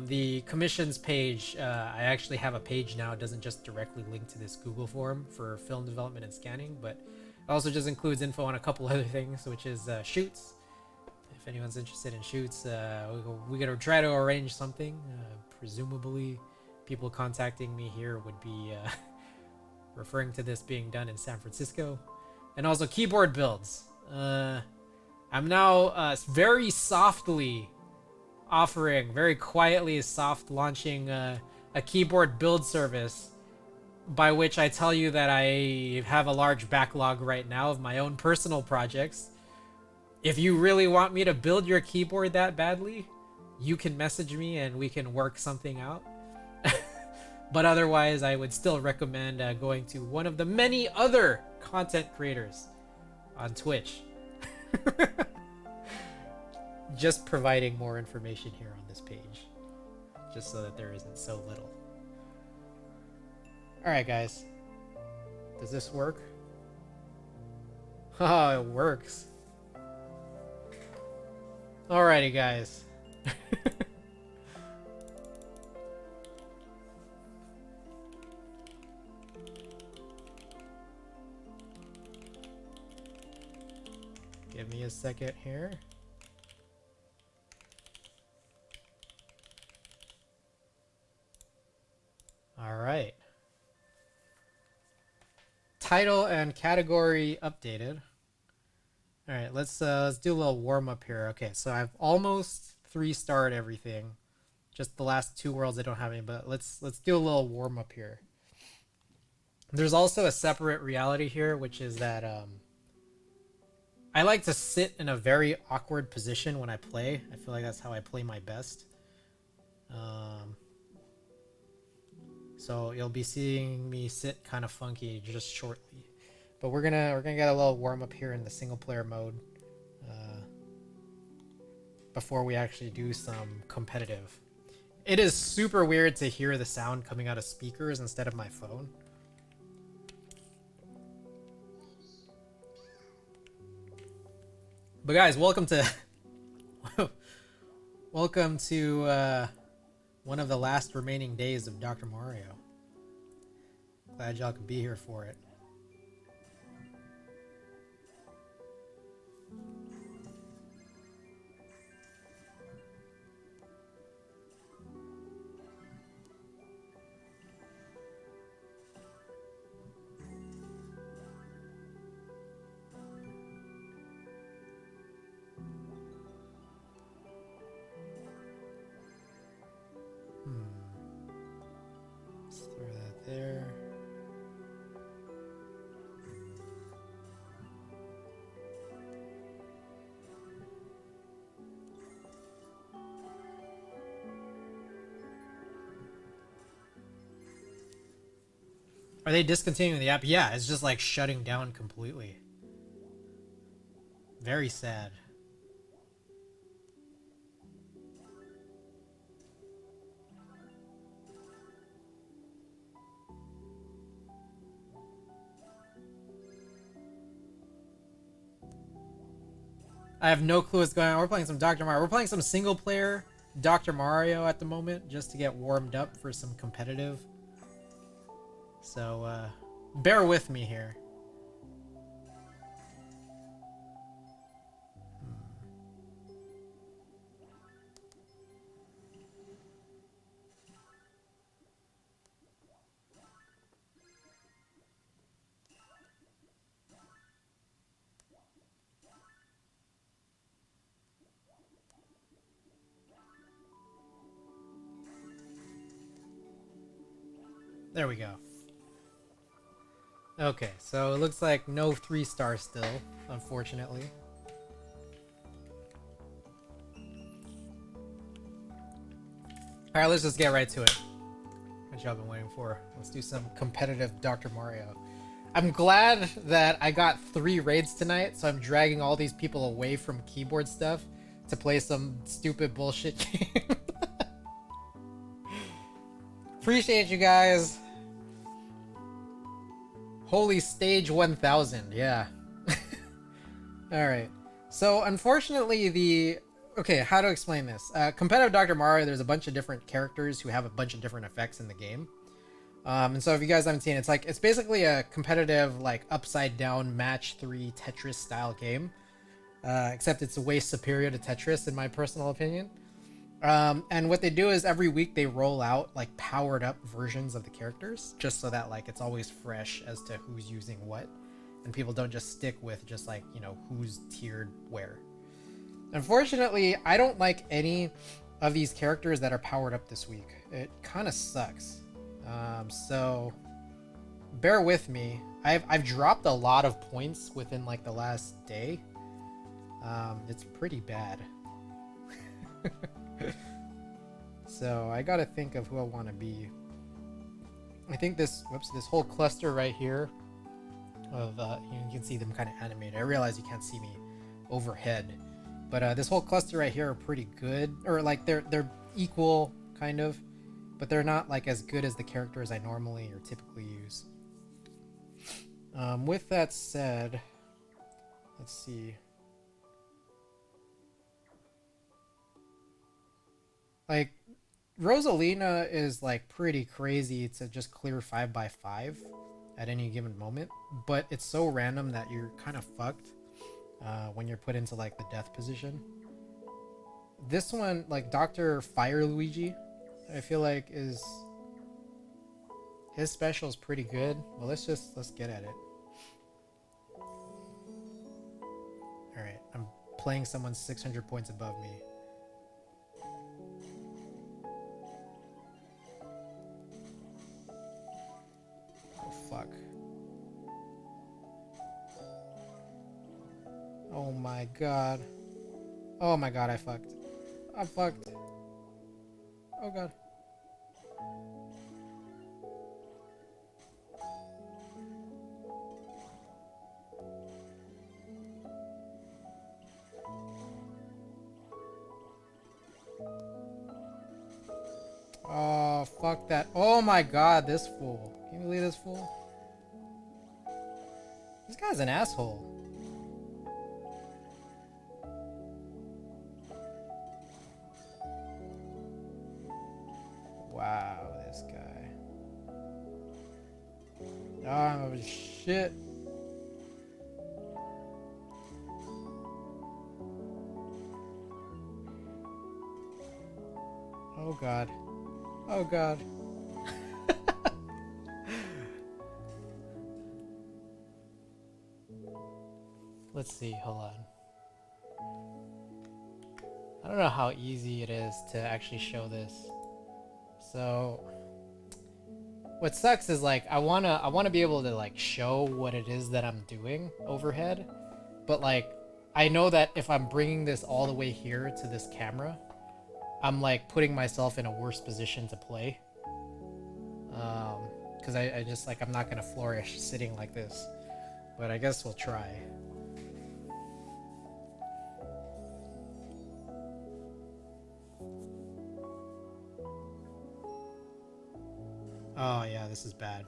The commissions page, I actually have a page now. It doesn't just directly link to this Google form for film development and scanning, but it also just includes info on a couple other things, which is shoots. If anyone's interested in shoots, we're gonna try to arrange something. Presumably, people contacting me here would be referring to this being done in San Francisco. And also keyboard builds. I'm now very softly offering, very quietly soft launching a keyboard build service, by which I tell you that I have a large backlog right now of my own personal projects. If you really want me to build your keyboard that badly, you can message me and we can work something out. But otherwise, I would still recommend going to one of the many other content creators on Twitch. Just providing more information here on this page, just so that there isn't so little. Alright guys, does this work? Oh, it works. Alrighty guys. Give me a second here. Alright. Title and category updated. Alright, let's do a little warm up here. Okay, so I've almost 3-starred everything. Just the last 2 worlds I don't have any, but let's do a little warm up here. There's also a separate reality here, which is that I like to sit in a very awkward position when I play. I feel like that's how I play my best. So you'll be seeing me sit kind of funky just shortly. But we're gonna get a little warm up here in the single player mode before we actually do some competitive. It is super weird to hear the sound coming out of speakers instead of my phone. But guys, welcome to welcome to one of the last remaining days of Dr. Mario. Glad y'all could be here for it. Let's throw that there. Are they discontinuing the app? Yeah, it's just like shutting down completely. Very sad. I have no clue what's going on. We're playing some Dr. Mario. We're playing some single player Dr. Mario at the moment, just to get warmed up for some competitive. So, bear with me here. There we go. Okay, so it looks like no 3-star still, unfortunately. Alright, let's just get right to it. What y'all been waiting for? Let's do some competitive Dr. Mario. I'm glad that I got 3 raids tonight, so I'm dragging all these people away from keyboard stuff to play some stupid bullshit game. Appreciate you guys. Holy stage 1000, yeah. Alright. So, unfortunately, okay, how to explain this? Competitive Dr. Mario, there's a bunch of different characters who have a bunch of different effects in the game. And so if you guys haven't seen it, it's basically a competitive, like, upside-down match 3 Tetris-style game. Except it's way superior to Tetris, in my personal opinion. And what they do is every week they roll out like powered up versions of the characters, just so that like it's always fresh as to who's using what, and people don't just stick with just like, you know, who's tiered where. Unfortunately, I don't like any of these characters that are powered up this week. It kind of sucks. So bear with me. I've dropped a lot of points within like the last day. It's pretty bad. So I gotta think of who I want to be. I think this whole cluster right here of you can see them kind of animated. I realize you can't see me overhead, but this whole cluster right here are pretty good, or like they're equal kind of, but they're not like as good as the characters I normally or typically use. With that said, let's see. Like, Rosalina is like pretty crazy to just clear 5x5 at any given moment, but it's so random that you're kind of fucked when you're put into like the death position. This one, like Dr. Fire Luigi, I feel like his special is pretty good. Well, let's get at it. All right, I'm playing someone 600 points above me. Fuck. Oh my god. Oh my god, I fucked. I'm fucked. Oh god. Oh, fuck that. Oh my god, this fool. Can you believe this fool? This guy's an asshole. Wow, this guy. Oh, shit. Oh god. Oh god. Let's see, hold on. I don't know how easy it is to actually show this. So what sucks is like I wanna be able to like show what it is that I'm doing overhead, but like I know that if I'm bringing this all the way here to this camera, I'm like putting myself in a worse position to play. Because I just like I'm not gonna flourish sitting like this, but I guess we'll try. Oh yeah, this is bad.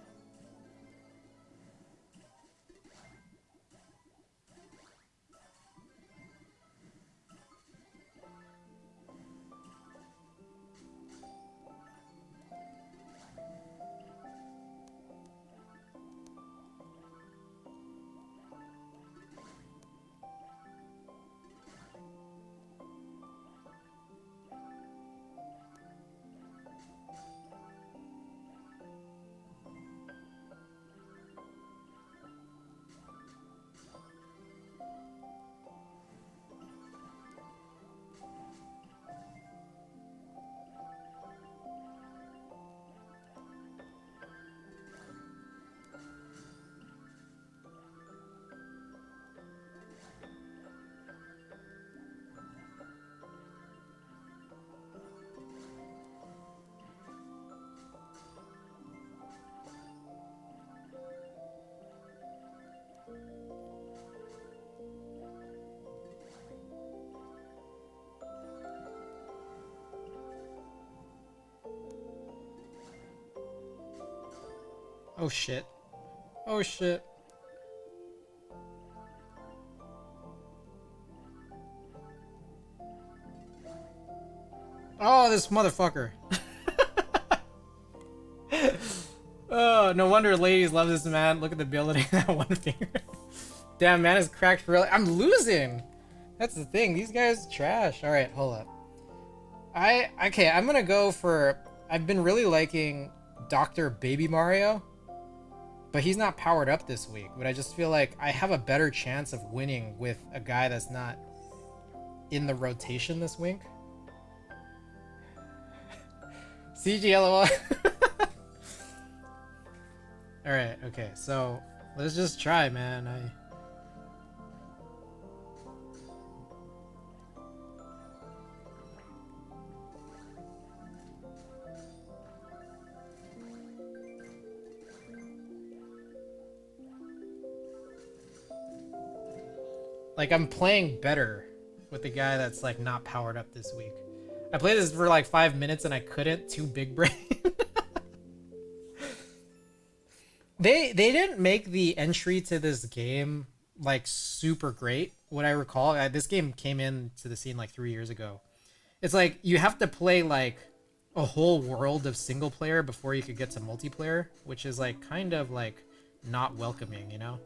Oh shit. Oh shit. Oh, this motherfucker. Oh, no wonder ladies love this man. Look at the ability of that one finger. Damn, man is cracked for real. I'm losing. That's the thing. These guys trash. All right, hold up. Okay, I'm gonna go for. I've been really liking Dr. Baby Mario, but he's not powered up this week. But I just feel like I have a better chance of winning with a guy that's not in the rotation this week. CGLOL. All right, okay, so let's just try, man. Like, I'm playing better with the guy that's like not powered up this week. I played this for like 5 minutes and I couldn't. Too big brain. They didn't make the entry to this game like super great. What I recall, this game came into the scene like 3 years ago. It's like you have to play like a whole world of single player before you could get to multiplayer, which is like kind of like not welcoming, you know?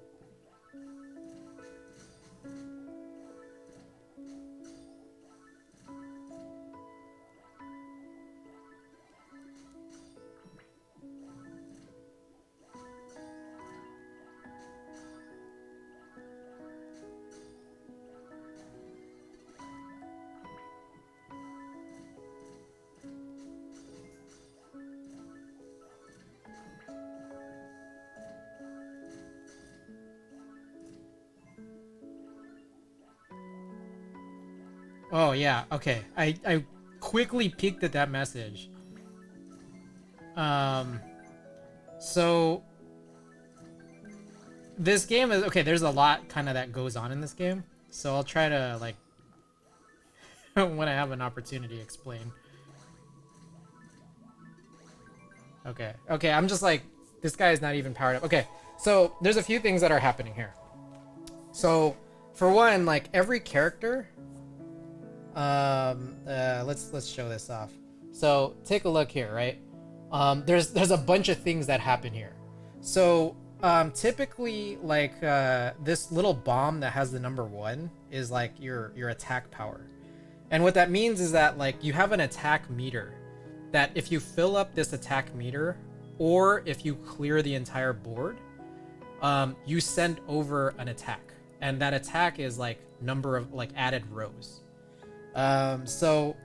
Oh yeah, okay. I quickly peeked at that message. So this game is okay, there's a lot kind of that goes on in this game. So I'll try to like when I have an opportunity explain. Okay, I'm just like this guy is not even powered up. Okay. So there's a few things that are happening here. So for one, like every character let's show this off. So take a look here, right? There's a bunch of things that happen here. So typically like this little bomb that has the number 1 is like your attack power. And what that means is that like you have an attack meter that if you fill up this attack meter or if you clear the entire board, you send over an attack. And that attack is like number of like added rows. So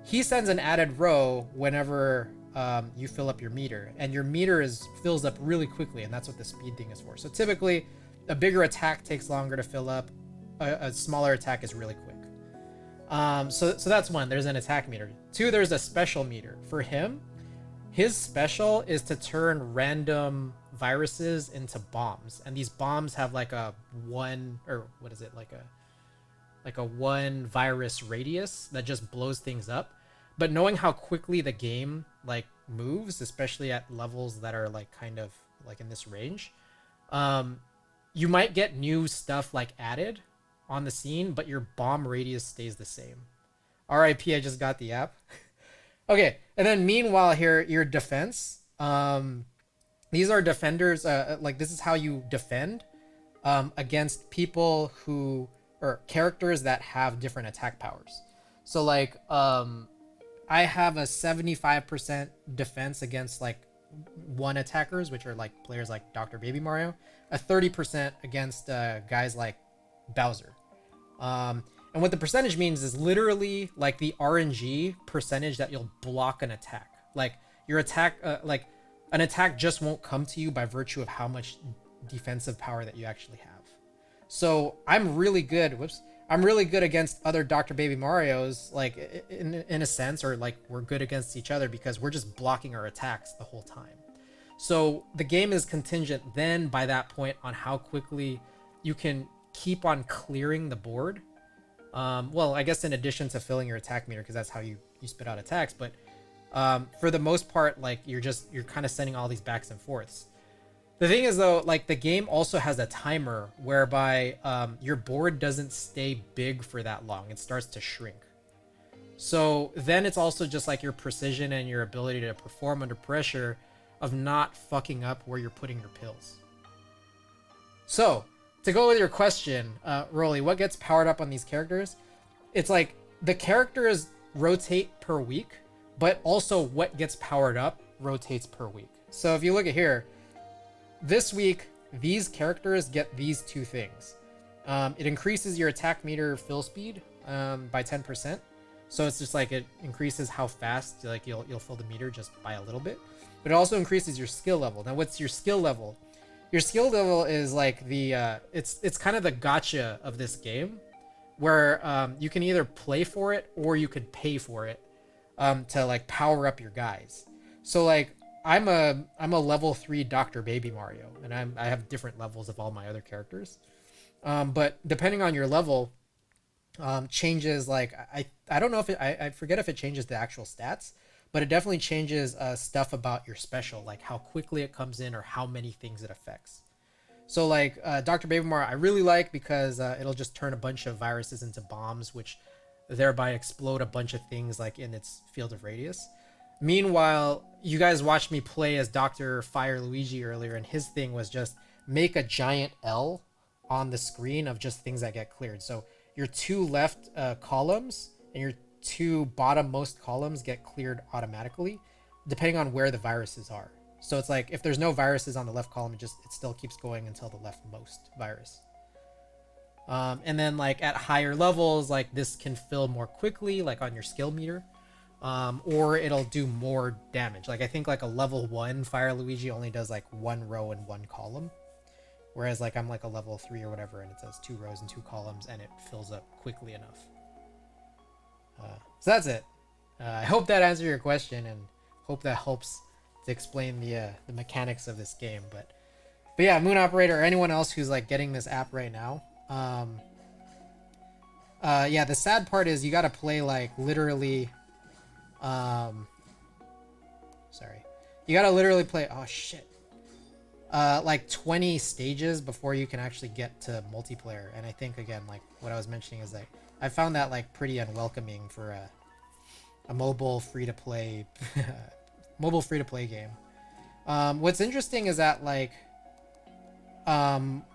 he sends an added row whenever you fill up your meter, and your meter fills up really quickly, and that's what the speed thing is for. So typically, a bigger attack takes longer to fill up. A smaller attack is really quick. So that's one. There's an attack meter. 2, there's a special meter. For him, his special is to turn random viruses into bombs, and these bombs have like a 1 or what is it like a 1 virus radius that just blows things up. But knowing how quickly the game like moves, especially at levels that are like kind of like in this range, you might get new stuff like added on the scene, but your bomb radius stays the same. RIP, I just got the app. Okay, and then meanwhile here, your defense. These are defenders, like this is how you defend against people who, or characters that have different attack powers. So like, I have a 75% defense against like 1 attackers, which are like players like Dr. Baby Mario, a 30% against guys like Bowser. And what the percentage means is literally like the RNG percentage that you'll block an attack. Like your attack, like an attack just won't come to you by virtue of how much defensive power that you actually have. So I'm really good. I'm really good against other Dr. Baby Marios, like in a sense, or like we're good against each other because we're just blocking our attacks the whole time. So the game is contingent then by that point on how quickly you can keep on clearing the board. Well, I guess in addition to filling your attack meter, because that's how you spit out attacks. But for the most part, like you're kind of sending all these backs and forths. The thing is though, like the game also has a timer whereby your board doesn't stay big for that long. It starts to shrink. So then it's also just like your precision and your ability to perform under pressure of not fucking up where you're putting your pills. So to go with your question, Rolly, what gets powered up on these characters? It's like the characters rotate per week, but also what gets powered up rotates per week. So if you look at here, this week, these characters get these two things. It increases your attack meter fill speed by 10%. So it's just like it increases how fast like you'll fill the meter just by a little bit. But it also increases your skill level. Now, what's your skill level? Your skill level is like the it's kind of the gotcha of this game, where you can either play for it or you could pay for it to like power up your guys. So like I'm a level 3 Dr. Baby Mario, and I have different levels of all my other characters. But depending on your level, changes like I don't know if I forget if it changes the actual stats, but it definitely changes stuff about your special, like how quickly it comes in or how many things it affects. So like Dr. Baby Mario I really like because it'll just turn a bunch of viruses into bombs, which thereby explode a bunch of things like in its field of radius. Meanwhile, you guys watched me play as Dr. Fire Luigi earlier, and his thing was just make a giant L on the screen of just things that get cleared. So your two left columns and your two bottom-most columns get cleared automatically, depending on where the viruses are. So it's like if there's no viruses on the left column, it still keeps going until the leftmost virus. And then like at higher levels, like this can fill more quickly, like on your skill meter, or it'll do more damage. Like I think like a level 1 Fire Luigi only does like 1 row and 1 column. Whereas like I'm like a level 3 or whatever, and it does 2 rows and 2 columns, and it fills up quickly enough. So that's it. I hope that answered your question, and hope that helps to explain the mechanics of this game. But yeah, Moon Operator or anyone else who's like getting this app right now. Yeah, the sad part is you got to play like literally. Sorry, you got to literally play. Oh shit. Like 20 stages before you can actually get to multiplayer. And I think again, like what I was mentioning is like I found that like pretty unwelcoming for a mobile free-to-play game. What's interesting is that like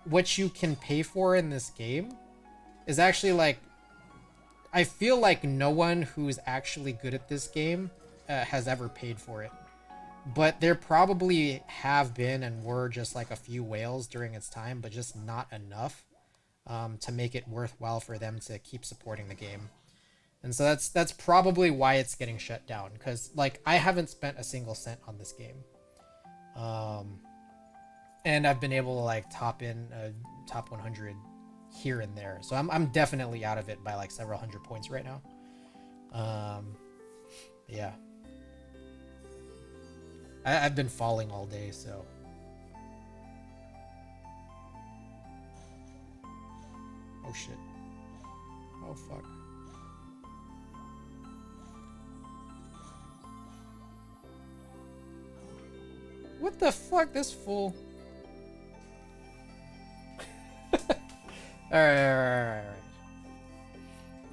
what you can pay for in this game is actually like I feel like no one who's actually good at this game has ever paid for it. But there probably have been and were just like a few whales during its time, but just not enough to make it worthwhile for them to keep supporting the game. And so that's probably why it's getting shut down, because like I haven't spent a single cent on this game. And I've been able to like top 100 here and there. So I'm definitely out of it by like several hundred points right now. Yeah. I've been falling all day, so. Oh shit. Oh fuck. What the fuck, this fool? Alright.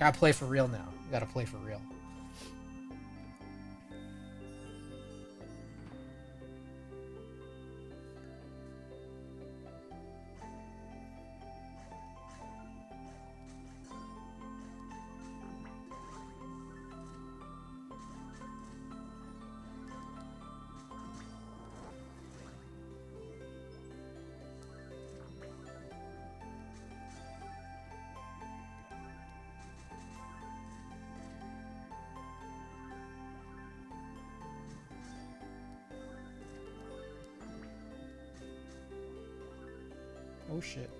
Gotta play for real now. You gotta play for real. Oh shit.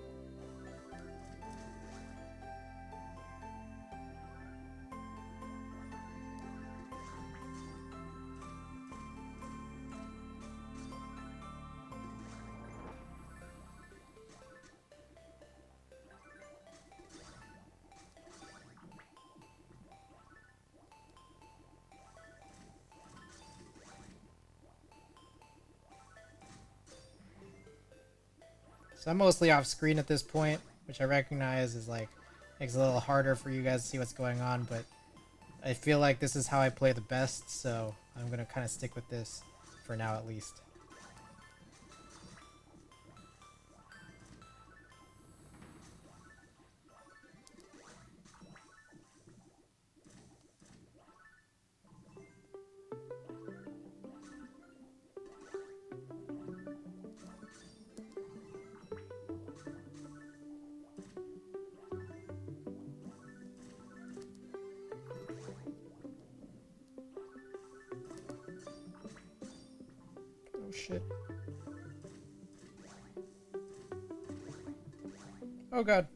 So I'm mostly off screen at this point, which I recognize is like makes it a little harder for you guys to see what's going on, but I feel like this is how I play the best, so I'm gonna kind of stick with this for now at least. Oh shit. Oh god.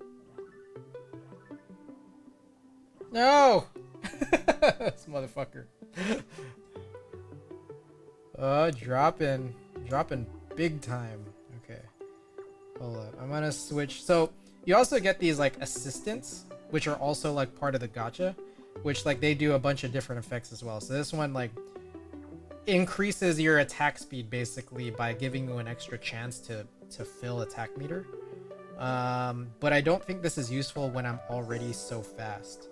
No! This motherfucker. Dropping. Dropping big time. Okay. Hold up. I'm gonna switch. So, you also get these, like, assistants, which are also, like, part of the gacha, which, like, they do a bunch of different effects as well. So this one, like, increases your attack speed, basically, by giving you an extra chance to fill attack meter. But I don't think this is useful when I'm already so fast.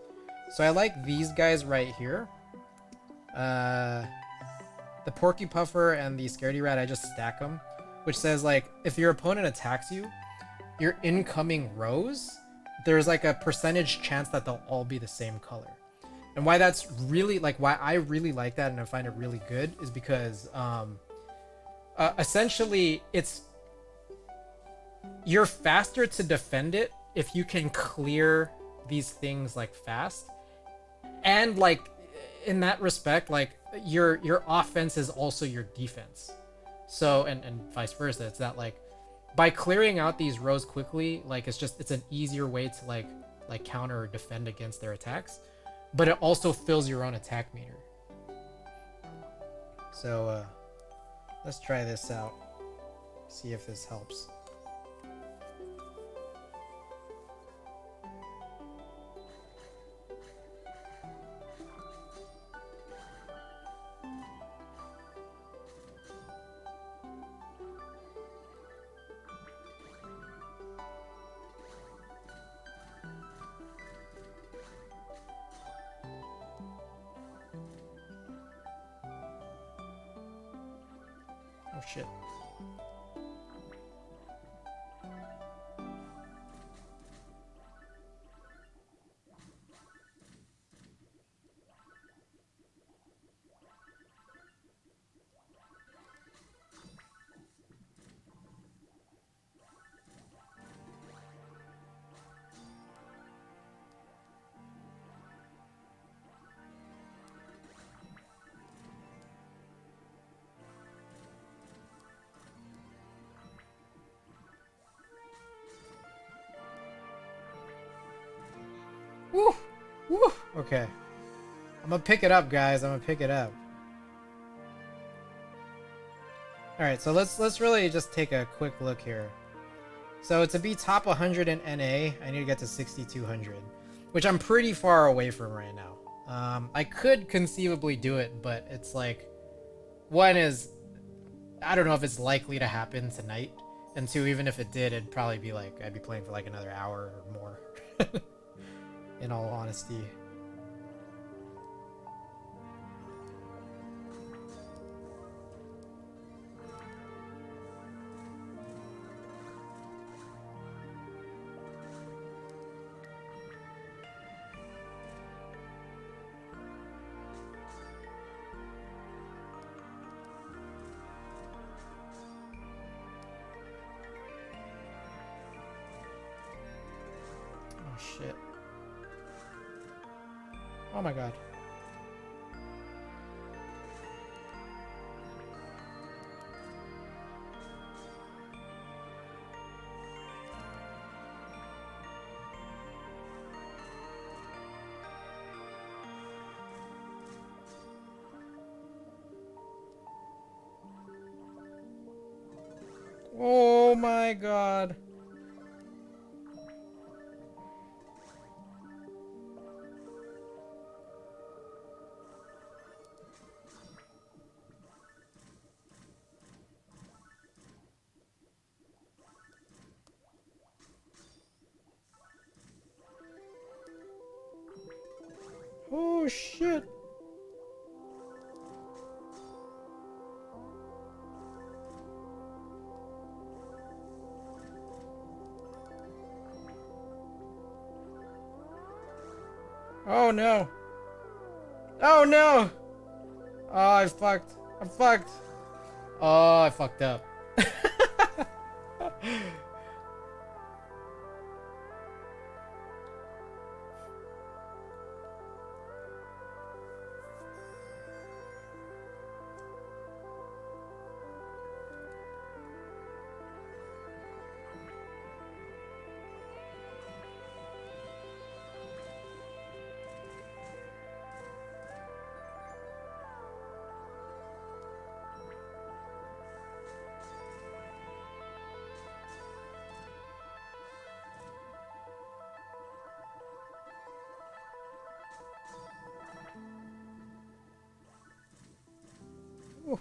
So I like these guys right here. The Porky Puffer and the Scaredy Rat, I just stack them, which says, like, if your opponent attacks you, your incoming rows, there's like a percentage chance that they'll all be the same color. And why that's really, like, why I really like that and I find it really good is because essentially you're faster to defend it if you can clear these things, like, fast. And, like, in that respect, like, your offense is also your defense. So, and vice versa. It's that, like, by clearing out these rows quickly, like, it's an easier way to, like counter or defend against their attacks. But it also fills your own attack meter. So, let's try this out. See if this helps. Oh shit. Woo! Woo! Okay. I'm gonna pick it up, guys. I'm gonna pick it up. Alright, so let's really just take a quick look here. So to be top 100 in NA, I need to get to 6,200, which I'm pretty far away from right now. I could conceivably do it, but it's like, one is, I don't know if it's likely to happen tonight, and two, even if it did, it'd probably be like, I'd be playing for like another hour or more, in all honesty. Oh shit. Oh my god. Oh my god. Oh shit. Oh no. Oh no. Oh, I fucked. I'm fucked. Oh, I fucked up. Ooh.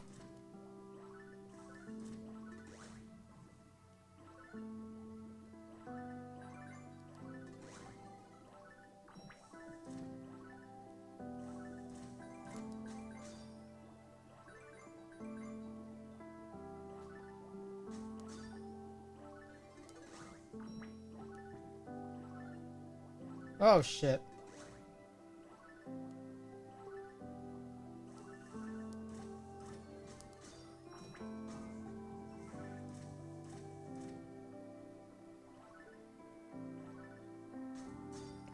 Oh shit.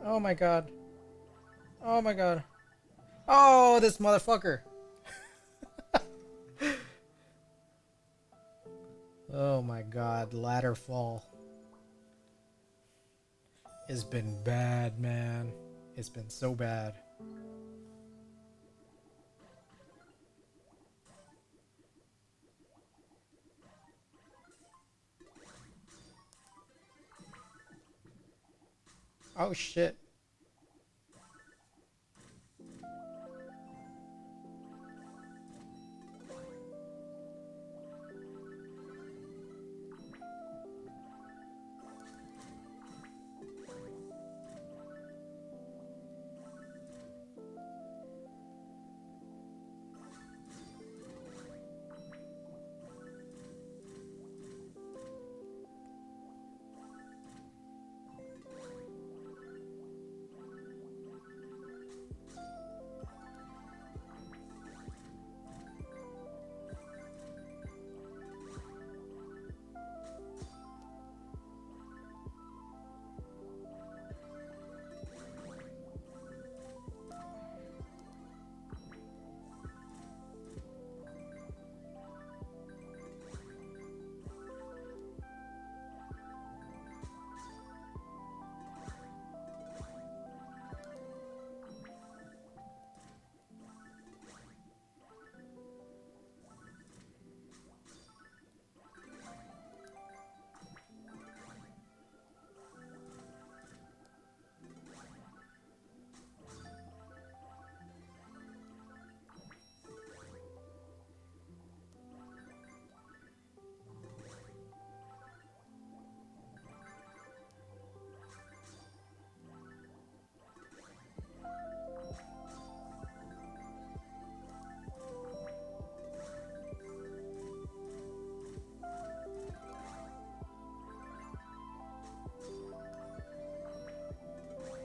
Oh my god. Oh my god. Oh, this motherfucker. Oh my god, ladder fall. It's been bad, man. It's been so bad. Oh shit.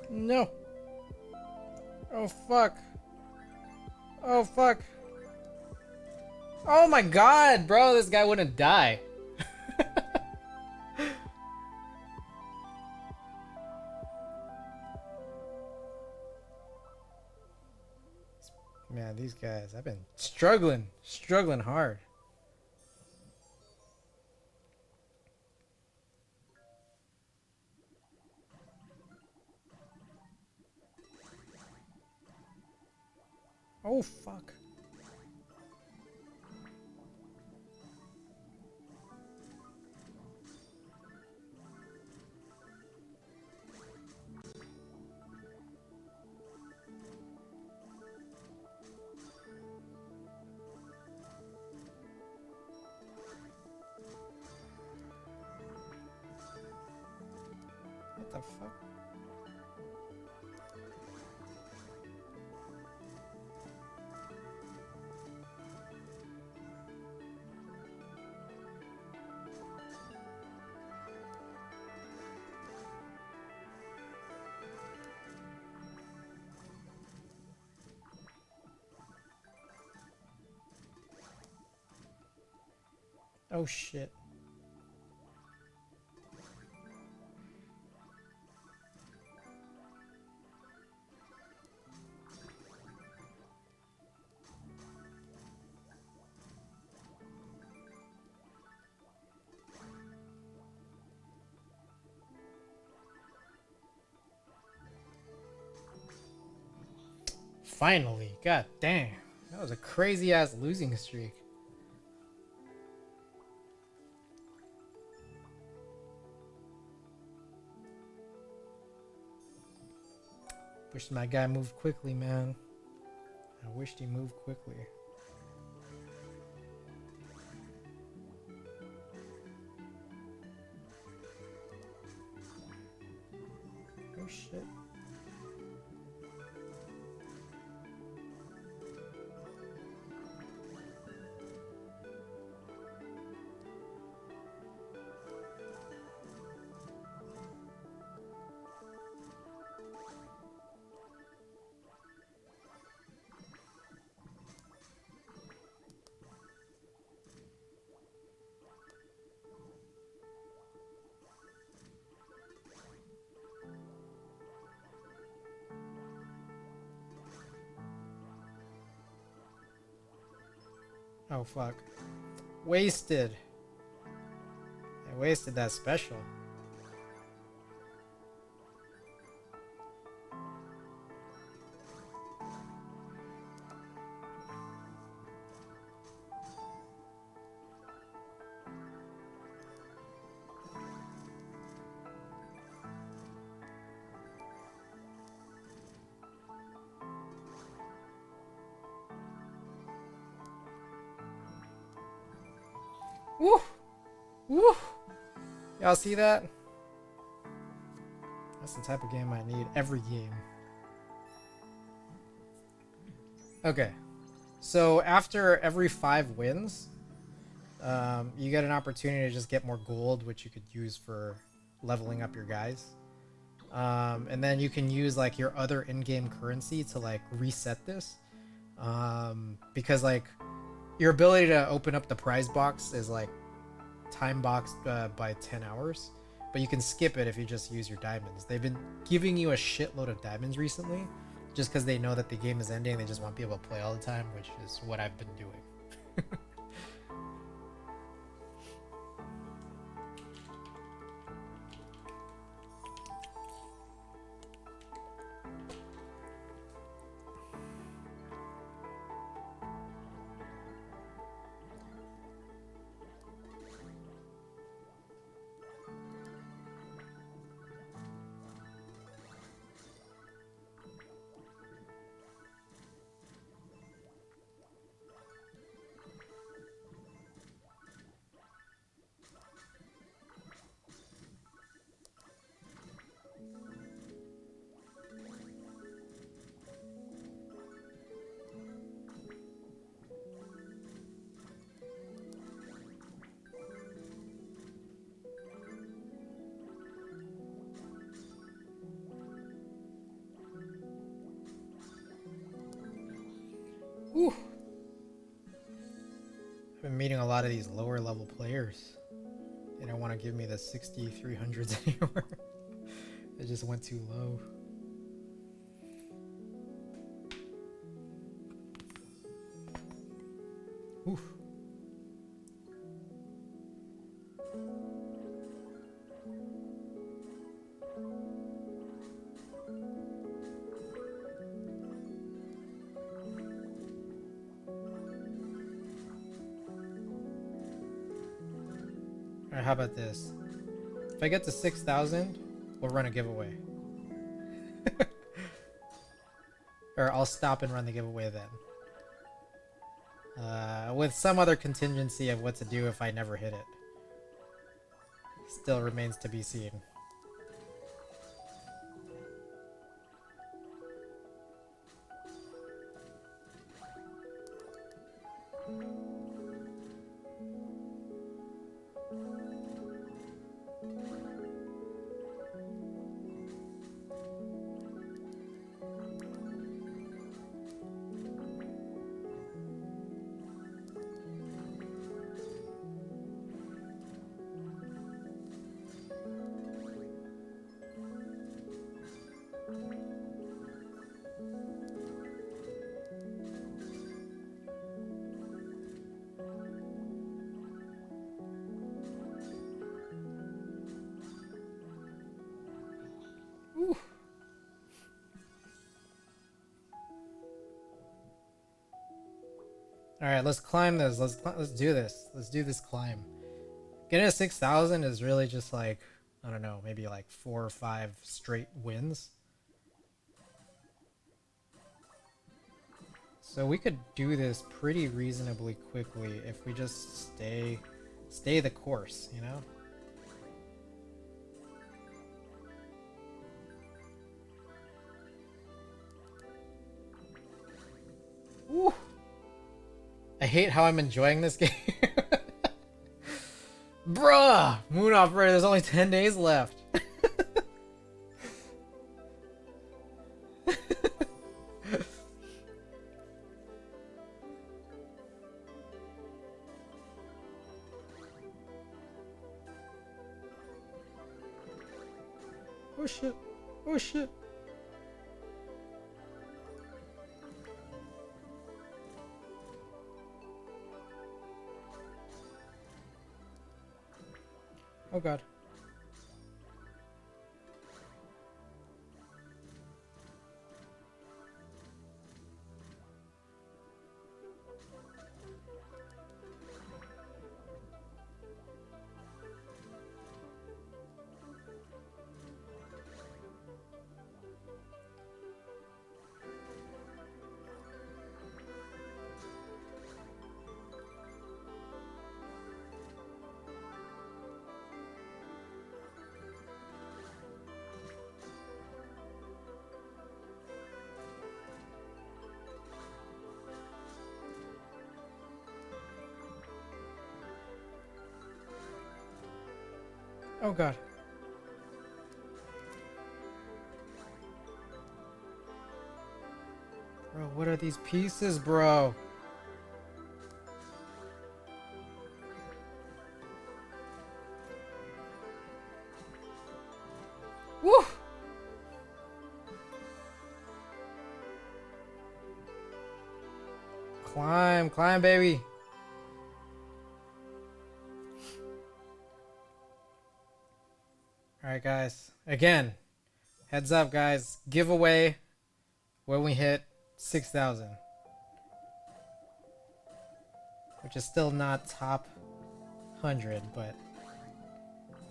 No. Oh fuck. Oh fuck. Oh my god, bro, this guy wouldn't die. Man, these guys, I've been struggling hard. Oh fuck. What the fuck? Oh shit. Finally, god damn. That was a crazy ass losing streak. Wish my guy moved quickly, man. I wished he moved quickly. Oh shit. Oh fuck. Wasted. I wasted that special. Woo! Woo! Y'all see that? That's the type of game I need every game. Okay. So after every 5 wins, you get an opportunity to just get more gold, which you could use for leveling up your guys. And then you can use like your other in-game currency to like reset this. Because like your ability to open up the prize box is like time boxed by 10 hours, but you can skip it if you just use your diamonds. They've been giving you a shitload of diamonds recently just because they know that the game is ending. They just want people to play all the time, which is what I've been doing. Whew. I've been meeting a lot of these lower level players. They don't want to give me the 6300s anymore. It just went too low. Oof. Alright, how about this? If I get to 6,000, we'll run a giveaway. Or I'll stop and run the giveaway then. With some other contingency of what to do if I never hit it. Still remains to be seen. All right, let's climb this. Let's do this. Let's do this climb. Getting to 6,000 is really just like, I don't know, maybe like 4 or 5 straight wins. So we could do this pretty reasonably quickly if we just stay the course, you know? Woo! I hate how I'm enjoying this game. Bruh! Moon Operator, there's only 10 days left. Oh shit. Oh shit. Oh god. Oh god. Bro, what are these pieces, bro? Woo! Climb, climb, baby. All right, guys. Again, heads up, guys. Giveaway when we hit 6,000, which is still not top 100, but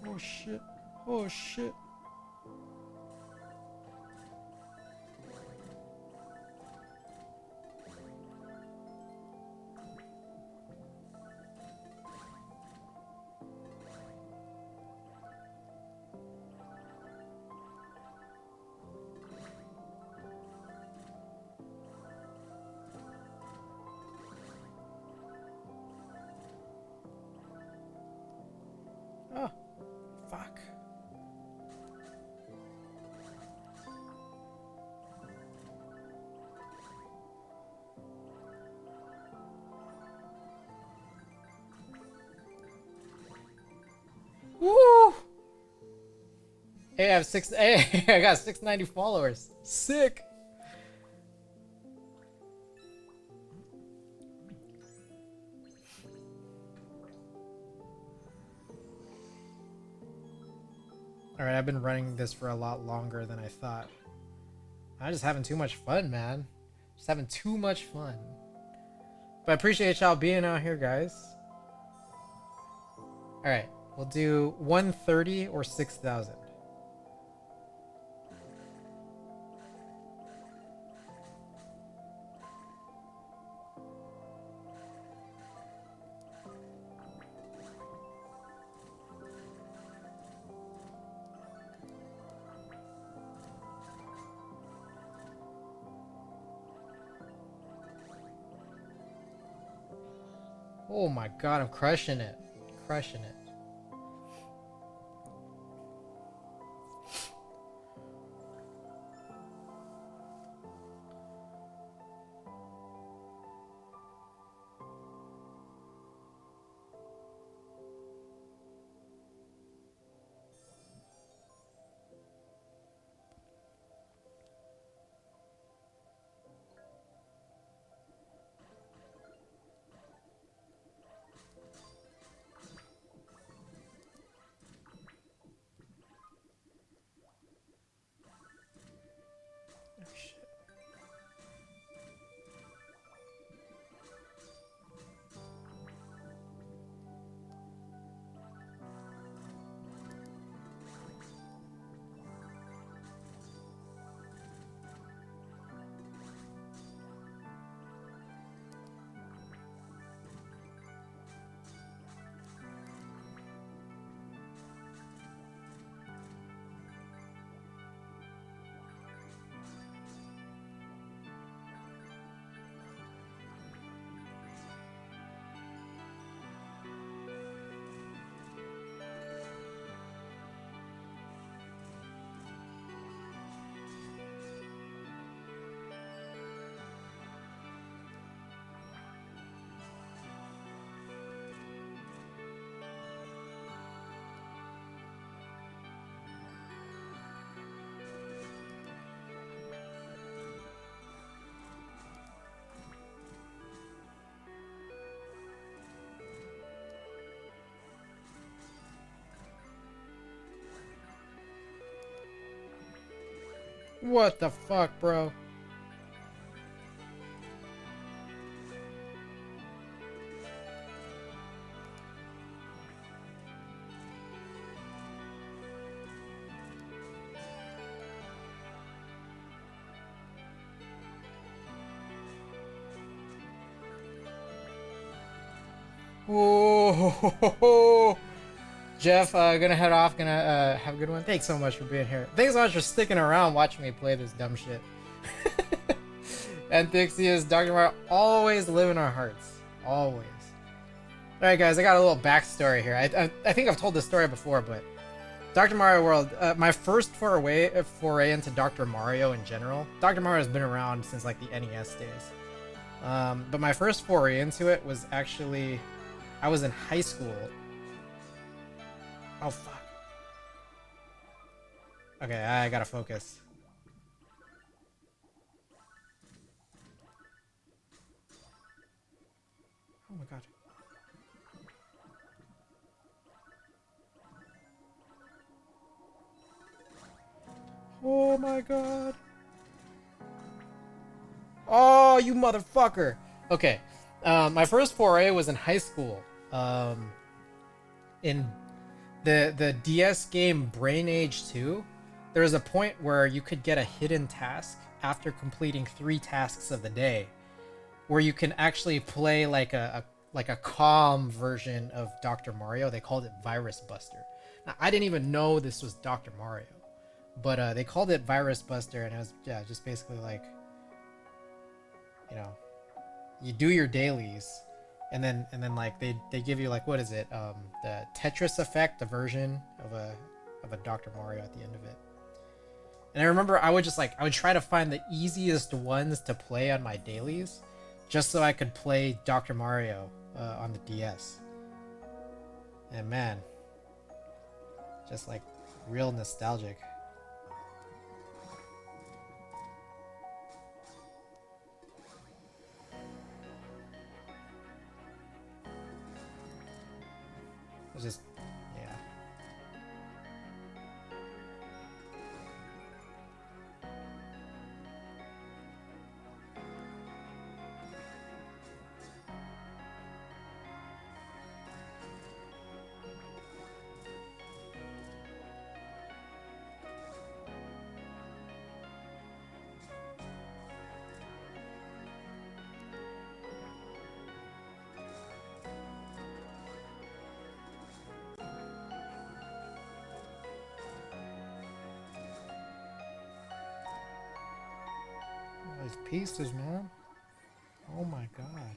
oh shit! Oh shit! Oh, fuck. Woo! Hey, I have Hey, I got 690 followers. Sick. All right, I've been running this for a lot longer than I thought. I'm just having too much fun, man. Just having too much fun. But I appreciate y'all being out here, guys. All right, we'll do 130 or 6,000. Oh my god, I'm crushing it. Crushing it. What the fuck, bro? Whoa. Jeff, gonna head off. Gonna have a good one. Thanks so much for being here. Thanks so much for sticking around watching me play this dumb shit. And Thixius, Dr. Mario, always live in our hearts. Always. Alright guys, I got a little backstory here. I think I've told this story before, but Dr. Mario World, my first foray into Dr. Mario in general. Dr. Mario has been around since like the NES days. But my first foray into it was actually, I was in high school. Oh fuck. Okay, I gotta focus. Oh my god. Oh my god. Oh, you motherfucker. Okay. My first foray was in high school. In the DS game Brain Age 2, there was a point where you could get a hidden task after completing 3 tasks of the day, where you can actually play like a calm version of Dr. Mario. They called it Virus Buster. Now, I didn't even know this was Dr. Mario, but they called it Virus Buster, and it was just basically like, you know, you do your dailies, and then like they give you like, what is it, the Tetris effect, a version of a Dr. Mario at the end of it. And I remember I would try to find the easiest ones to play on my dailies, just so I could play Dr. Mario on the DS. And man, just like real nostalgic. It was just, yeah. These pieces, man. Oh my god.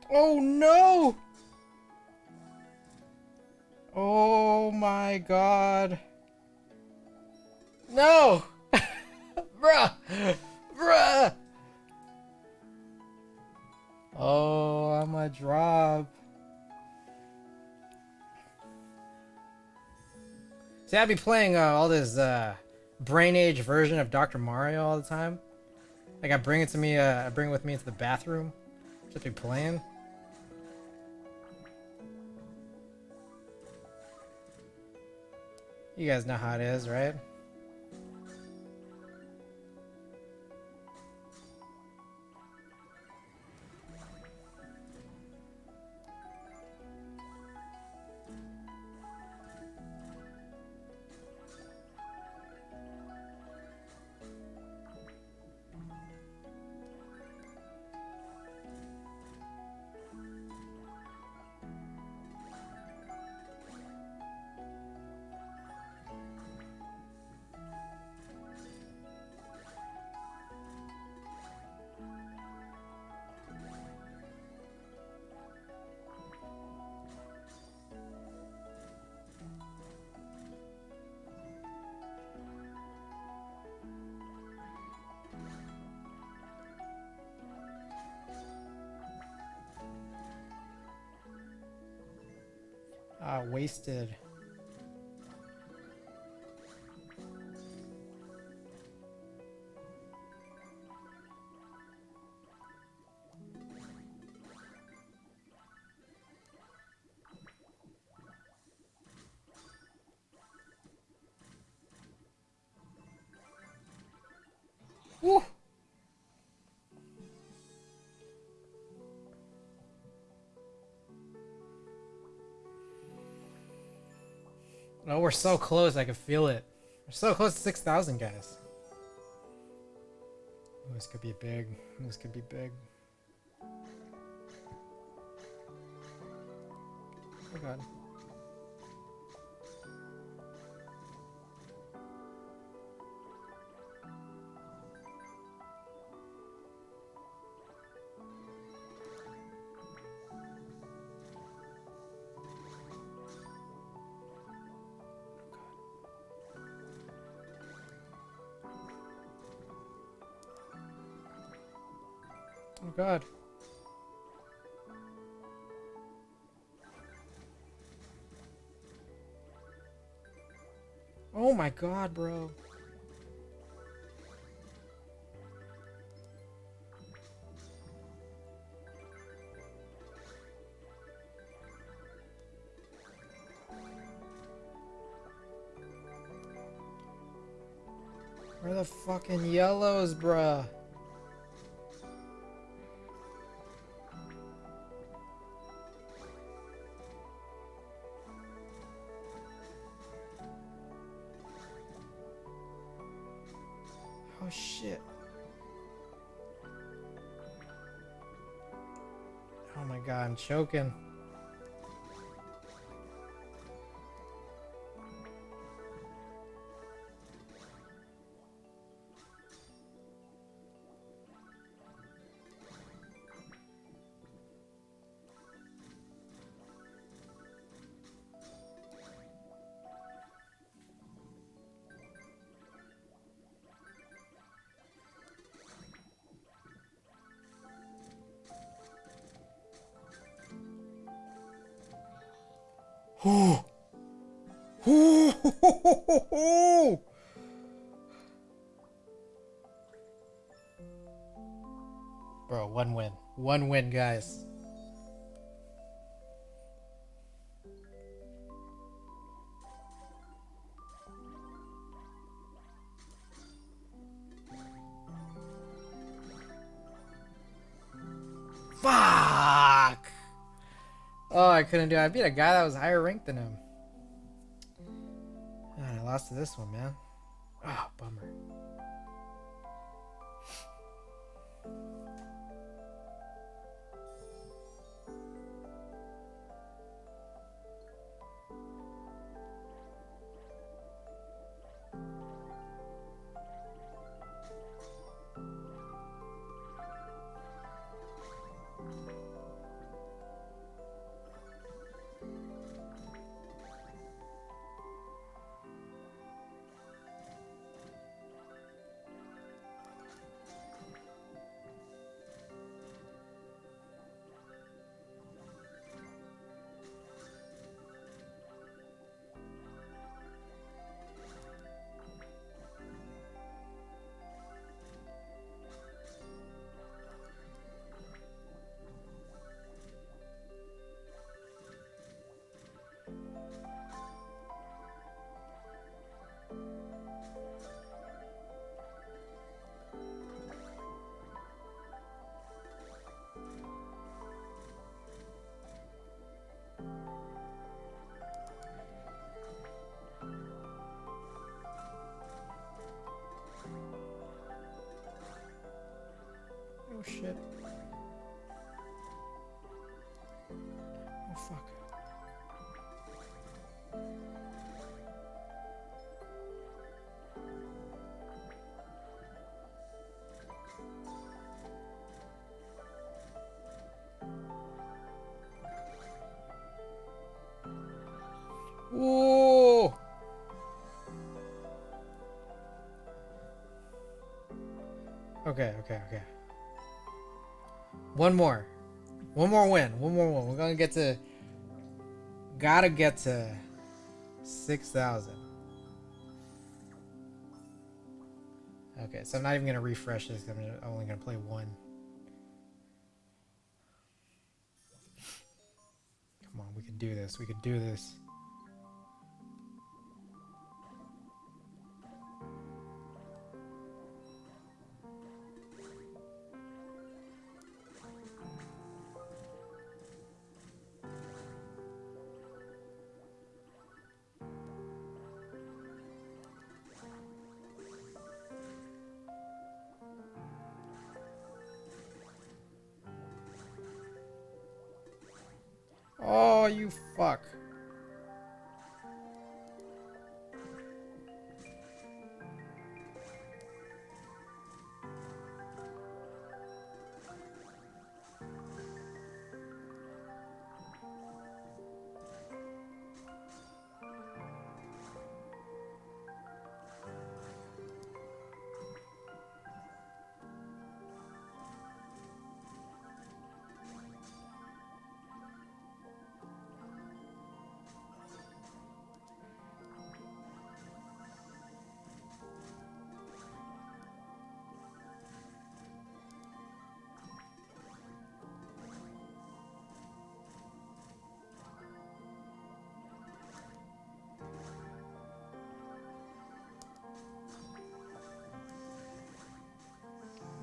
Oh no! Oh my god. No! Bruh! Bruh! Oh, I'm a drop. See, I'd be playing all this Brain Age version of Dr. Mario all the time. Like I bring it to me, I bring it with me into the bathroom. Just be playing. You guys know how it is, right? Got wasted. Woo! Oh, we're so close. I can feel it. We're so close to 6,000, guys. Oh, this could be big. This could be big. Oh god. Oh god. Oh my god, bro. Where are the fucking yellows, bruh? Oh shit. Oh my god, I'm choking. Ooh. Ooh. Bro, one win. One win, guys. Fuck! Oh, I couldn't do it. I beat a guy that was higher ranked than him. God, I lost to this one, man. Oh, bummer. Oh shit. Oh fuck. Ooh. Okay. One more win. One more win. We're gonna get to Gotta get to 6,000. Okay, so I'm not even gonna refresh this. I'm only gonna play one. Come on, we can do this. We can do this. Oh, you fuck.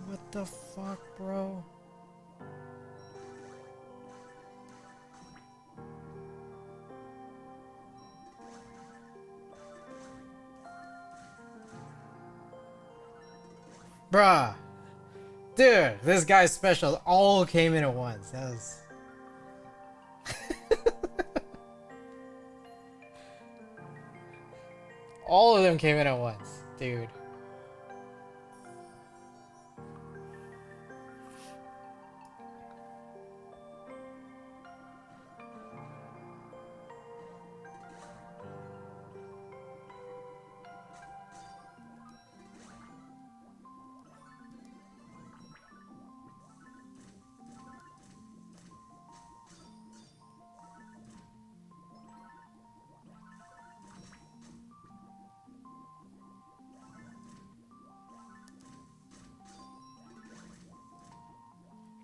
What the fuck, bro? Bruh. Dude, this guy's special all came in at once. That was... all of them came in at once, dude.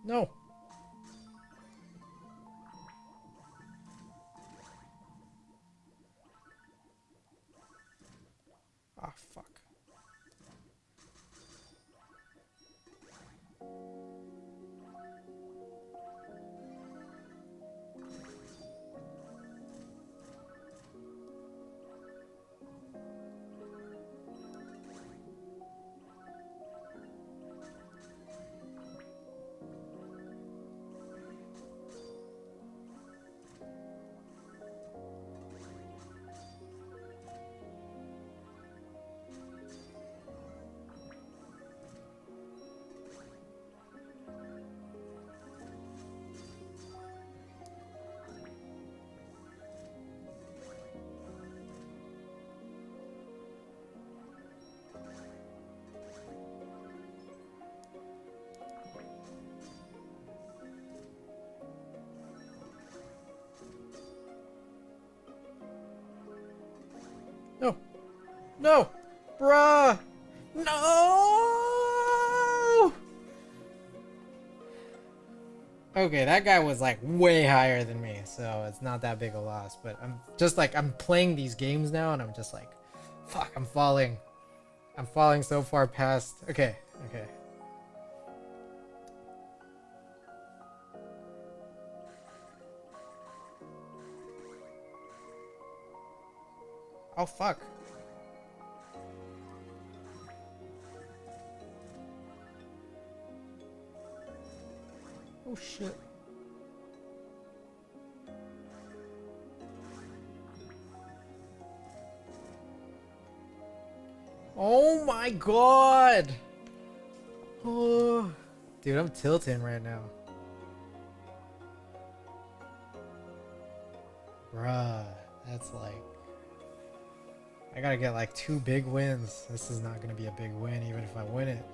No. Ah, fuck. No. No. Bruh. No. Okay, that guy was like way higher than me, so it's not that big a loss. But I'm just like, I'm playing these games now and I'm just like, fuck, I'm falling. I'm falling so far past. Okay, okay. Oh, fuck. Oh, shit. Oh my god! Oh, dude, I'm tilting right now. Bruh, that's like... I gotta get like 2 big wins. This is not gonna be a big win even if I win it.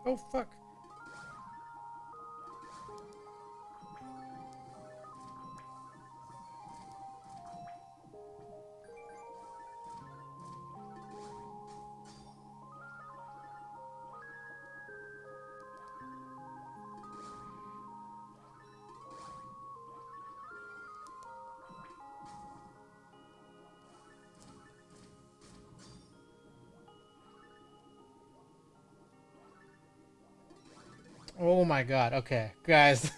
Oh, fuck. Oh my god, okay. Guys.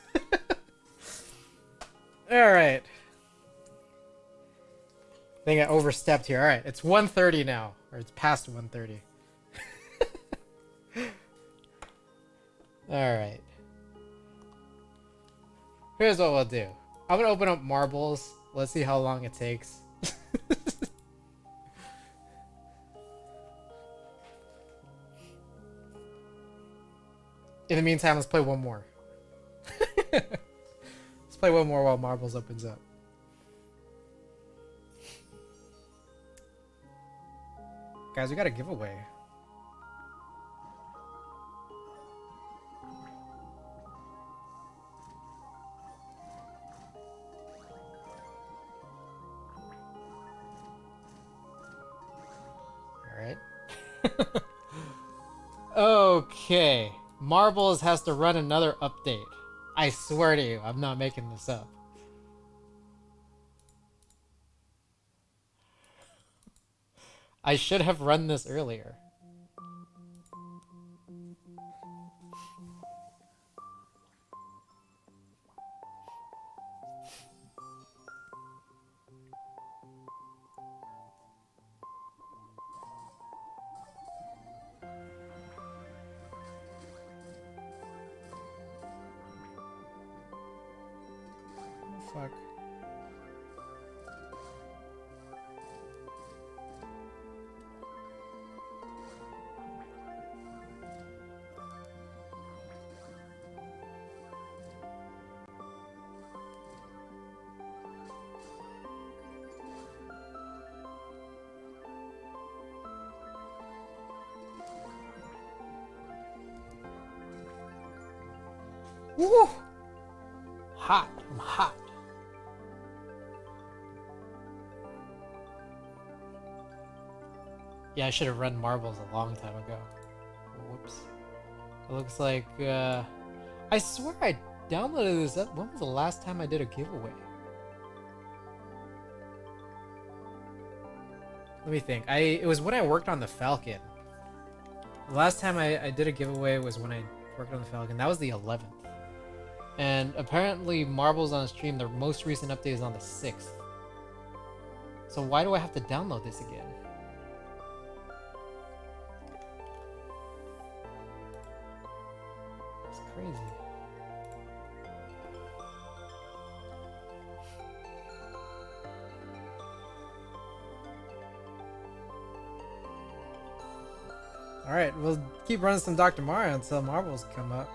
Alright. I think I overstepped here. Alright, it's 1:30 now. Or it's past 1:30. Alright. Here's what we'll do. I'm gonna open up marbles. Let's see how long it takes. In the meantime, let's play one more. Let's play one more while marbles opens up. Guys, we got a giveaway. Alright. Okay. Marbles has to run another update. I swear to you, I'm not making this up. I should have run this earlier. Oh, fuck. Woo! Hot. I'm hot. Yeah, I should have run marbles a long time ago. Whoops. It looks like, I swear I downloaded this up. When was the last time I did a giveaway? Let me think. It was when I worked on the Falcon. The last time I did a giveaway was when I worked on the Falcon. That was the 11th. And apparently marbles on stream, the most recent update is on the 6th. So why do I have to download this again? It's crazy. Alright, we'll keep running some Dr. Mario until marbles come up.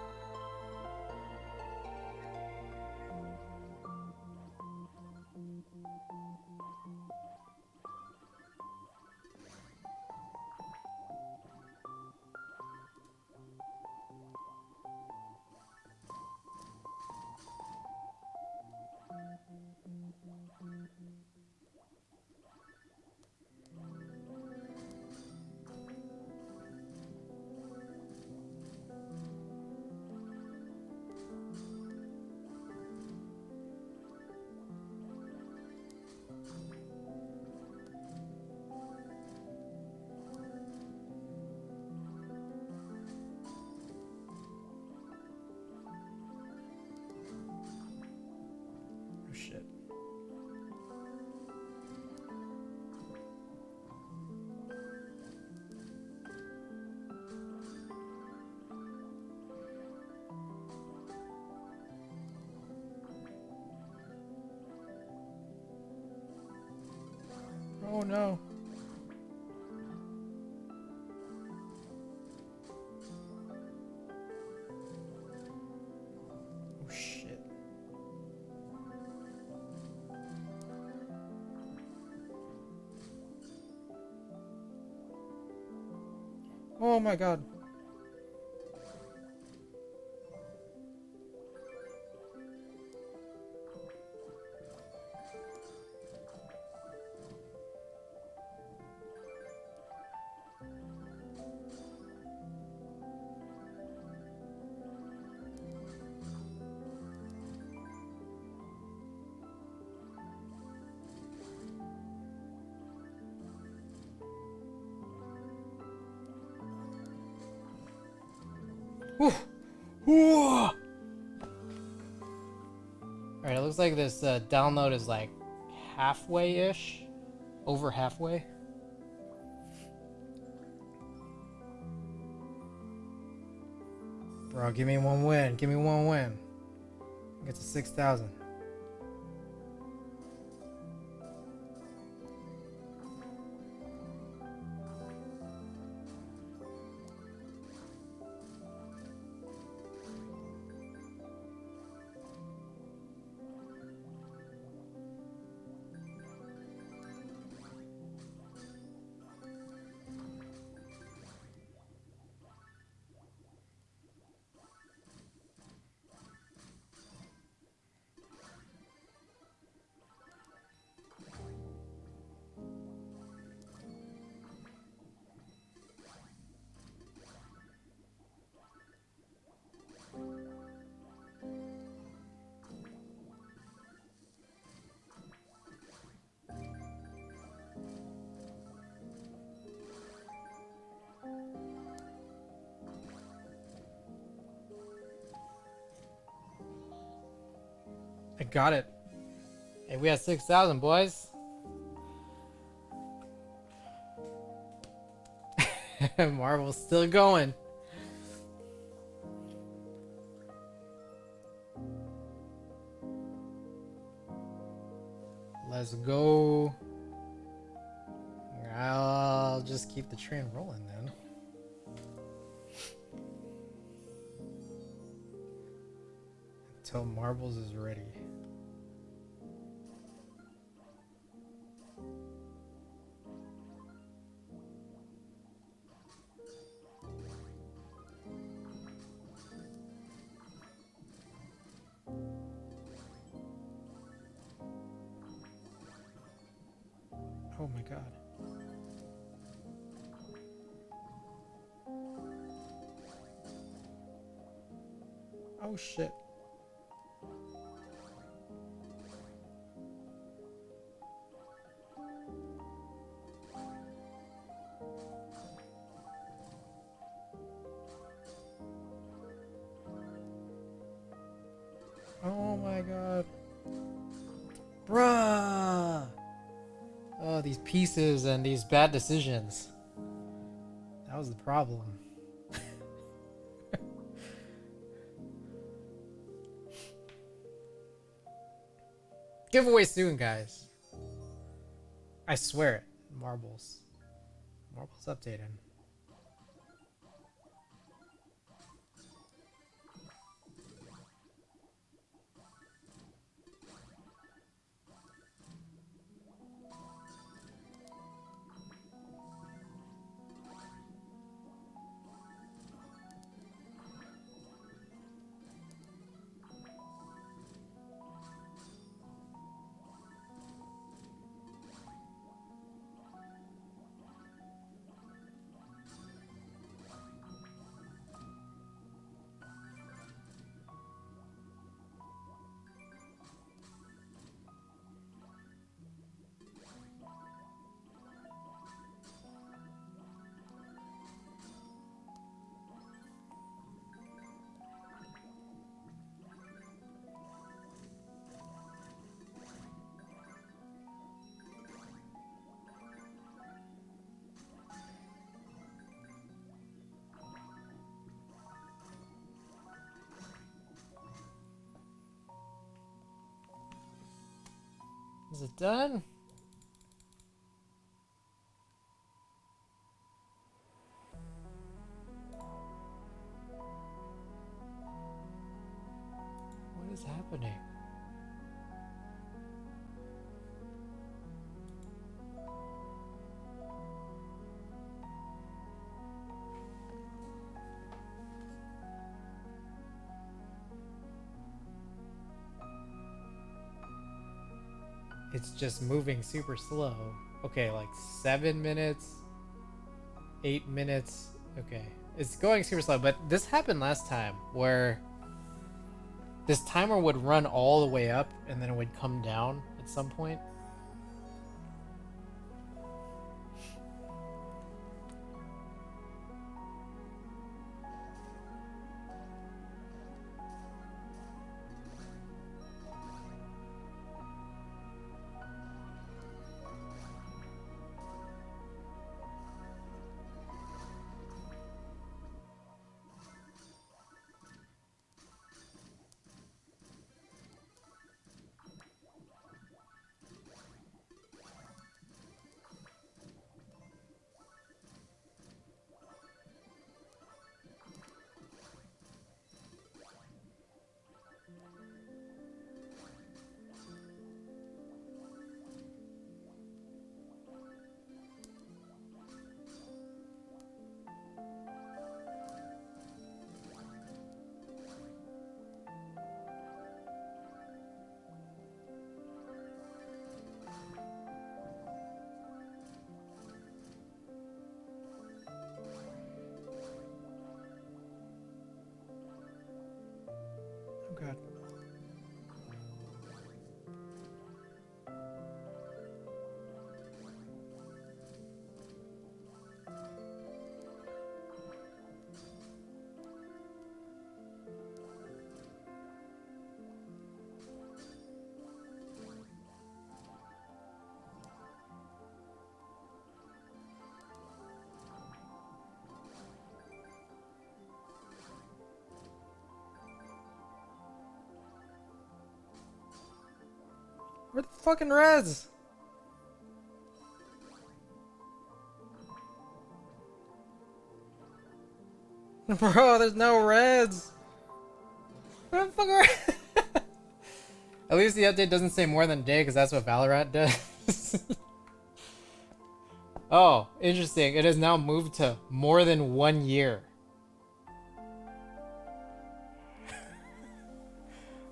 Oh shit. Oh no. Oh shit. Oh my god. Whew. Whew. Alright, it looks like this download is like halfway-ish. Over halfway. Bro, give me one win. Give me one win. Get to 6,000. I got it. Hey, we had 6,000, boys. Marvel's still going. Let's go. I'll just keep the train rolling then. Until Marbles is ready. Oh my god. Oh shit. Oh my god. Bruh! Oh, these pieces and these bad decisions. That was the problem. Giveaway soon, guys. I swear it. Marbles. Marbles updated. Is it done? What is happening? It's just moving super slow. Okay, like 7 minutes, 8 minutes. Okay, it's going super slow, but this happened last time where this timer would run all the way up and then it would come down at some point. God. Where the fucking reds? Bro, there's no reds. Where the fuck are At least the update doesn't say more than a day, because that's what Valorant does. Oh, interesting. It has now moved to more than 1 year.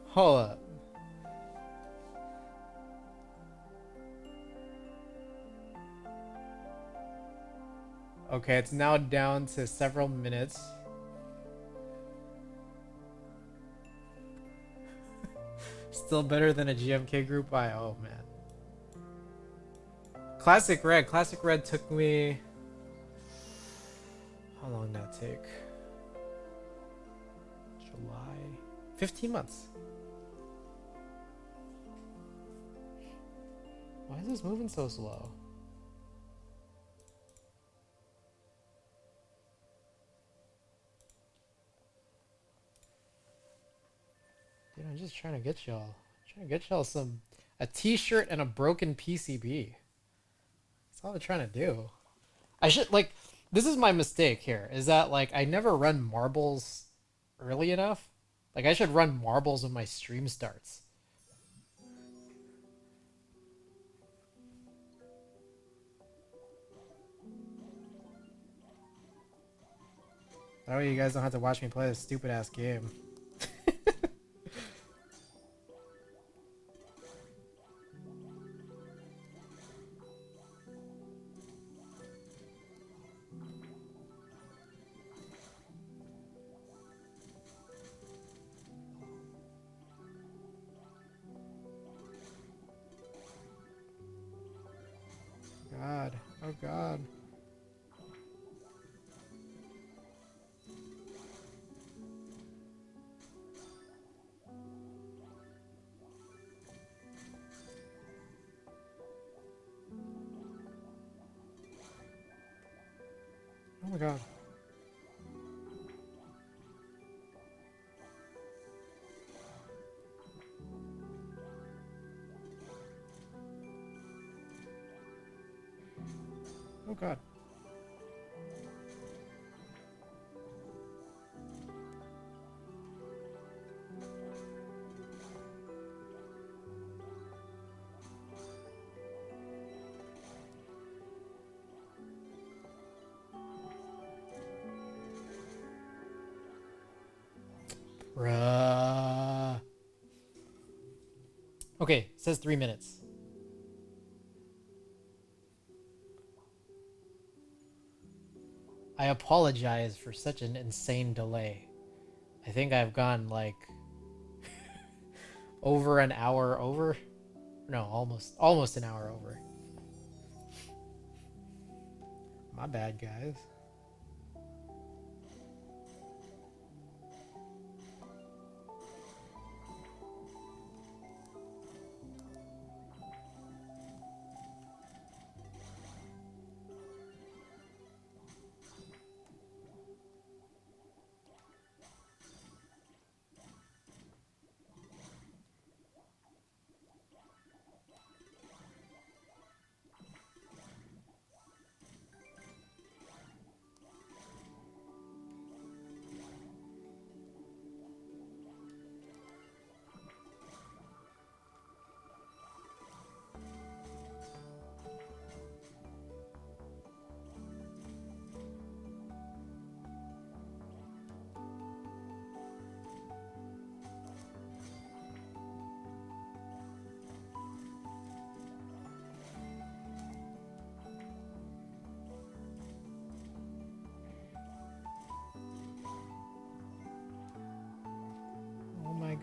Hold up. Okay, it's now down to several minutes. Still better than a GMK group buy. Oh man. Classic Red took me... How long did that take? July... 15 months. Why is this moving so slow? Dude, I'm just trying to get y'all. A t-shirt and a broken PCB. That's all I'm trying to do. I should, like, this is my mistake here, is that, like, I never run marbles early enough. Like, I should run marbles when my stream starts. That way you guys don't have to watch me play this stupid ass game. God. Oh god. Oh my god. Oh god. Bruh. Okay, it says 3 minutes. I apologize for such an insane delay. I think I've gone like over an hour over. No, almost an hour over. My bad, guys.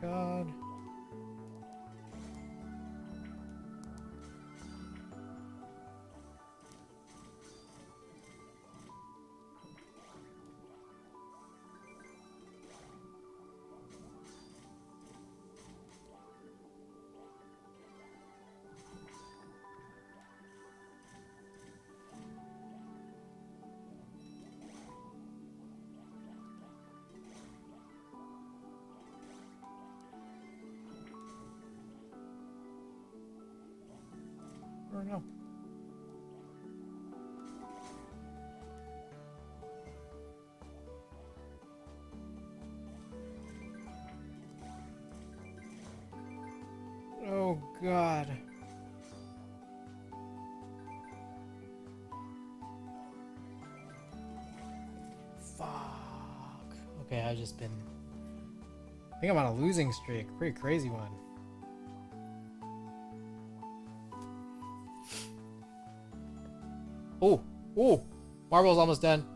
god. Or no. Oh god. Fuck. Okay, I think I'm on a losing streak. Pretty crazy one. Oh, oh, Marble's almost done.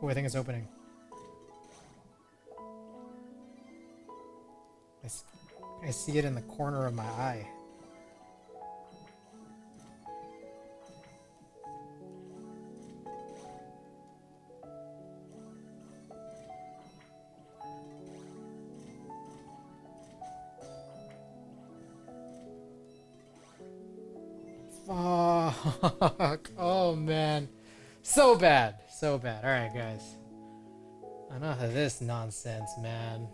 Oh, I think it's opening. I see it in the corner of my eye. Fuck. Oh man. So bad. So bad. Alright, guys. Enough of this nonsense, man.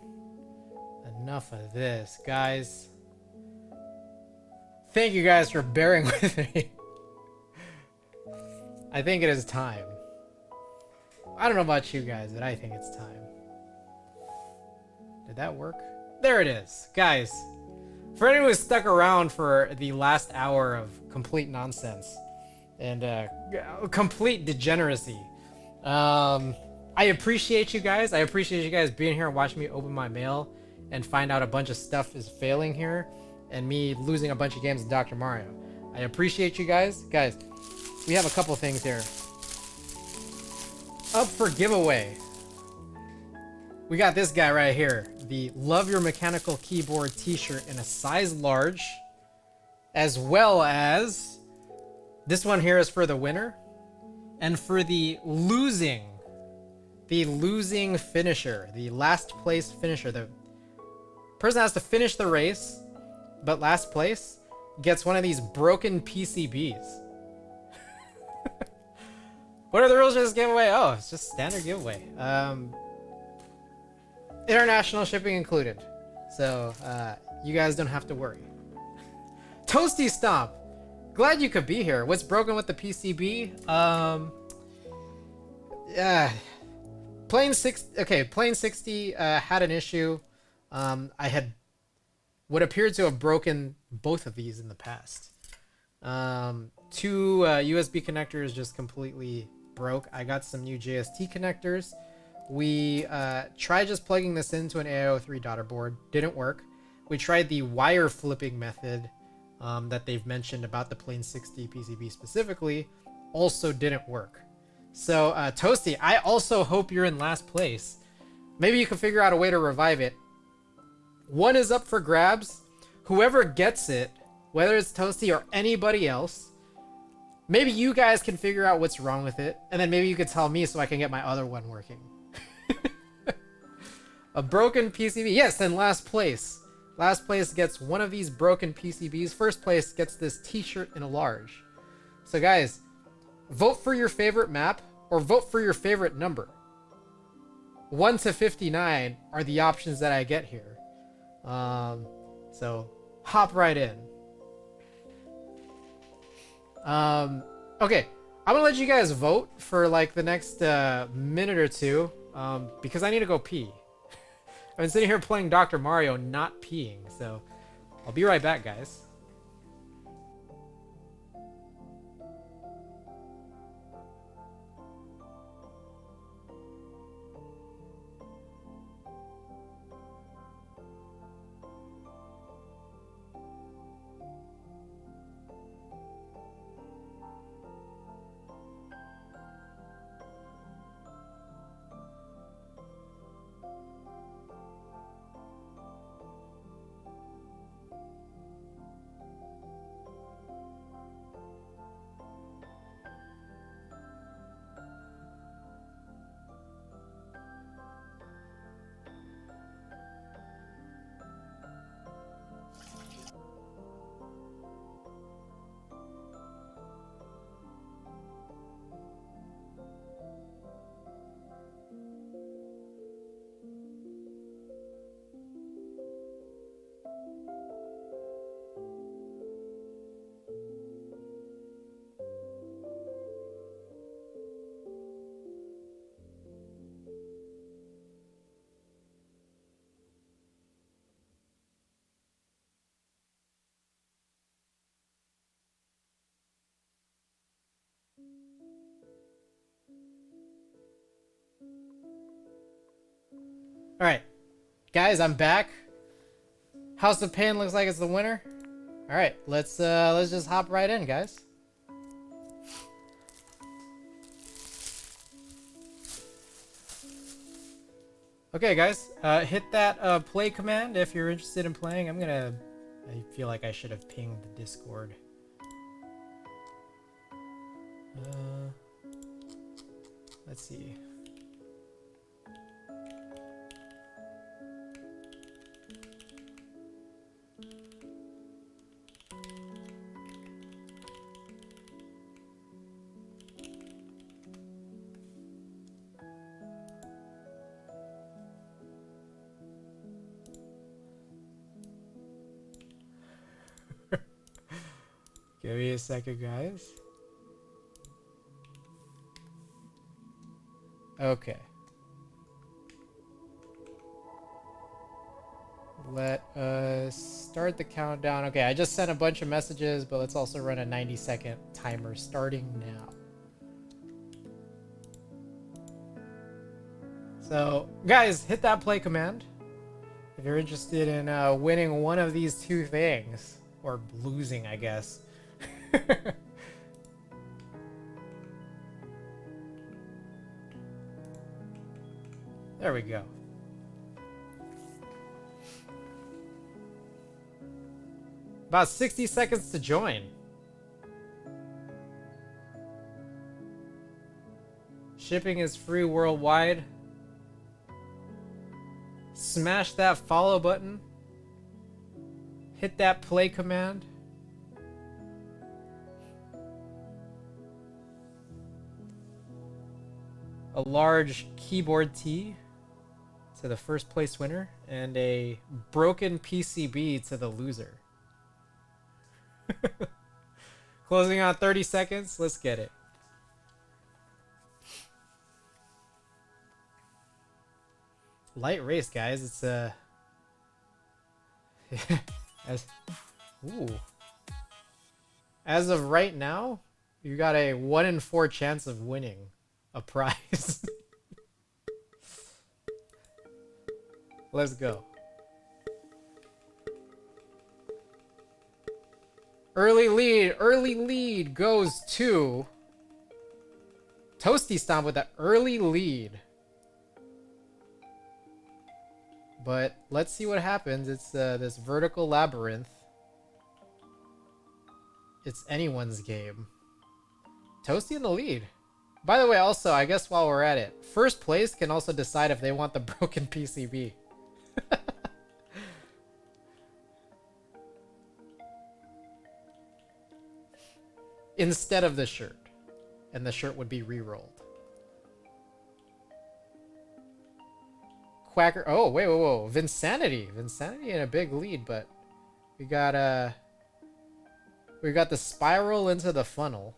Enough of this. Guys. Thank you guys for bearing with me. I think it is time. I don't know about you guys, but I think it's time. Did that work? There it is. Guys, for anyone who's stuck around for the last hour of complete nonsense and complete degeneracy, I appreciate you guys. I appreciate you guys being here and watching me open my mail and find out a bunch of stuff is failing here and me losing a bunch of games in Dr. Mario. I appreciate you guys. Guys, we have a couple things here. Up for giveaway. We got this guy right here. The Love Your Mechanical Keyboard t-shirt in a size large. As well as this one here is for the winner. And for the losing finisher, the last place finisher, the person has to finish the race, but last place gets one of these broken PCBs. What are the rules of this giveaway? Oh, it's just standard giveaway. International shipping included. So, you guys don't have to worry. Toasty Stomp! Glad you could be here. What's broken with the PCB? Plane 60 had an issue. I had what appeared to have broken both of these in the past. Two USB connectors just completely broke. I got some new JST connectors. We tried just plugging this into an AIO3 daughter board. Didn't work. We tried the wire flipping method that they've mentioned about the Plane 60 PCB specifically. Also didn't work. So, Toasty, I also hope you're in last place. Maybe you can figure out a way to revive it. One is up for grabs. Whoever gets it, whether it's Toasty or anybody else, maybe you guys can figure out what's wrong with it, and then maybe you could tell me so I can get my other one working. A broken PCB. Yes, and last place. Last place gets one of these broken PCBs. First place gets this t-shirt in a large. So guys, vote for your favorite map or vote for your favorite number. 1 to 59 are the options that I get here. So hop right in. Okay, I'm gonna let you guys vote for like the next minute or two, because I need to go pee. I've been sitting here playing Dr. Mario, not peeing, so I'll be right back, guys. All right, guys, I'm back. House of Pain looks like it's the winner. All right, let's just hop right in, guys. Okay, guys, hit that play command if you're interested in playing. I feel like I should have pinged the Discord. Let's see. Give me a second, guys. Okay. Let us start the countdown. Okay, I just sent a bunch of messages, but let's also run a 90-second timer starting now. So, guys, hit that play command if you're interested in winning one of these two things. Or losing, I guess. There we go. About 60 seconds to join. Shipping is free worldwide. Smash that follow button. Hit that play command. A large keyboard T to the first place winner, and a broken PCB to the loser. Closing on 30 seconds. Let's get it. Light race, guys. It's as of right now, you got a 1 in 4 chance of winning a prize. Let's go. Early lead goes to Toasty Stomp with that early lead. But let's see what happens. It's this vertical labyrinth. It's anyone's game. Toasty in the lead. By the way, also, I guess while we're at it, first place can also decide if they want the broken PCB. Instead of the shirt. And the shirt would be re-rolled. Quacker. Oh, wait, whoa. Vinsanity. Vinsanity in a big lead, but we got the spiral into the funnel.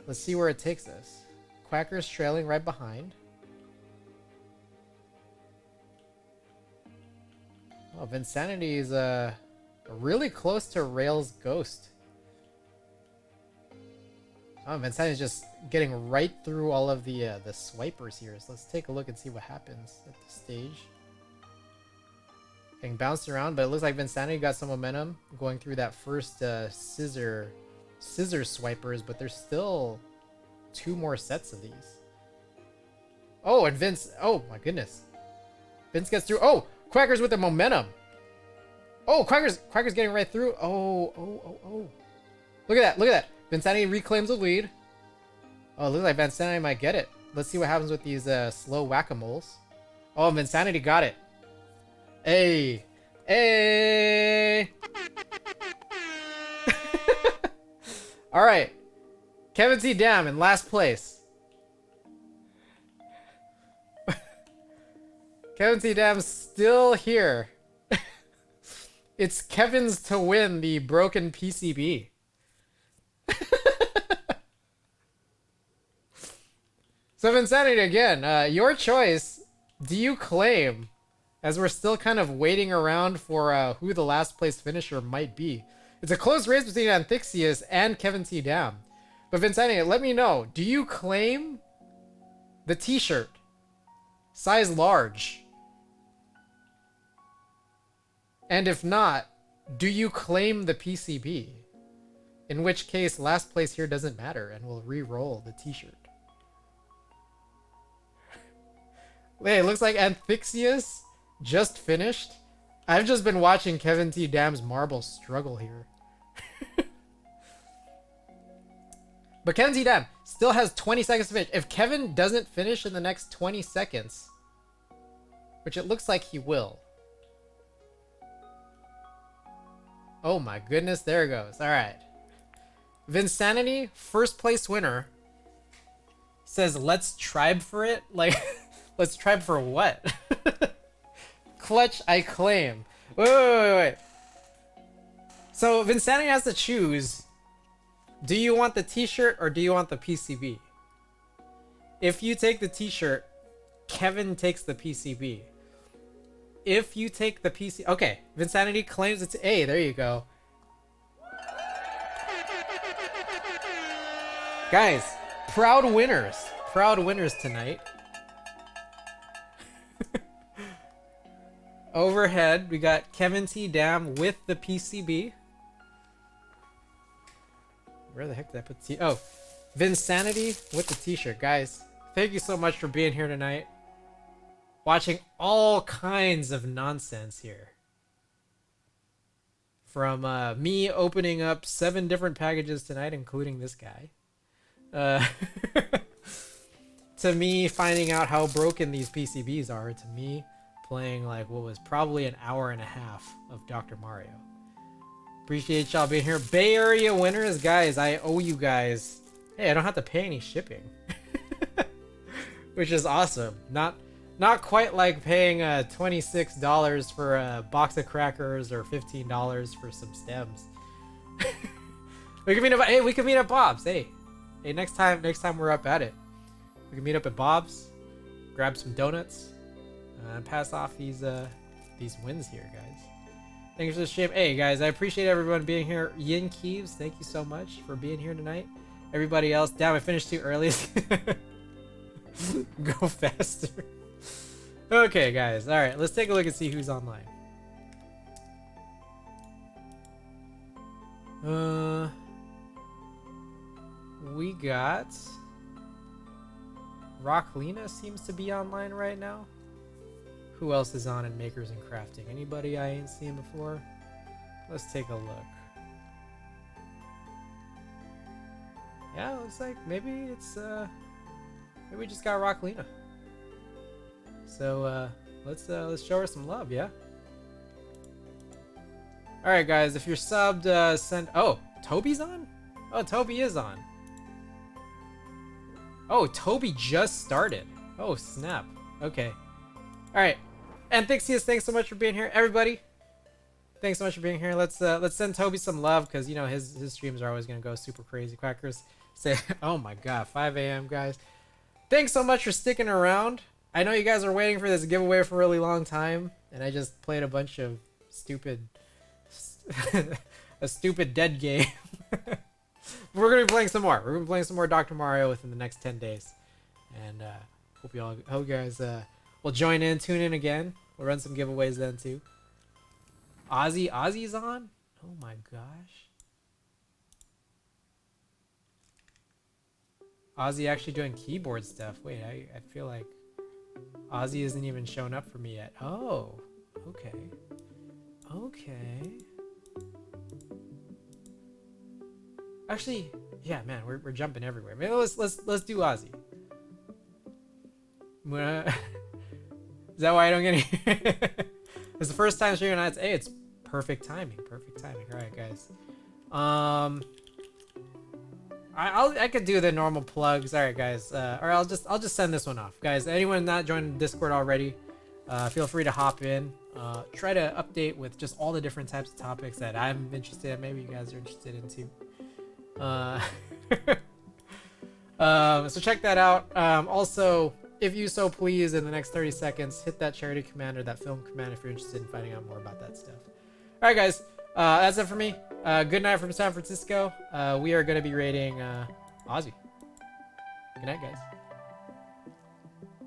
Let's see where it takes us. Quacker's trailing right behind. Oh, Vinsanity is really close to Rail's Ghost. Oh, Vinsanity is just getting right through all of the swipers here. So let's take a look and see what happens at the stage. Getting bounced around, but it looks like Vinsanity got some momentum going through that first scissor swipers, but there's still 2 more sets of these. Oh, and Vince, oh my goodness. Vince gets through. Oh, Quacker's with the momentum. Oh, Quacker's getting right through. Oh. Look at that. Vinsanity reclaims the lead. Oh, it looks like Vinsanity might get it. Let's see what happens with these slow whack-a-moles. Oh, Vinsanity got it. Hey. All right. Kevin T. Dam in last place. Kevin T. Dam's still here. It's Kevin's to win the broken PCB. So Insanity again, your choice. Do you claim, as we're still kind of waiting around for who the last place finisher might be? It's a close race between Anthixius and Kevin T. Dam. But Vinsanity, let me know. Do you claim the t-shirt? Size large. And if not, do you claim the PCB? In which case, last place here doesn't matter and we'll re-roll the t-shirt. Wait, it looks like Anthixius just finished. I've just been watching Kevin T. Dam's marble struggle here. But Kevin T. Dam still has 20 seconds to finish. If Kevin doesn't finish in the next 20 seconds, which it looks like he will. Oh my goodness, there it goes. All right. Vinsanity, first place winner, says, let's tribe for it. Like, let's tribe for what? Clutch, I claim. Wait. So Vinsanity has to choose. Do you want the t-shirt or do you want the PCB? If you take the t-shirt, Kevin takes the PCB. If you take the PC... Okay, Vinsanity claims it's A. There you go. Guys, proud winners. Proud winners tonight. Overhead, we got Kevin T. Dam with the PCB. Where the heck did I put the Oh, Vinsanity with the t-shirt. Guys, thank you so much for being here tonight. Watching all kinds of nonsense here. From me opening up 7 different packages tonight, including this guy. To me finding out how broken these PCBs are. To me playing like what was probably an hour and a half of Dr. Mario. Appreciate y'all being here. Bay Area winners, guys, I owe you guys. Hey, I don't have to pay any shipping. Which is awesome. Not quite like paying $26 for a box of crackers or $15 for some stems. We can meet up. Hey, we can meet at Bob's. Hey, next time we're up at it, we can meet up at Bob's, grab some donuts, and pass off these wins here, guys. Thanks for the stream. Hey guys, I appreciate everyone being here. Yin Keeves, thank you so much for being here tonight. Everybody else, damn, I finished too early. Go faster. Okay, guys. All right, let's take a look and see who's online. We got Rocklina seems to be online right now. Who else is on in Makers and Crafting? Anybody I ain't seen before? Let's take a look. Yeah, looks like maybe it's maybe we just got Rocklina. So let's show her some love, yeah. All right, guys, if you're subbed, send. Oh, Toby's on. Oh, Toby is on. Oh, Toby just started. Oh, snap. Okay. All right. Anthixius, thanks so much for being here, everybody. Thanks so much for being here. Let's send Toby some love because you know his streams are always gonna go super crazy. Quackers say, oh my god, 5 a.m. guys. Thanks so much for sticking around. I know you guys are waiting for this giveaway for a really long time, and I just played a bunch of stupid, a stupid dead game. We're gonna be playing some more. We're gonna be playing some more Dr. Mario within the next 10 days, and hope you guys will join in, tune in again. We'll run some giveaways then too. Ozzy's on. Oh my gosh. Ozzy actually doing keyboard stuff. Wait, I feel like Ozzy isn't even shown up for me yet. Oh, okay. Okay. Actually, yeah, man, we're jumping everywhere. Maybe let's do Ozzy. Is that why I don't get any? It's the first time streaming nights. Hey, it's perfect timing. Perfect timing. All right, guys. I could do the normal plugs. All right, guys. Or I'll just send this one off, guys. Anyone not joined Discord already, feel free to hop in. Try to update with just all the different types of topics that I'm interested in. Maybe you guys are interested in too. So check that out. Also, if you so please, in the next 30 seconds, hit that charity command or that film command if you're interested in finding out more about that stuff. All right, guys. That's it for me. Good night from San Francisco. We are going to be rating Ozzy. Good night, guys.